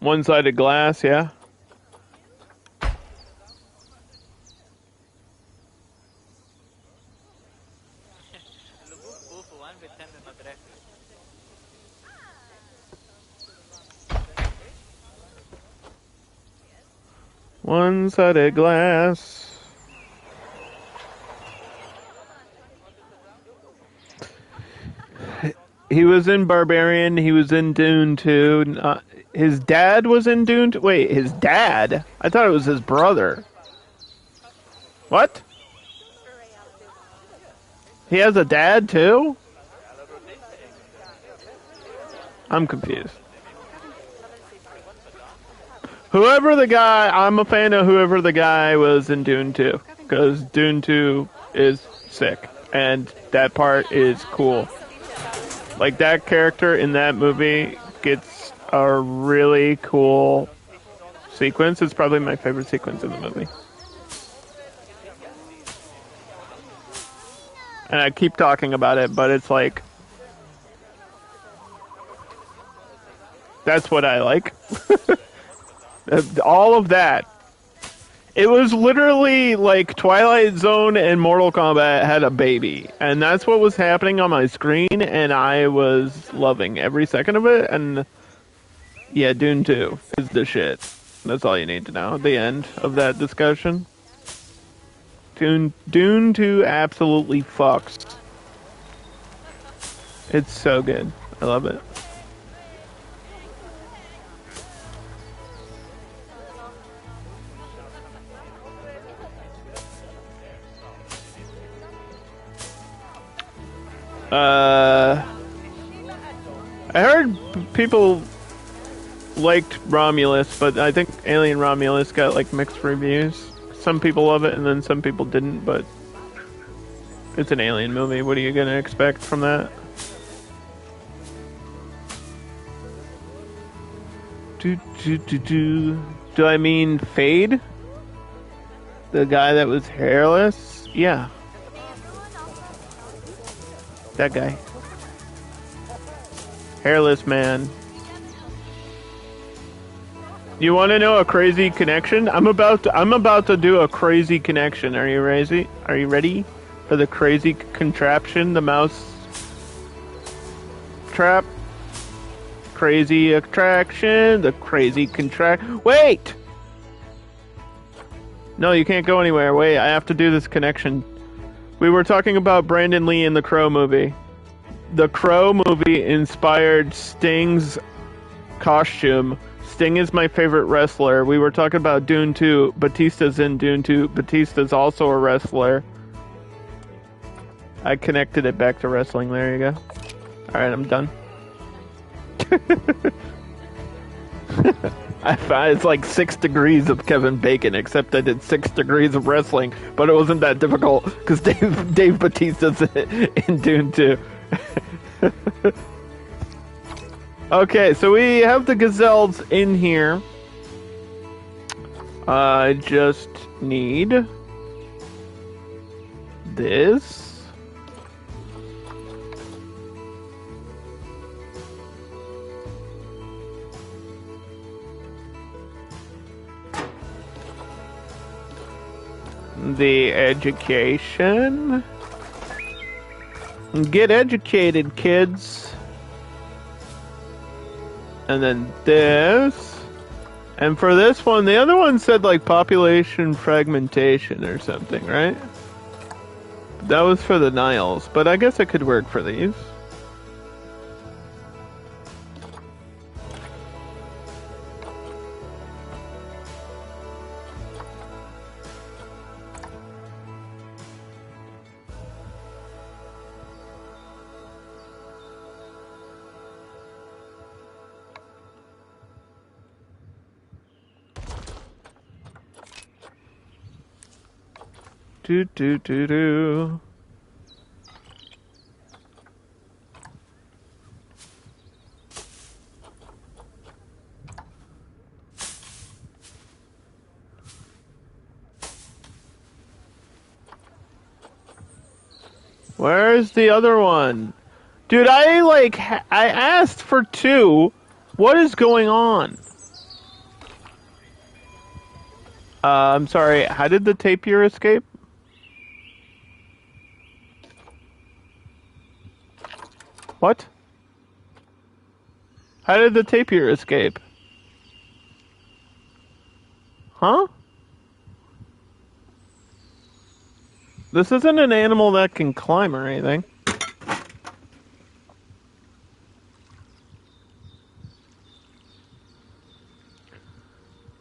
one-sided glass, yeah? One-sided glass. He was in Barbarian. He was in Dune 2. His dad was in Dune 2. Wait, his dad? I thought it was his brother. What? He has a dad too? I'm confused. Whoever the guy, I'm a fan of whoever the guy was in Dune 2. Because Dune 2 is sick. And that part is cool. Like, that character in that movie gets a really cool sequence. It's probably my favorite sequence in the movie. And I keep talking about it, but it's like... That's what I like. All of that. It was literally like Twilight Zone and Mortal Kombat had a baby. And that's what was happening on my screen, and I was loving every second of it. And yeah, Dune 2 is the shit. That's all you need to know. The end of that discussion. Dune 2 absolutely fucks. It's so good. I love it. I heard people liked Romulus, but I think Alien Romulus got like mixed reviews. Some people love it, and then some people didn't, but it's an alien movie. What are you gonna expect from that? Do I mean Fade? The guy that was hairless? Yeah. That guy. Hairless man. You want to know a crazy connection? I'm about to do a crazy connection. Are you ready? Are you ready for the crazy contraption? The mouse trap. Crazy attraction. The crazy contract. Wait! No, you can't go anywhere. Wait, I have to do this connection. We were talking about Brandon Lee in the Crow movie. The Crow movie inspired Sting's costume. Sting is my favorite wrestler. We were talking about Dune 2. Batista's in Dune 2. Batista's also a wrestler. I connected it back to wrestling. There you go. Alright, I'm done. It's like 6 degrees of Kevin Bacon, except I did 6 degrees of wrestling, but it wasn't that difficult because Dave Batista's in Dune 2. Okay, so we have the gazelles in here. I just need this. The education. Get educated, kids. And then this. And for this one, the other one said like population fragmentation or something, right? That was for the Niles, but I guess it could work for these. Do do do do. Where's the other one? Dude, I asked for 2. What is going on? I'm sorry, how did the tapir escape? What? How did the tapir escape? Huh? This isn't an animal that can climb or anything.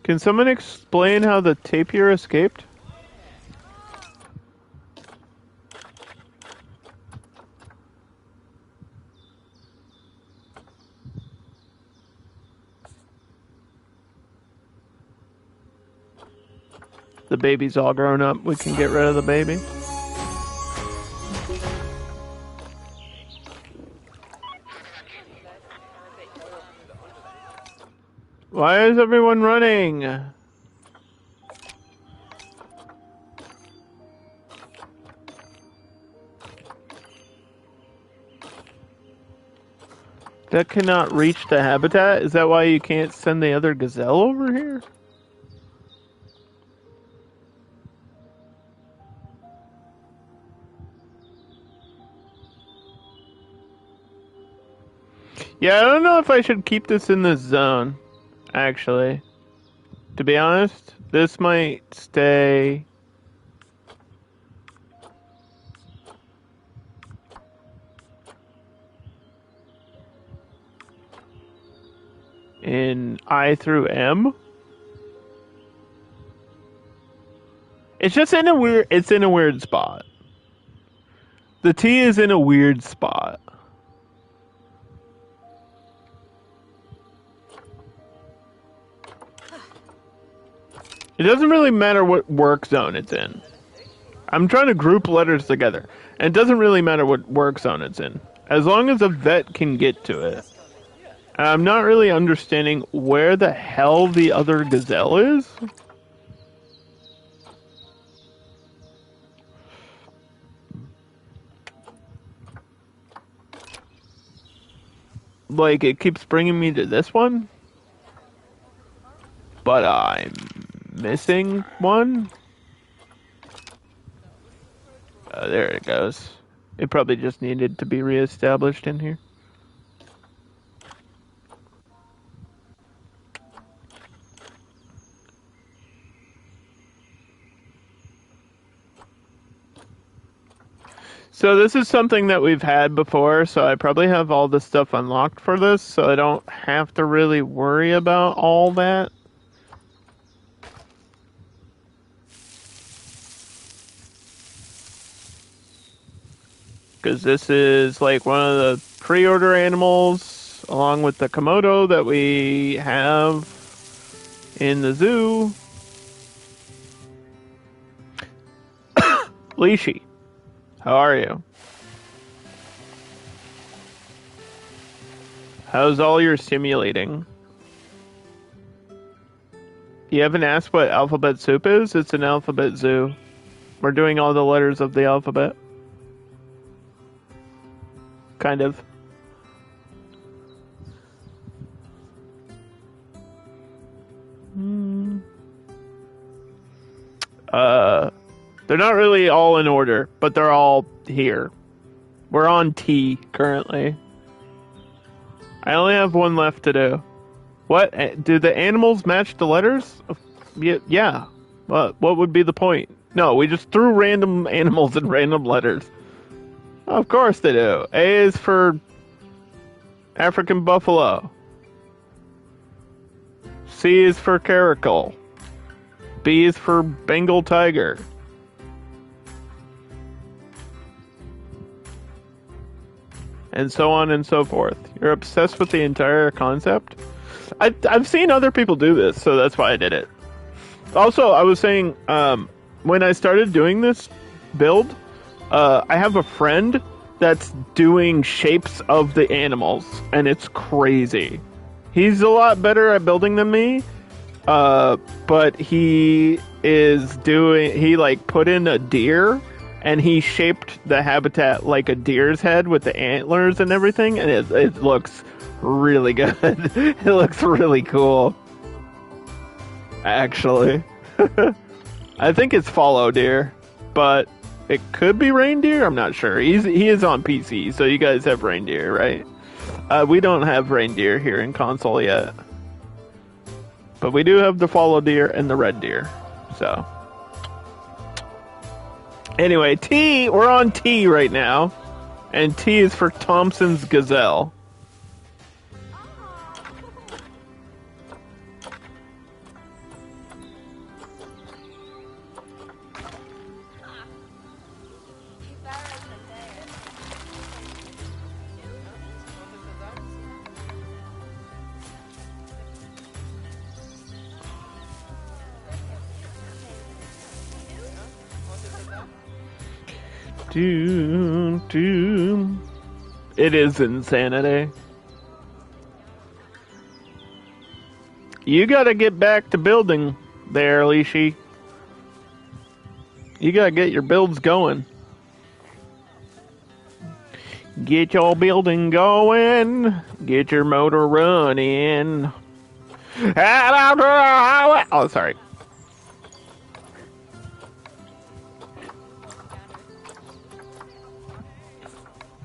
Can someone explain how the tapir escaped? The baby's all grown up. We can get rid of the baby. Why is everyone running? That cannot reach the habitat? Is that why you can't send the other gazelle over here? Yeah, I don't know if I should keep this in this zone, actually. To be honest, this might stay... in I through M. It's just in a weird spot. The T is in a weird spot. It doesn't really matter what work zone it's in. I'm trying to group letters together, and it doesn't really matter what work zone it's in, as long as a vet can get to it. And I'm not really understanding where the hell the other gazelle is. Like, it keeps bringing me to this one, but I'm missing one. There it goes. It probably just needed to be reestablished in here. So this is something that we've had before, so I probably have all the stuff unlocked for this, so I don't have to really worry about all that. Because this is like one of the pre-order animals, along with the Komodo that we have in the zoo. Leashy, how are you? How's all your simulating? You haven't asked what alphabet soup is? It's an alphabet zoo. We're doing all the letters of the alphabet. Kind of. They're not really all in order, but they're all here. We're on T currently. I only have one left to do. What? Do the animals match the letters? Yeah. What would be the point? No, we just threw random animals and random letters. Of course they do. A is for African buffalo. C is for caracal. B is for Bengal tiger. And so on and so forth. You're obsessed with the entire concept? I've seen other people do this, so that's why I did it. Also, I was saying, when I started doing this build, I have a friend that's doing shapes of the animals, and it's crazy. He's a lot better at building than me, but he like put in a deer, and he shaped the habitat like a deer's head with the antlers and everything, and it looks really good. It looks really cool, actually. I think it's follow deer, but it could be reindeer. I'm not sure. He is on PC, so you guys have reindeer, right? We don't have reindeer here in console yet, but we do have the follow deer and the red deer. So anyway, T. We're on T right now, and T is for Thompson's Gazelle. It is insanity. You gotta get back to building there, Lishi. You gotta get your builds going. Get your building going. Get your motor running. Oh, sorry.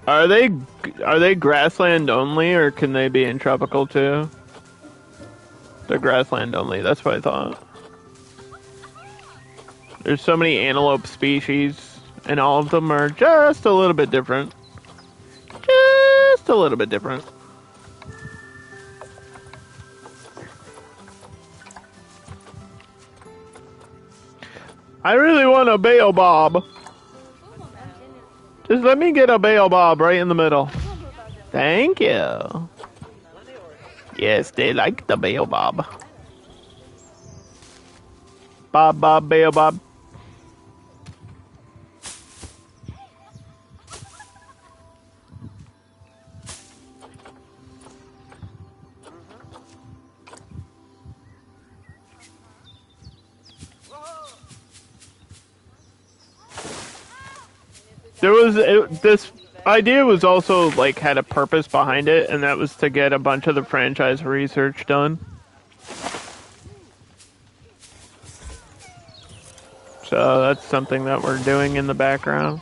Are they grassland only, or can they be in tropical too? They're grassland only, that's what I thought. There's so many antelope species, and all of them are just a little bit different. Just a little bit different. I really want a baobab. Just let me get a baobab right in the middle. Thank you. Yes, they like the baobab. Bob, bob, baobab. This idea was also like had a purpose behind it, and that was to get a bunch of the franchise research done. So that's something that we're doing in the background.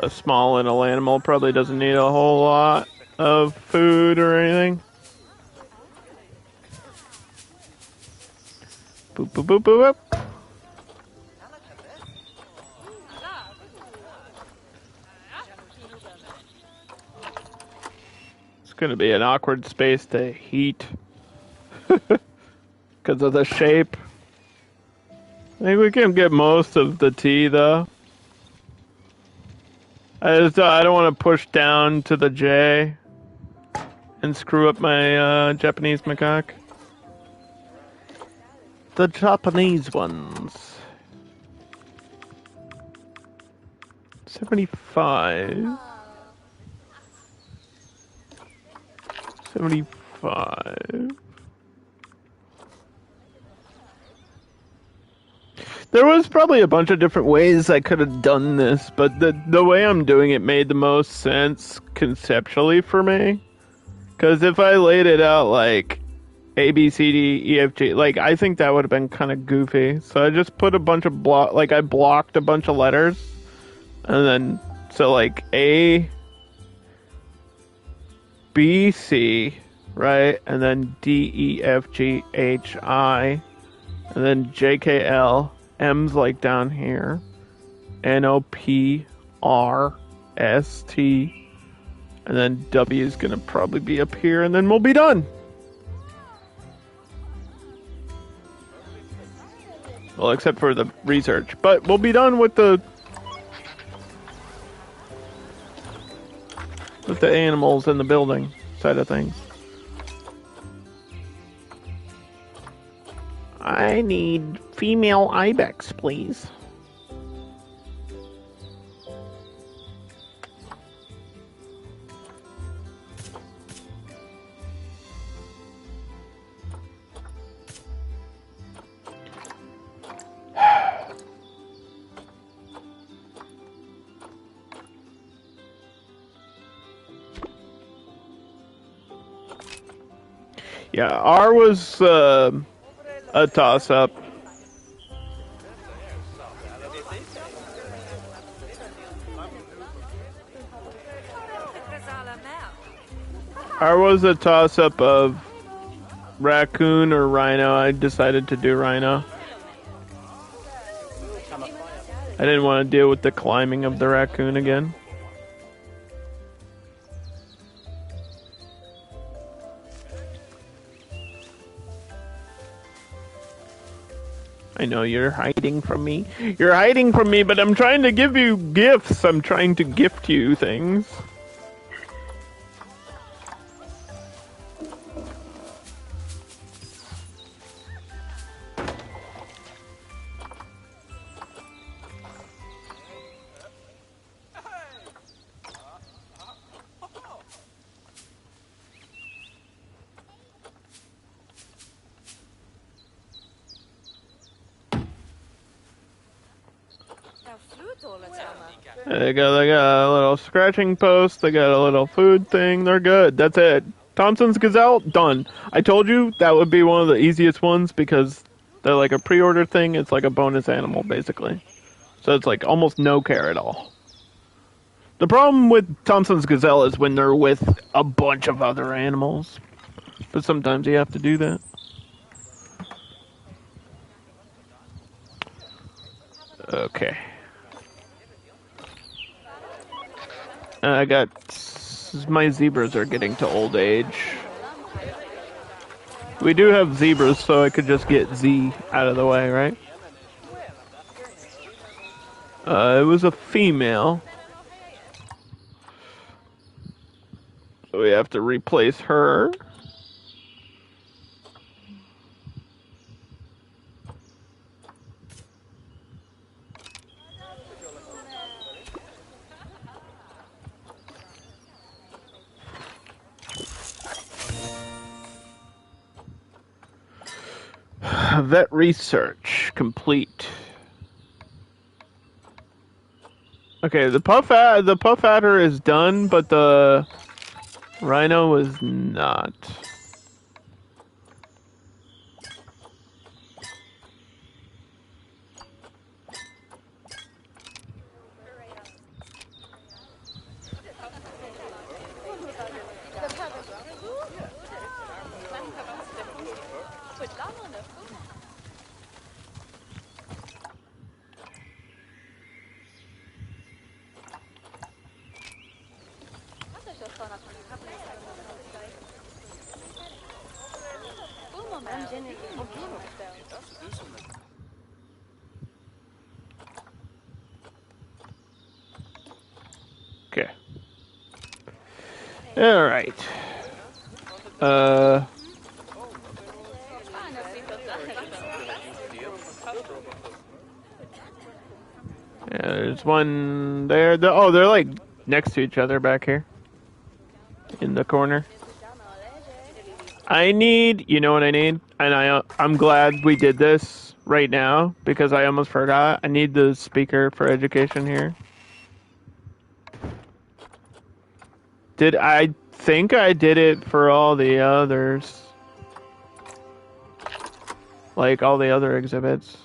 A small little animal probably doesn't need a whole lot of food or anything. Boop, boop, boop, boop, boop. It's gonna be an awkward space to heat because of the shape. I think we can get most of the tea though. I don't want to push down to the J and screw up my Japanese macaque. The Japanese ones. 75. 75. There was probably a bunch of different ways I could have done this, but the way I'm doing it made the most sense conceptually for me. Because if I laid it out like A, B, C, D, E, F, G, like I think that would have been kind of goofy. So I just put a bunch of I blocked a bunch of letters, and then so like A, B, C, right? And then DEFGHI, and then JKL. M's like down here. NOPRST, and then W is gonna probably be up here, and then we'll be done. Well, except for the research, but we'll be done with the animals in the building side of things. I need female ibex, please. Yeah, R was a toss-up. R was a toss-up of raccoon or rhino. I decided to do rhino. I didn't want to deal with the climbing of the raccoon again. I know you're hiding from me. You're hiding from me, but I'm trying to give you gifts. I'm trying to gift you things. They got a little scratching post. They got a little food thing. They're good. That's it. Thompson's Gazelle, done. I told you that would be one of the easiest ones because they're like a pre-order thing. It's like a bonus animal, basically. So it's like almost no care at all. The problem with Thompson's Gazelle is when they're with a bunch of other animals. But sometimes you have to do that. Okay. I got... My zebras are getting to old age. We do have zebras, so I could just get Z out of the way, right? It was a female. So we have to replace her. Vet research complete. Okay, the puff adder is done, but the rhino is not. Okay. All right. Yeah, there's one there. Oh, they're like next to each other back here in the corner. I need, you know what I need? And I'm glad we did this right now because I almost forgot. I need the speaker for education here. I think I did it for all the others. Like all the other exhibits.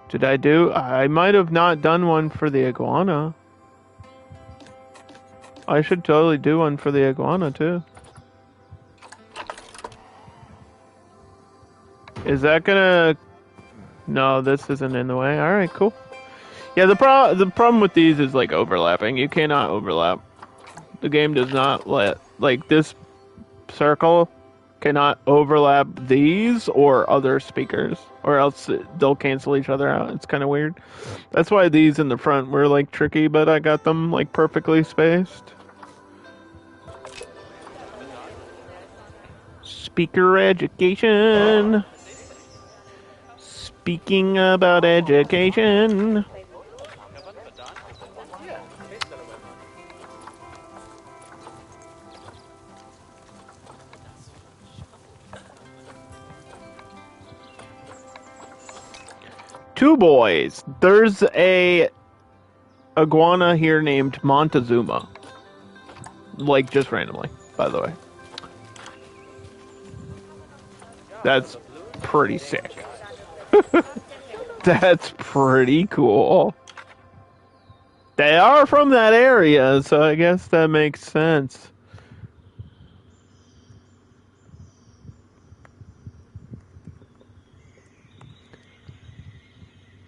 Did I do? I might have not done one for the iguana. I should totally do one for the iguana too. Is that gonna... No, this isn't in the way. Alright, cool. Yeah, the problem with these is, like, overlapping. You cannot overlap. The game does not let... Like, this circle cannot overlap these or other speakers, or else they'll cancel each other out. It's kind of weird. That's why these in the front were, like, tricky, but I got them, like, perfectly spaced. Speaker education. Speaking about education. Two boys. There's a iguana here named Montezuma. Like, just randomly, by the way. That's pretty sick. That's pretty cool. They are from that area, so I guess that makes sense.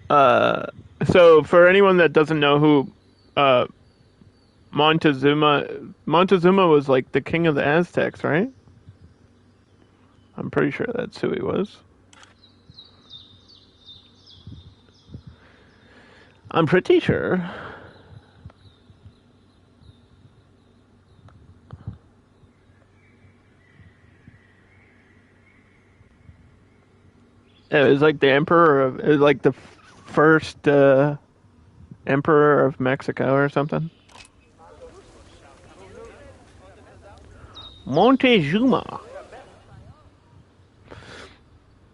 So for anyone that doesn't know who Montezuma was, like, the king of the Aztecs, right? I'm pretty sure that's who he was. I'm pretty sure. It was like the emperor of... It was like the first emperor of Mexico or something. Montezuma.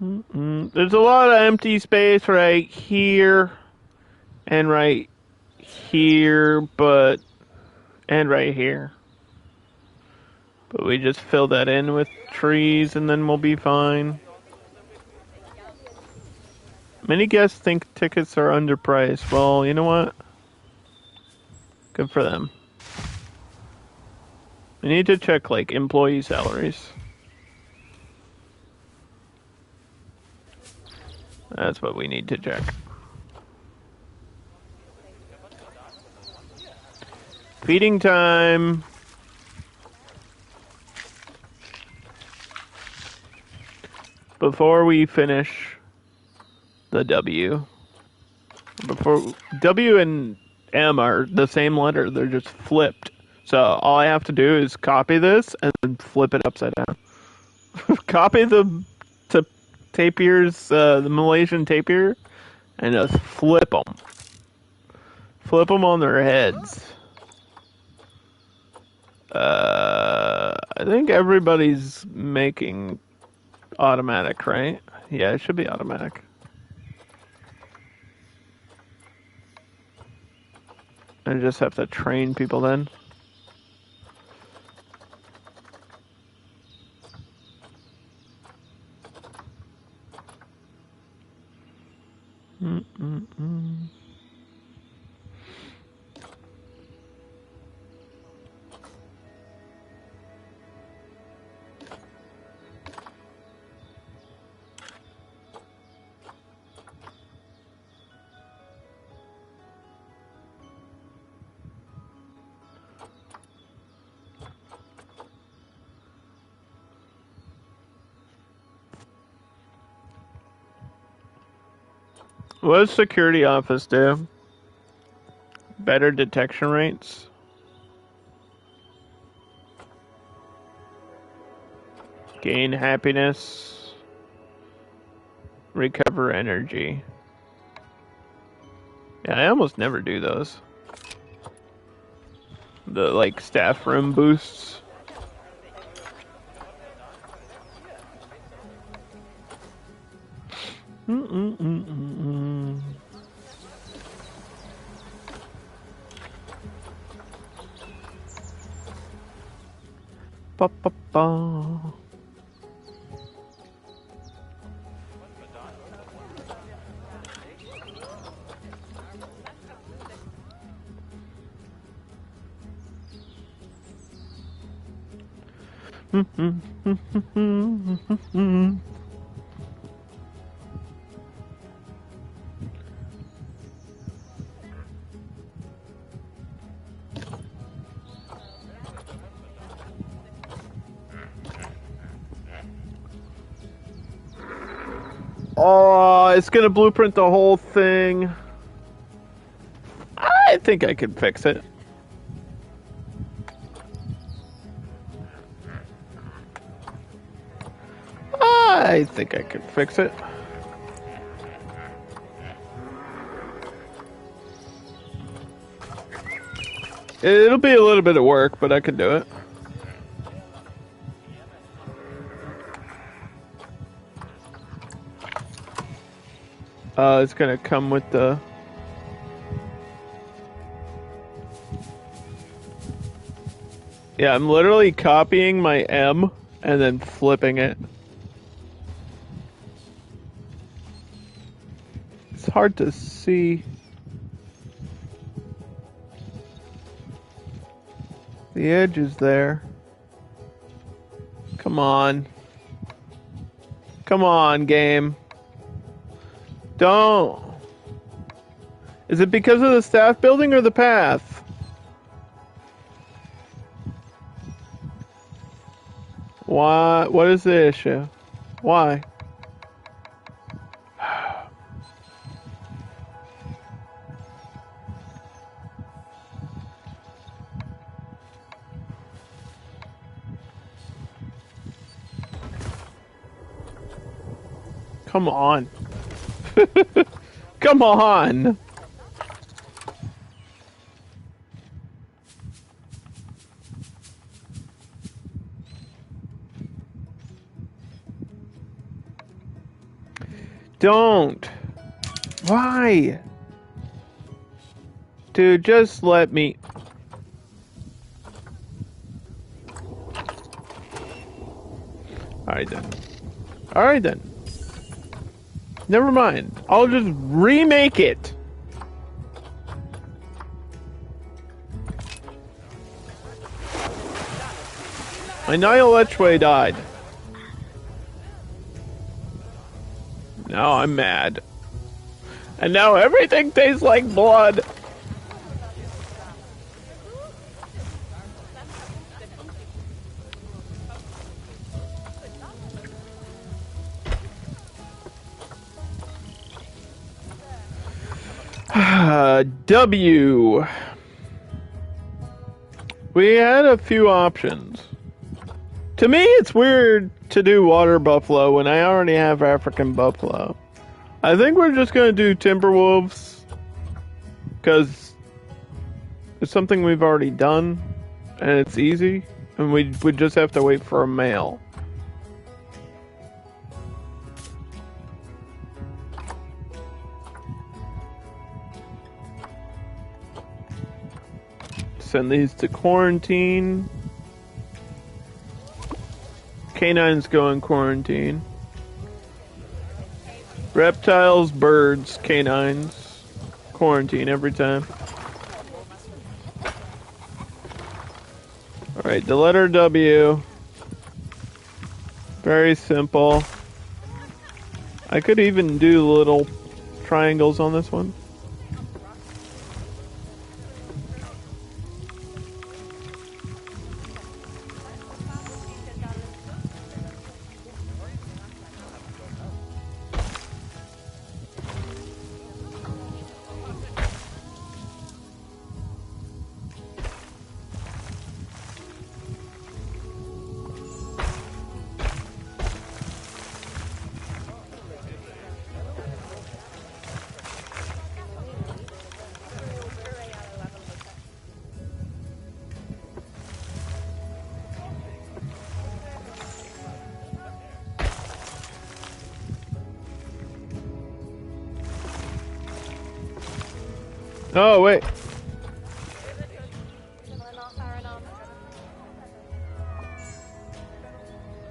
There's a lot of empty space right here and right here, and right here. But we just fill that in with trees and then we'll be fine. Many guests think tickets are underpriced. Well, you know what? Good for them. We need to check, like, employee salaries. That's what we need to check. Feeding time. Before we finish the W. Before W and M are the same letter, they're just flipped. So all I have to do is copy this and then flip it upside down. Copy the tapirs, the Malaysian tapir, and just flip them. Flip them on their heads. I think everybody's making automatic, right? Yeah, it should be automatic. I just have to train people then. What does security office do? Better detection rates? Gain happiness. Recover energy. Yeah, I almost never do those. The, like, staff room boosts. Ba ba ba. it's gonna blueprint the whole thing. I think I can fix it. I think I can fix it. It'll be a little bit of work, but I can do it. It's gonna come with the... Yeah, I'm literally copying my M and then flipping it. It's hard to see. The edge is there. Come on. Come on, game. Don't. Is it because of the staff building or the path? Why? What is the issue? Why? Come on. Come on. Don't. Why? Dude, just let me... Alright then. Alright then. Never mind. I'll just remake it. My Nile Etchway died. Now I'm mad. And now everything tastes like blood. W. We had a few options. To me, it's weird to do water buffalo when I already have African buffalo. I think we're just gonna do Timberwolves because it's something we've already done and it's easy, and we would just have to wait for a male. Send these to quarantine. Canines go in quarantine. Reptiles, birds, canines. Quarantine every time. Alright, the letter W. Very simple. I could even do little triangles on this one. Oh, wait.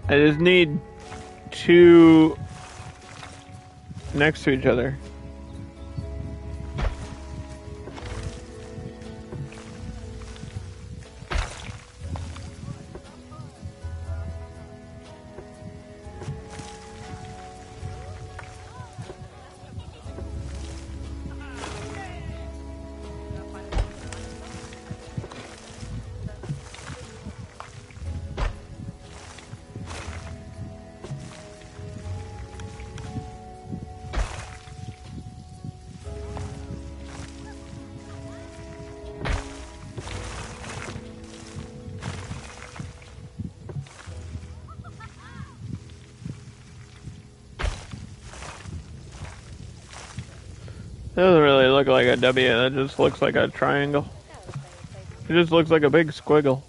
I just need two next to each other. Doesn't really look like a W, that just looks like a triangle. It just looks like a big squiggle.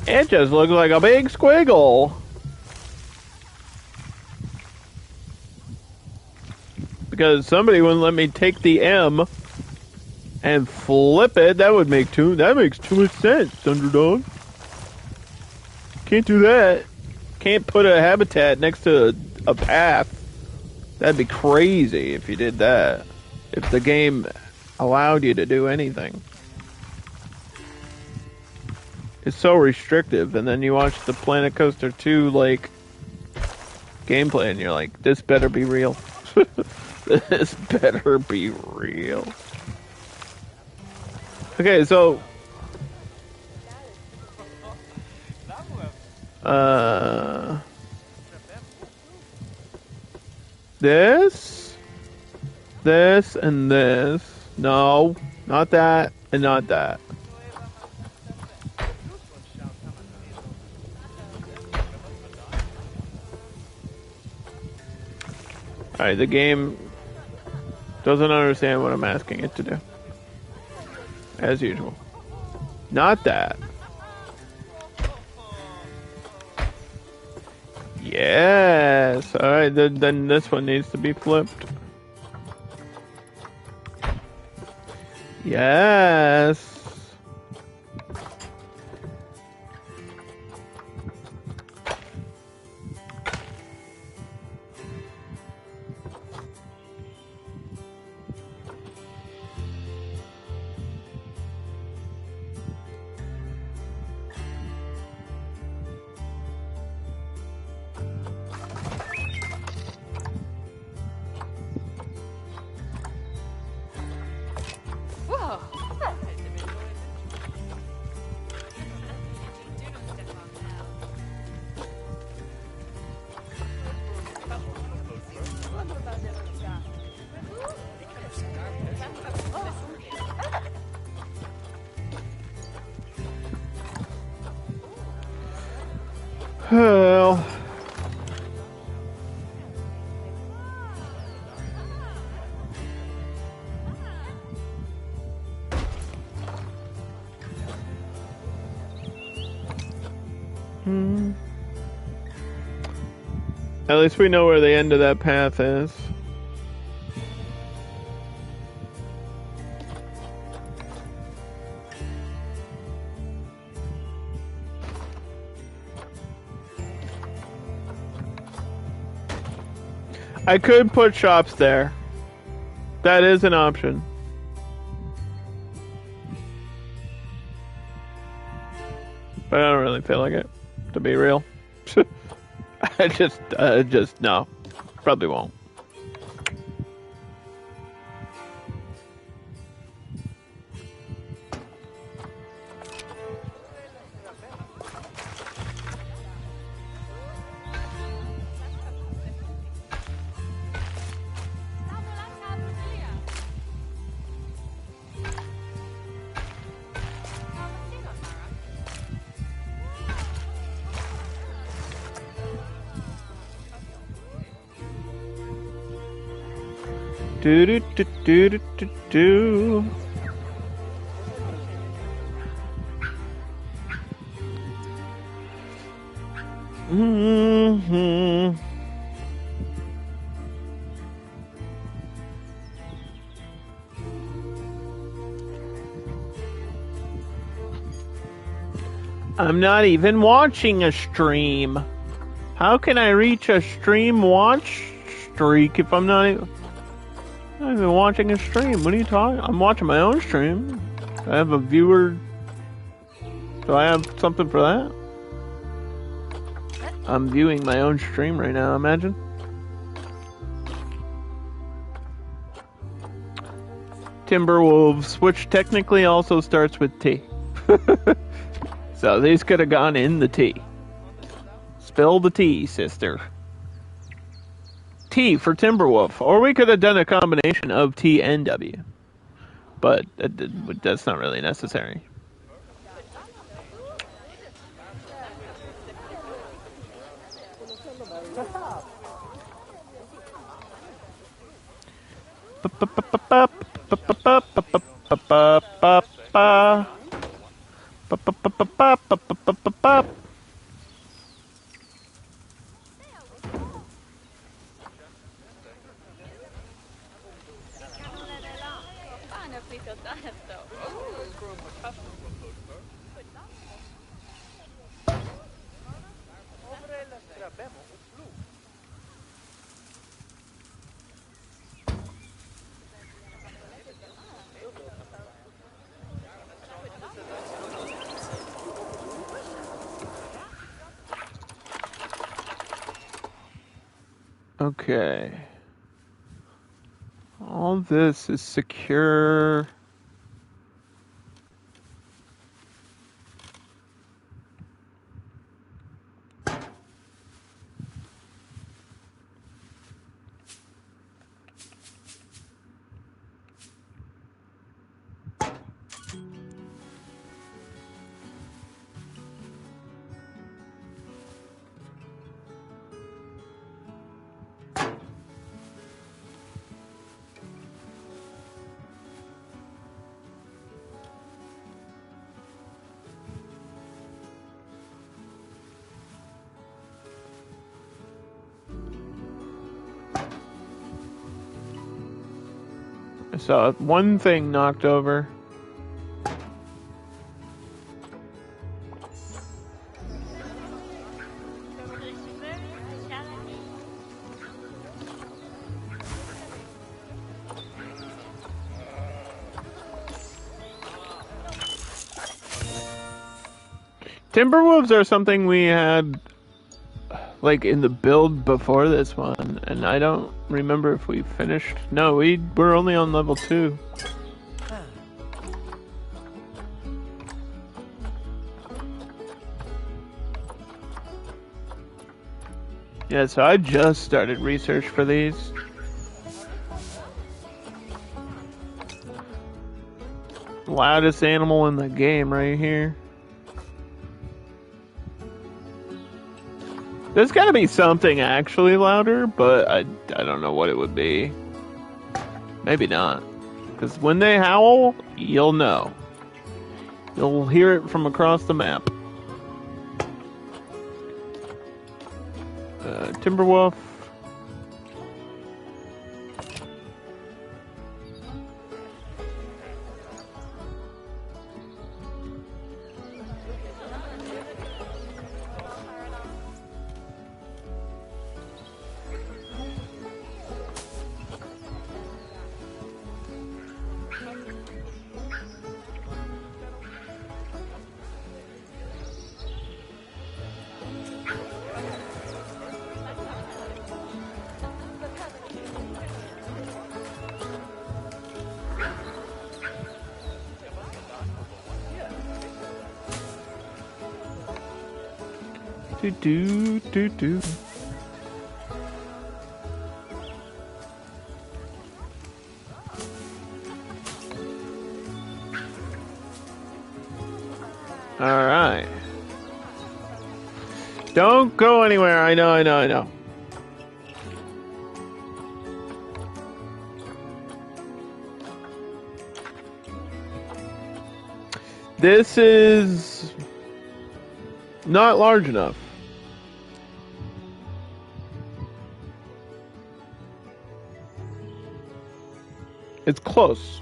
It just looks like a big squiggle. Because somebody wouldn't let me take the M and flip it. That makes too much sense, Underdog. Can't do that. Can't put a habitat next to a path. That'd be crazy if you did that. If the game allowed you to do anything. It's so restrictive, and then you watch the Planet Coaster 2 like gameplay and you're like, this better be real. This better be real. Okay, so this, and this. No, not that, and not that. Alright, the game doesn't understand what I'm asking it to do. As usual. Not that. Yes! Alright, then this one needs to be flipped. Yes! Well, at least we know where the end of that path is. I could put shops there. That is an option. But I don't really feel like it, to be real. I just, no. Probably won't. Do do do do do do do. Mm-hmm. I'm not even watching a stream. How can I reach a stream watch streak if I'm not even watching a stream? What are you talking? I'm watching my own stream. I have a viewer. Do I have something for that? I'm viewing my own stream right now, imagine. Timberwolves, which technically also starts with T. So these could have gone in the tea. Spill the tea, sister. T for Timberwolf, or we could have done a combination of T and W, but that's not really necessary. Okay. All this is secure. I saw one thing knocked over. Timberwolves are something we had like in the build before this one, and I don't remember if we finished. No, we're only on level 2. Yeah, so I just started research for these. Loudest animal in the game right here. There's gotta be something actually louder, but I don't know what it would be. Maybe not. Because when they howl, you'll know. You'll hear it from across the map. Timberwolf. Do. All right. Don't go anywhere. I know. This is not large enough. It's close.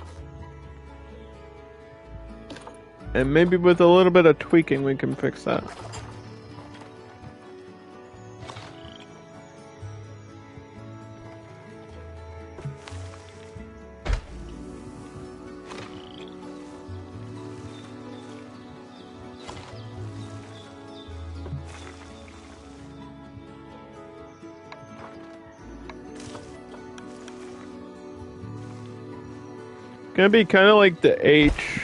And maybe with a little bit of tweaking we can fix that. Gonna be kind of like the H,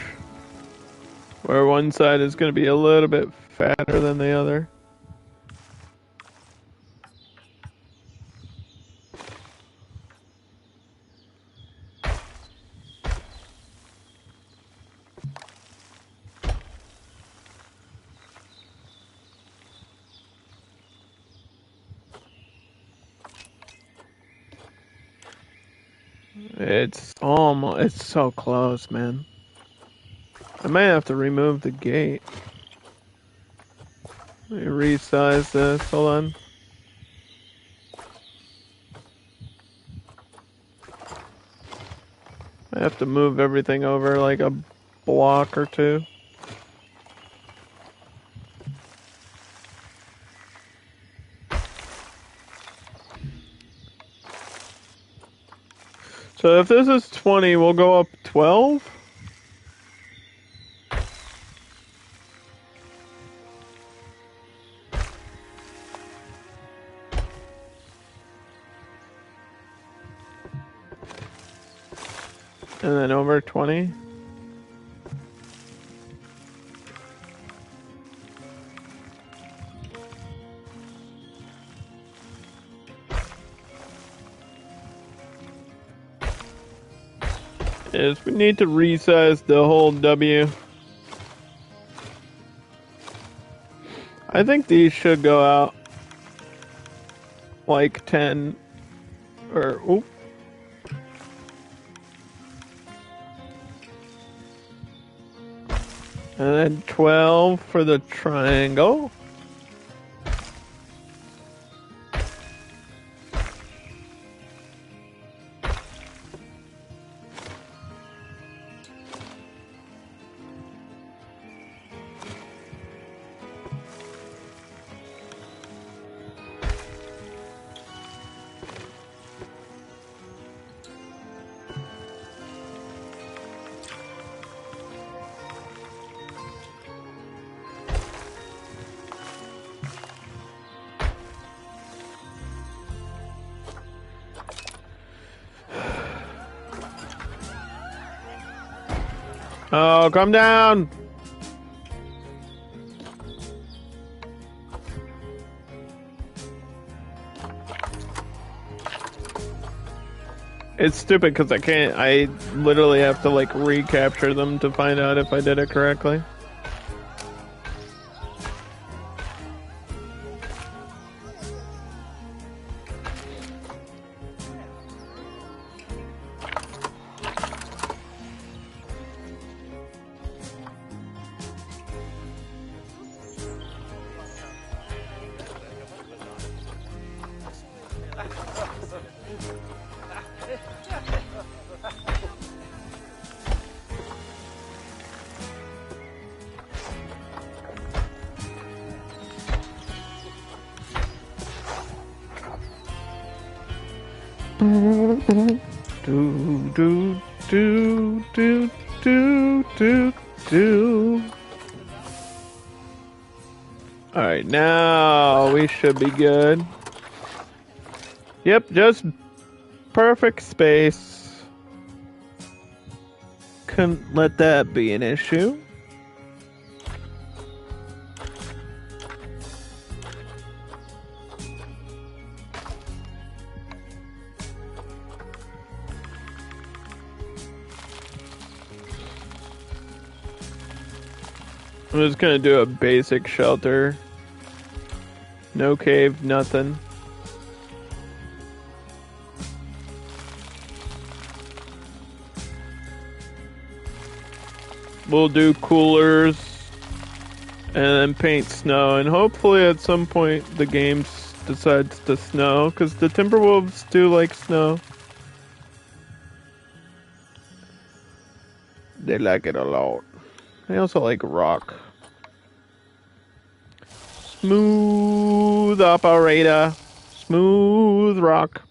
where one side is gonna be a little bit fatter than the other. It's almost, it's so close, man. I might have to remove the gate. Let me resize this, hold on. I have to move everything over like a block or two. So if this is 20, we'll go up 12? And then over 20? Yes, we need to resize the whole W. I think these should go out like 10 or oop. And then 12 for the triangle. Oh, come down! It's stupid because I literally have to like recapture them to find out if I did it correctly. Do do do do do do do. All right, now we should be good. Yep, just perfect space. Couldn't let that be an issue. I'm just gonna do a basic shelter. No cave, nothing. We'll do coolers and then paint snow, and hopefully at some point the game decides to snow, because the Timberwolves do like snow. They like it a lot. They also like rock. Smooth operator. Smooth rock.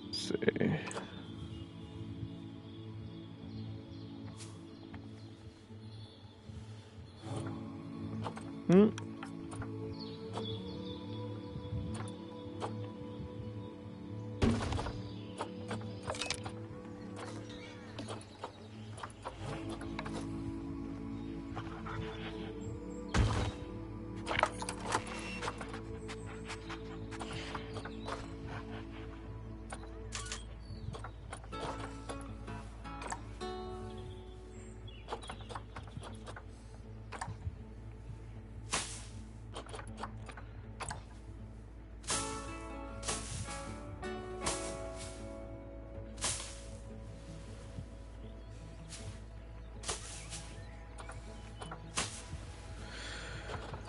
Let's see.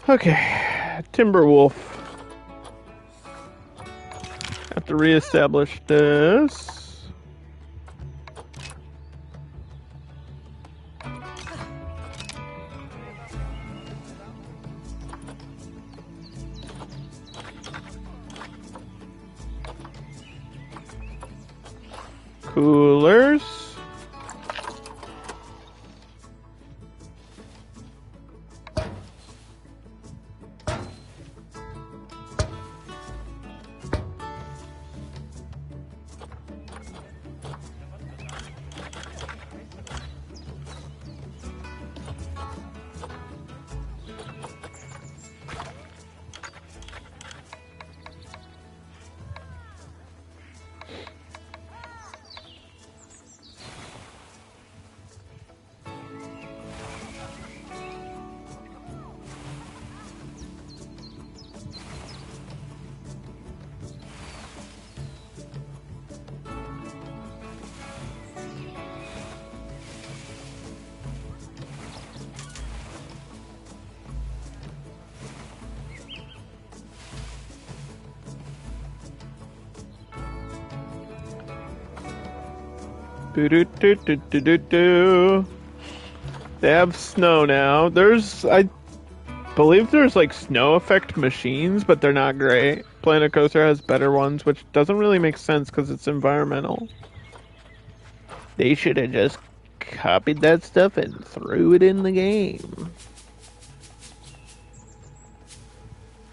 Okay, Timberwolf. Have to reestablish this. Coolers. Do. They have snow now. I believe there's like snow effect machines, but they're not great. Planet Coaster has better ones, which doesn't really make sense because it's environmental. They should have just copied that stuff and threw it in the game.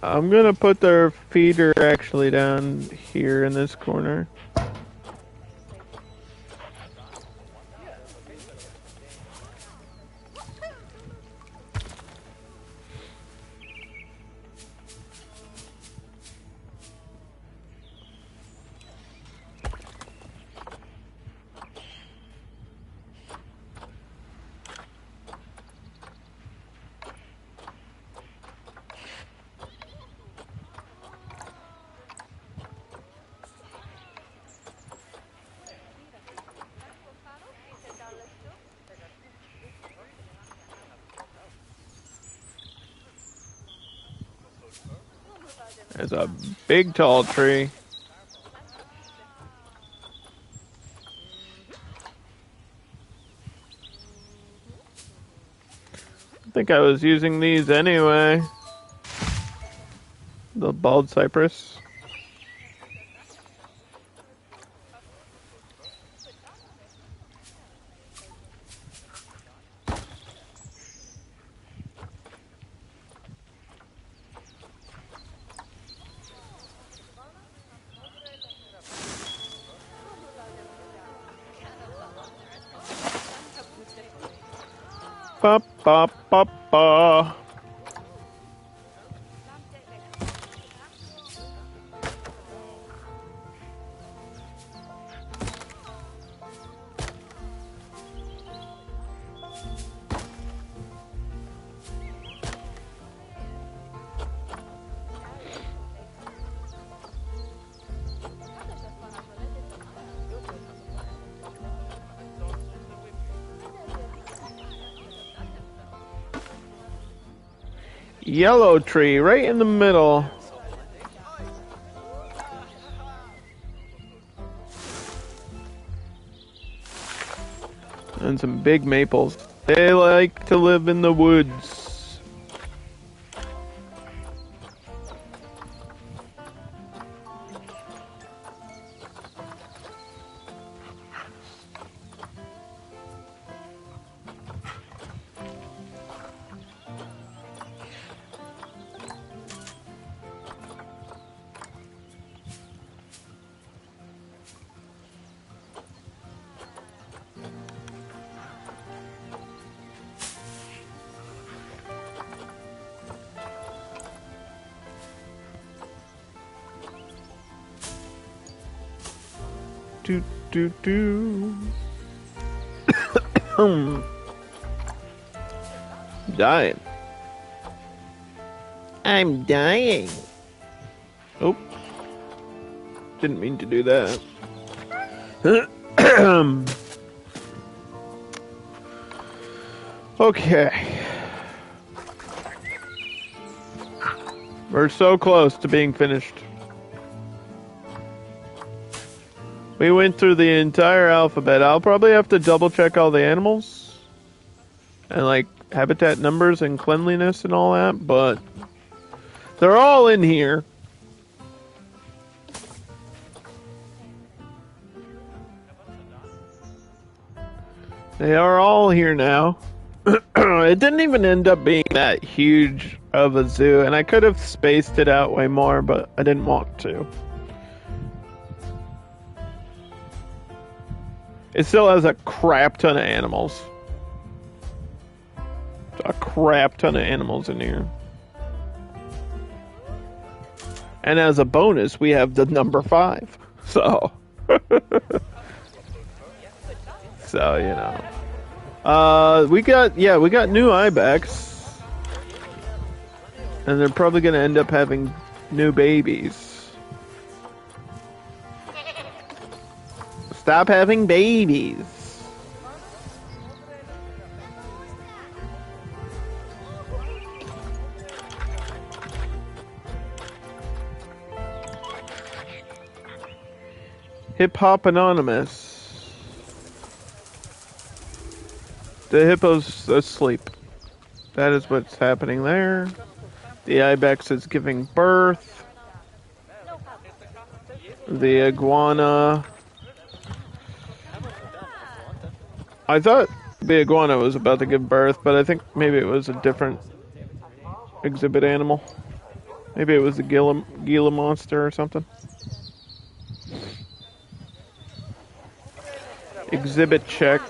I'm gonna put their feeder actually down here in this corner. There's a big tall tree. I think I was using these anyway. The bald cypress. Ba ba ba ba. Yellow tree right in the middle. And some big maples. They like to live in the woods. Do do do. Dying. I'm dying. Oh. Didn't mean to do that. Okay. We're so close to being finished. We went through the entire alphabet. I'll probably have to double check all the animals and like habitat numbers and cleanliness and all that, but they're all in here. They are all here now. It didn't even end up being that huge of a zoo, and I could have spaced it out way more, but I didn't want to. It still has a crap ton of animals. A crap ton of animals in here. And as a bonus, we have the number 5. So. So, you know. We got new ibex. And they're probably going to end up having new babies. Stop having babies. Hip Hop Anonymous. The hippo's asleep. That is what's happening there. The ibex is giving birth. The iguana. I thought the iguana was about to give birth, but I think maybe it was a different exhibit animal. Maybe it was the Gila monster or something. Exhibit check.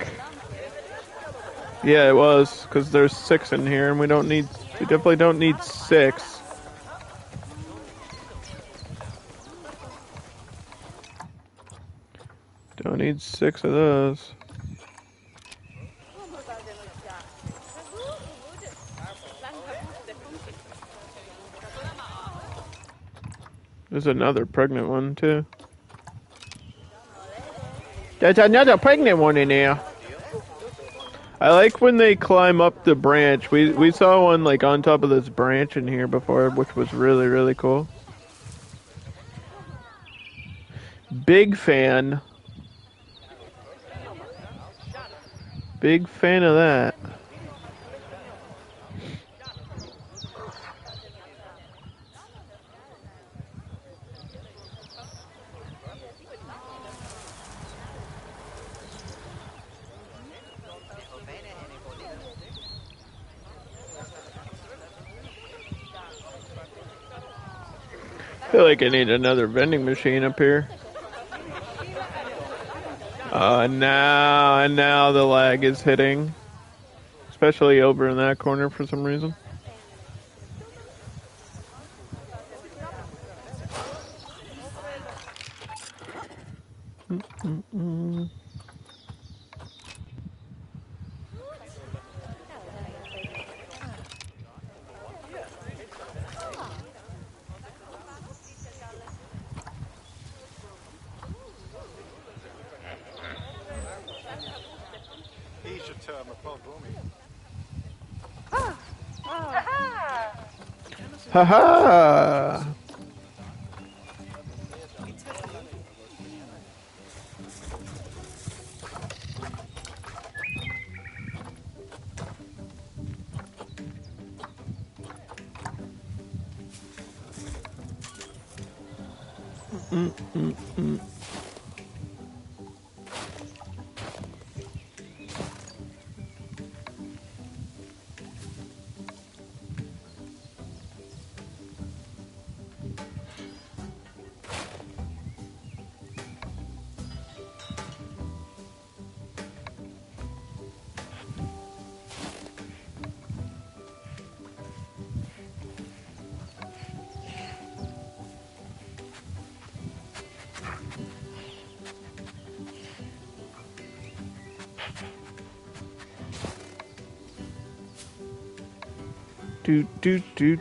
Yeah, it was, because there's 6 in here, and we definitely don't need 6. Don't need 6 of those. There's another pregnant one, too. There's another pregnant one in there. I like when they climb up the branch. We saw one like on top of this branch in here before, which was really, really cool. Big fan. Big fan of that. I feel like I need another vending machine up here. Now the lag is hitting. Especially over in that corner for some reason. Haha!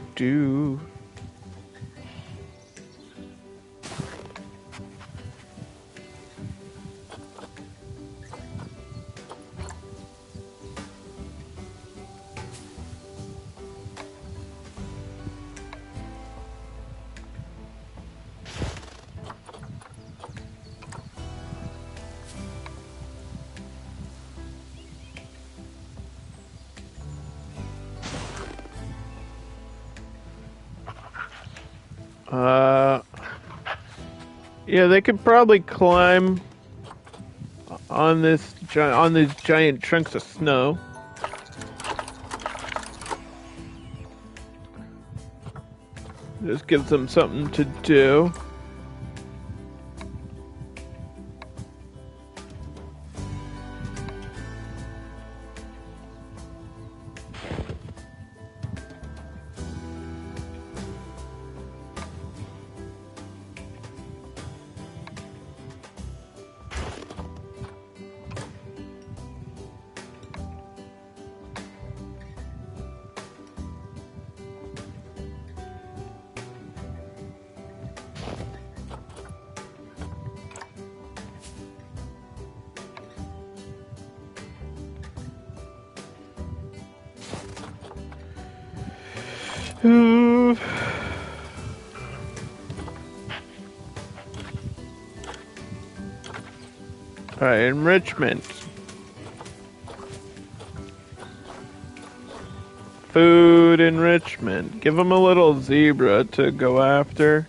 Do. Uh, yeah, they could probably climb on these giant chunks of snow. Just gives them something to do. Alright, enrichment. Food enrichment. Give them a little zebra to go after.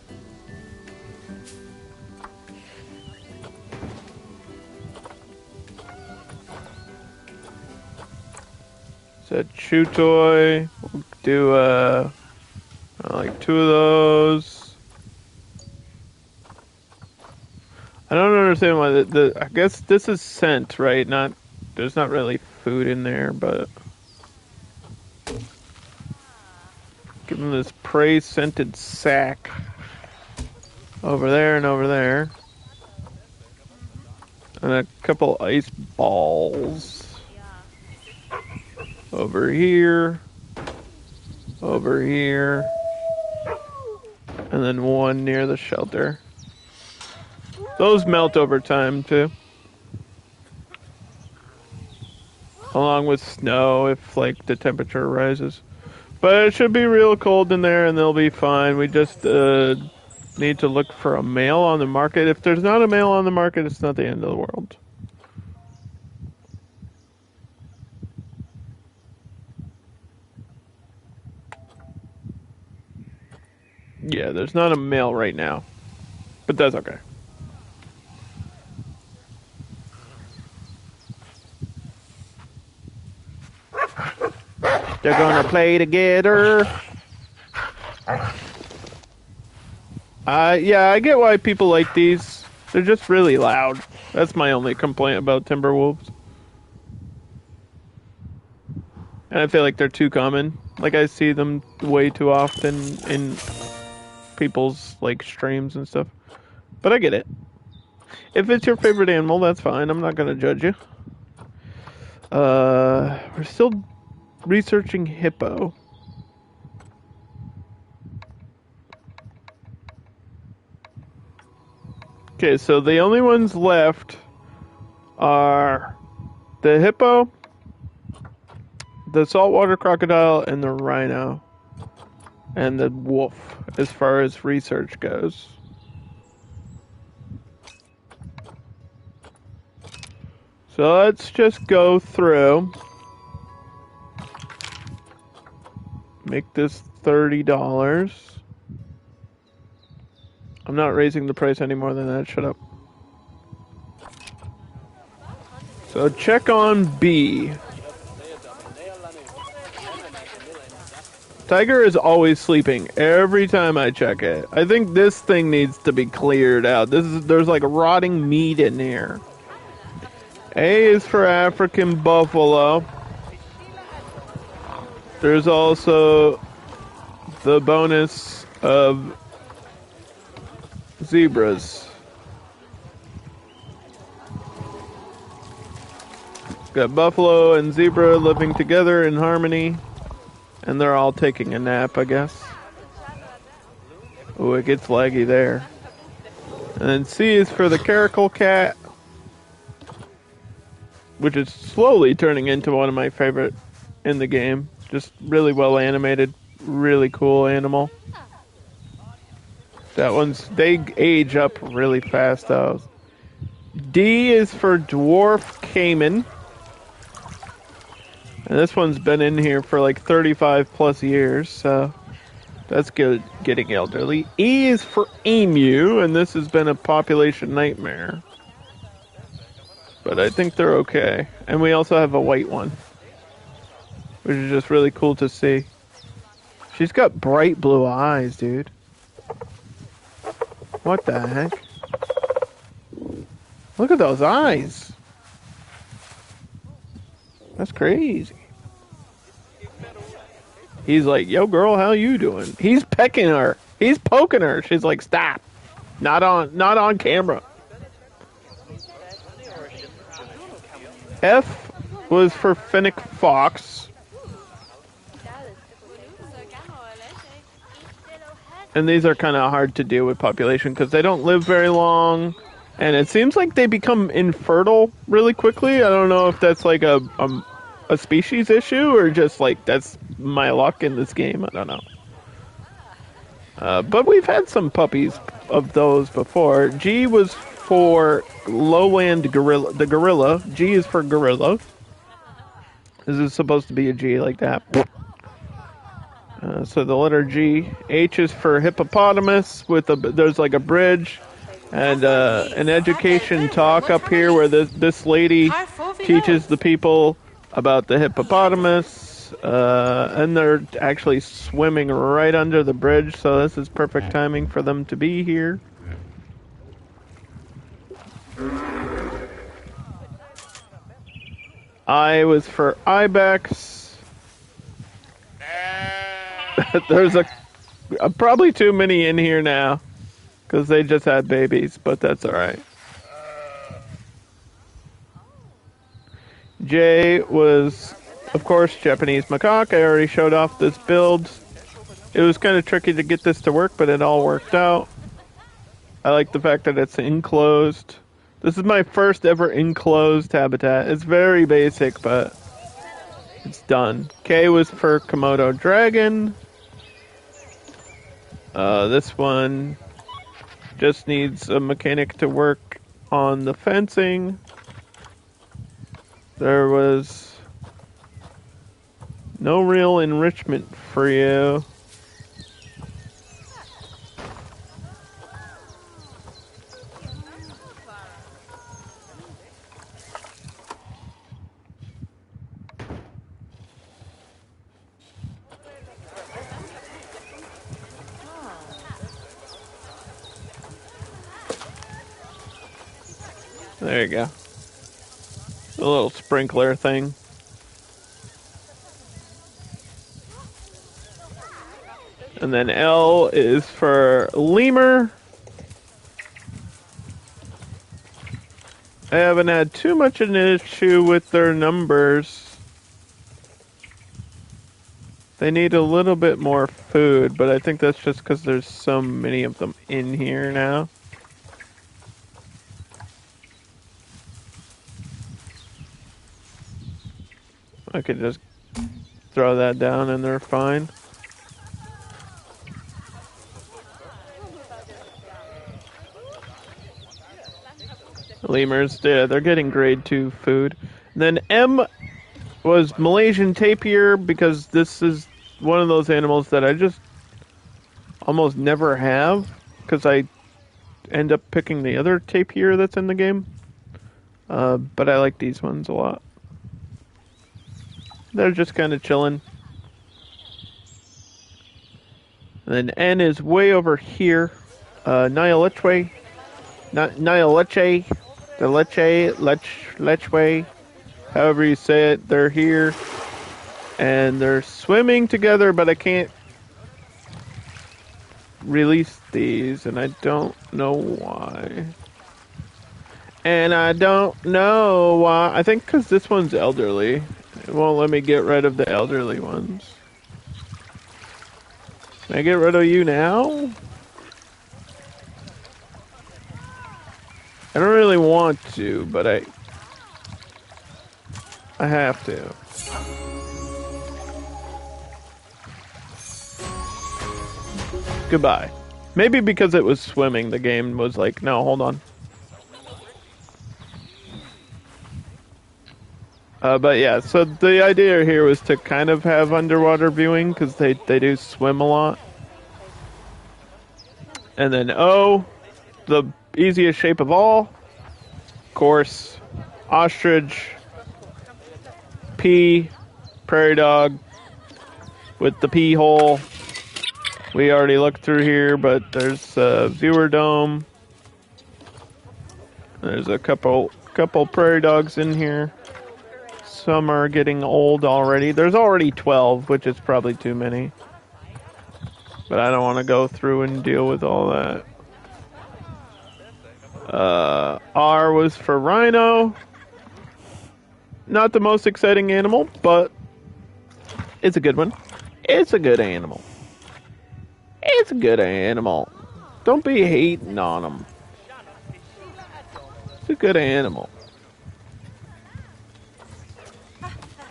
So chew toy. We'll do like 2 of those. I don't understand why I guess this is scent, right? There's not really food in there, but give them this prey scented sack over there and over there, and a couple ice balls over here, and then one near the shelter. Those melt over time, too. Along with snow, if, like, the temperature rises. But it should be real cold in there, and they'll be fine. We just, need to look for a male on the market. If there's not a male on the market, it's not the end of the world. Yeah, there's not a male right now. But that's okay. They're gonna play together. Yeah, I get why people like these. They're just really loud. That's my only complaint about Timberwolves. And I feel like they're too common. Like, I see them way too often in people's, like, streams and stuff. But I get it. If it's your favorite animal, that's fine. I'm not gonna judge you. We're still researching hippo. Okay, so the only ones left are the hippo, the saltwater crocodile, and the rhino, and the wolf, as far as research goes. So let's just go through. Make this $30. I'm not raising the price any more than that. Shut up. So check on B. Tiger is always sleeping every time I check it. I think this thing needs to be cleared out. There's like rotting meat in here. A is for African buffalo. There's also the bonus of zebras. Got buffalo and zebra living together in harmony. And they're all taking a nap, I guess. Oh, it gets laggy there. And then C is for the caracal cat, which is slowly turning into one of my favorite in the game. Just really well animated, really cool animal. They age up really fast though. D is for dwarf caiman. And this one's been in here for like 35 plus years, so That's good. Getting elderly. E is for emu, and this has been a population nightmare. But I think they're okay. And we also have a white one, which is just really cool to see. She's got bright blue eyes, dude. What the heck? Look at those eyes. That's crazy. He's like, yo girl, how you doing? He's pecking her. He's poking her. She's like, stop. Not on camera. F was for Fennec Fox. And these are kind of hard to deal with population because they don't live very long. And it seems like they become infertile really quickly. I don't know if that's like a species issue or just like that's my luck in this game. I don't know. But we've had some puppies of those before. G was for lowland gorilla. The gorilla. G is for gorilla. This is supposed to be a G like that. So the letter G. H is for hippopotamus. There's like a bridge and an education talk up here where this lady teaches the people about the hippopotamus. And they're actually swimming right under the bridge, so this is perfect timing for them to be here. I was for ibex. There's probably too many in here now because they just had babies, but that's all right. J was, of course, Japanese macaque. I already showed off this build. It was kind of tricky to get this to work, but it all worked out. I like the fact that it's enclosed. This is my first ever enclosed habitat. It's very basic, but it's done. K was for Komodo dragon. This one just needs a mechanic to work on the fencing. There was no real enrichment for you. There you go. A little sprinkler thing. And then L is for lemur. I haven't had too much of an issue with their numbers. They need a little bit more food, but I think that's just because there's so many of them in here now. I could just throw that down and they're fine. Lemurs, yeah, they're getting grade 2 food. And then M was Malaysian tapir because this is one of those animals that I just almost never have because I end up picking the other tapir that's in the game. But I like these ones a lot. They're just kind of chilling. And then N is way over here. Nile Leche, the Lechwe, however you say it, they're here. And they're swimming together, but I can't release these, and I don't know why. And I don't know why. I think because this one's elderly. It won't let me get rid of the elderly ones. Can I get rid of you now? I don't really want to, but I have to. Goodbye. Maybe because it was swimming, the game was like, no, hold on. But yeah, so the idea here was to kind of have underwater viewing because they do swim a lot. And then O, the easiest shape of all. Of course, ostrich. P, prairie dog with the P hole. We already looked through here, but there's a viewer dome. There's a couple prairie dogs in here. Some are getting old already. There's already 12, which is probably too many. But I don't want to go through and deal with all that. R was for rhino. Not the most exciting animal, but it's a good one. It's a good animal. It's a good animal. Don't be hating on them. It's a good animal.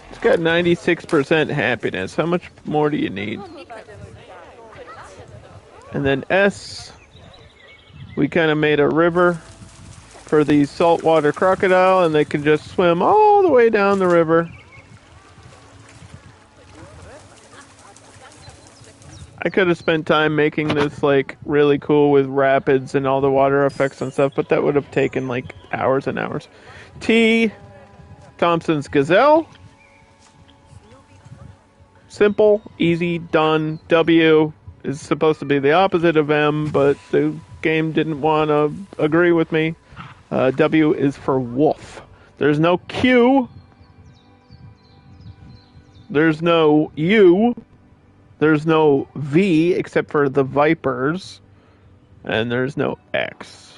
It's got 96% happiness. How much more do you need? And then S, we kind of made a river for the saltwater crocodile, and they can just swim all the way down the river. I could have spent time making this like really cool with rapids and all the water effects and stuff, but that would have taken like hours and hours. T, Thompson's gazelle. Simple, easy, done. W is supposed to be the opposite of M, but the game didn't want to agree with me. W is for wolf. There's no Q. There's no U. There's no V except for the vipers. And there's no X.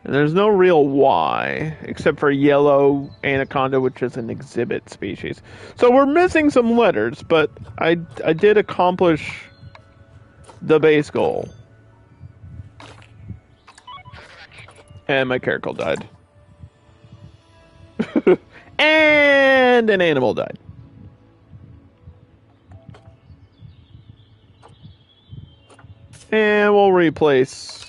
And there's no real Y except for yellow anaconda, which is an exhibit species. So we're missing some letters, but I did accomplish the base goal. And my character died. And an animal died. And we'll replace.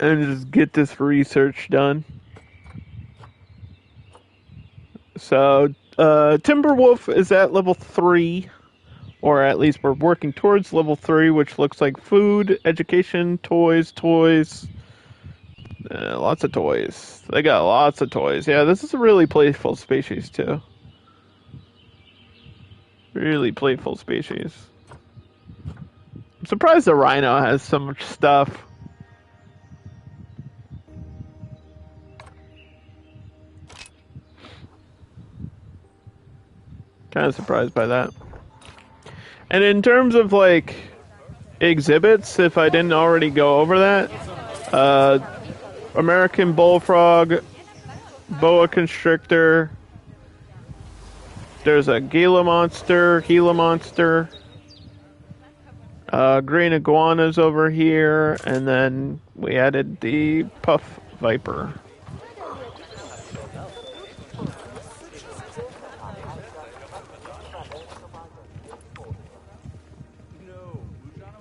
And just get this research done. So, Timberwolf is at level 3, or at least we're working towards level 3, which looks like food, education, toys. Lots of toys. They got lots of toys. Yeah, this is a really playful species, too. Really playful species. I'm surprised the rhino has so much stuff. Kind of surprised by that. And in terms of like exhibits, if I didn't already go over that, American bullfrog, boa constrictor. There's a Gila monster, green iguanas over here, and then we added the puff viper.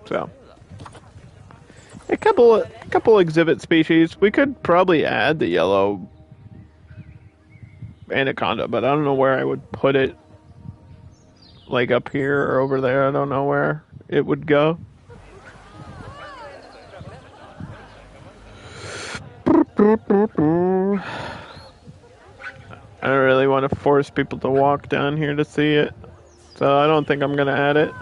So, a couple exhibit species. We could probably add the yellow anaconda, but I don't know where I would put it. Like up here or over there. I don't know where it would go. I don't really want to force people to walk down here to see it, so I don't think I'm gonna add it.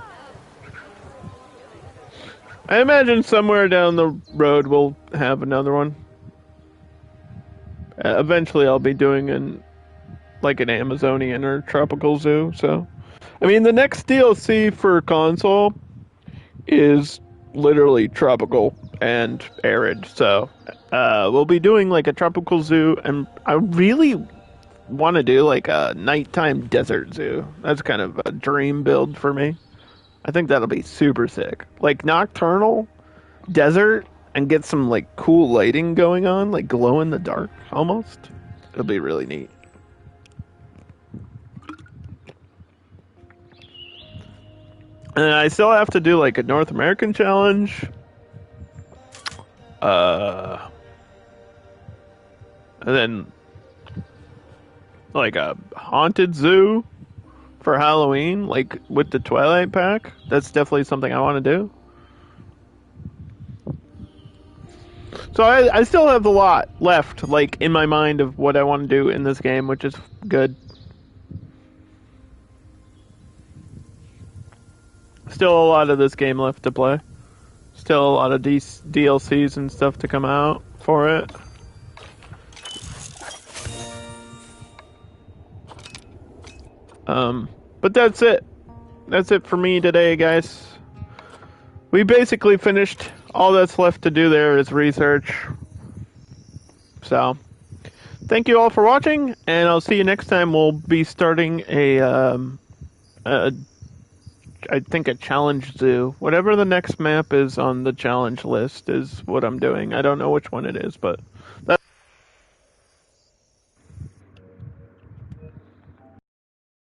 I imagine somewhere down the road we'll have another one. Eventually I'll be doing an Amazonian or tropical zoo, so. I mean, the next DLC for console is literally tropical and arid, so we'll be doing like a tropical zoo, and I really want to do like a nighttime desert zoo. That's kind of a dream build for me. I think that'll be super sick. Like nocturnal desert and get some like cool lighting going on, like glow in the dark almost. It'll be really neat. And I still have to do like a North American challenge. And then, like a haunted zoo for Halloween, like with the Twilight pack. That's definitely something I want to do. So I still have a lot left, like, in my mind of what I want to do in this game, which is good. Still a lot of this game left to play. Still a lot of DLCs and stuff to come out for it. But that's it. That's it for me today, guys. We basically finished. All that's left to do there is research. So, thank you all for watching, and I'll see you next time. We'll be starting I think a challenge zoo. Whatever the next map is on the challenge list is what I'm doing. I don't know which one it is, but that's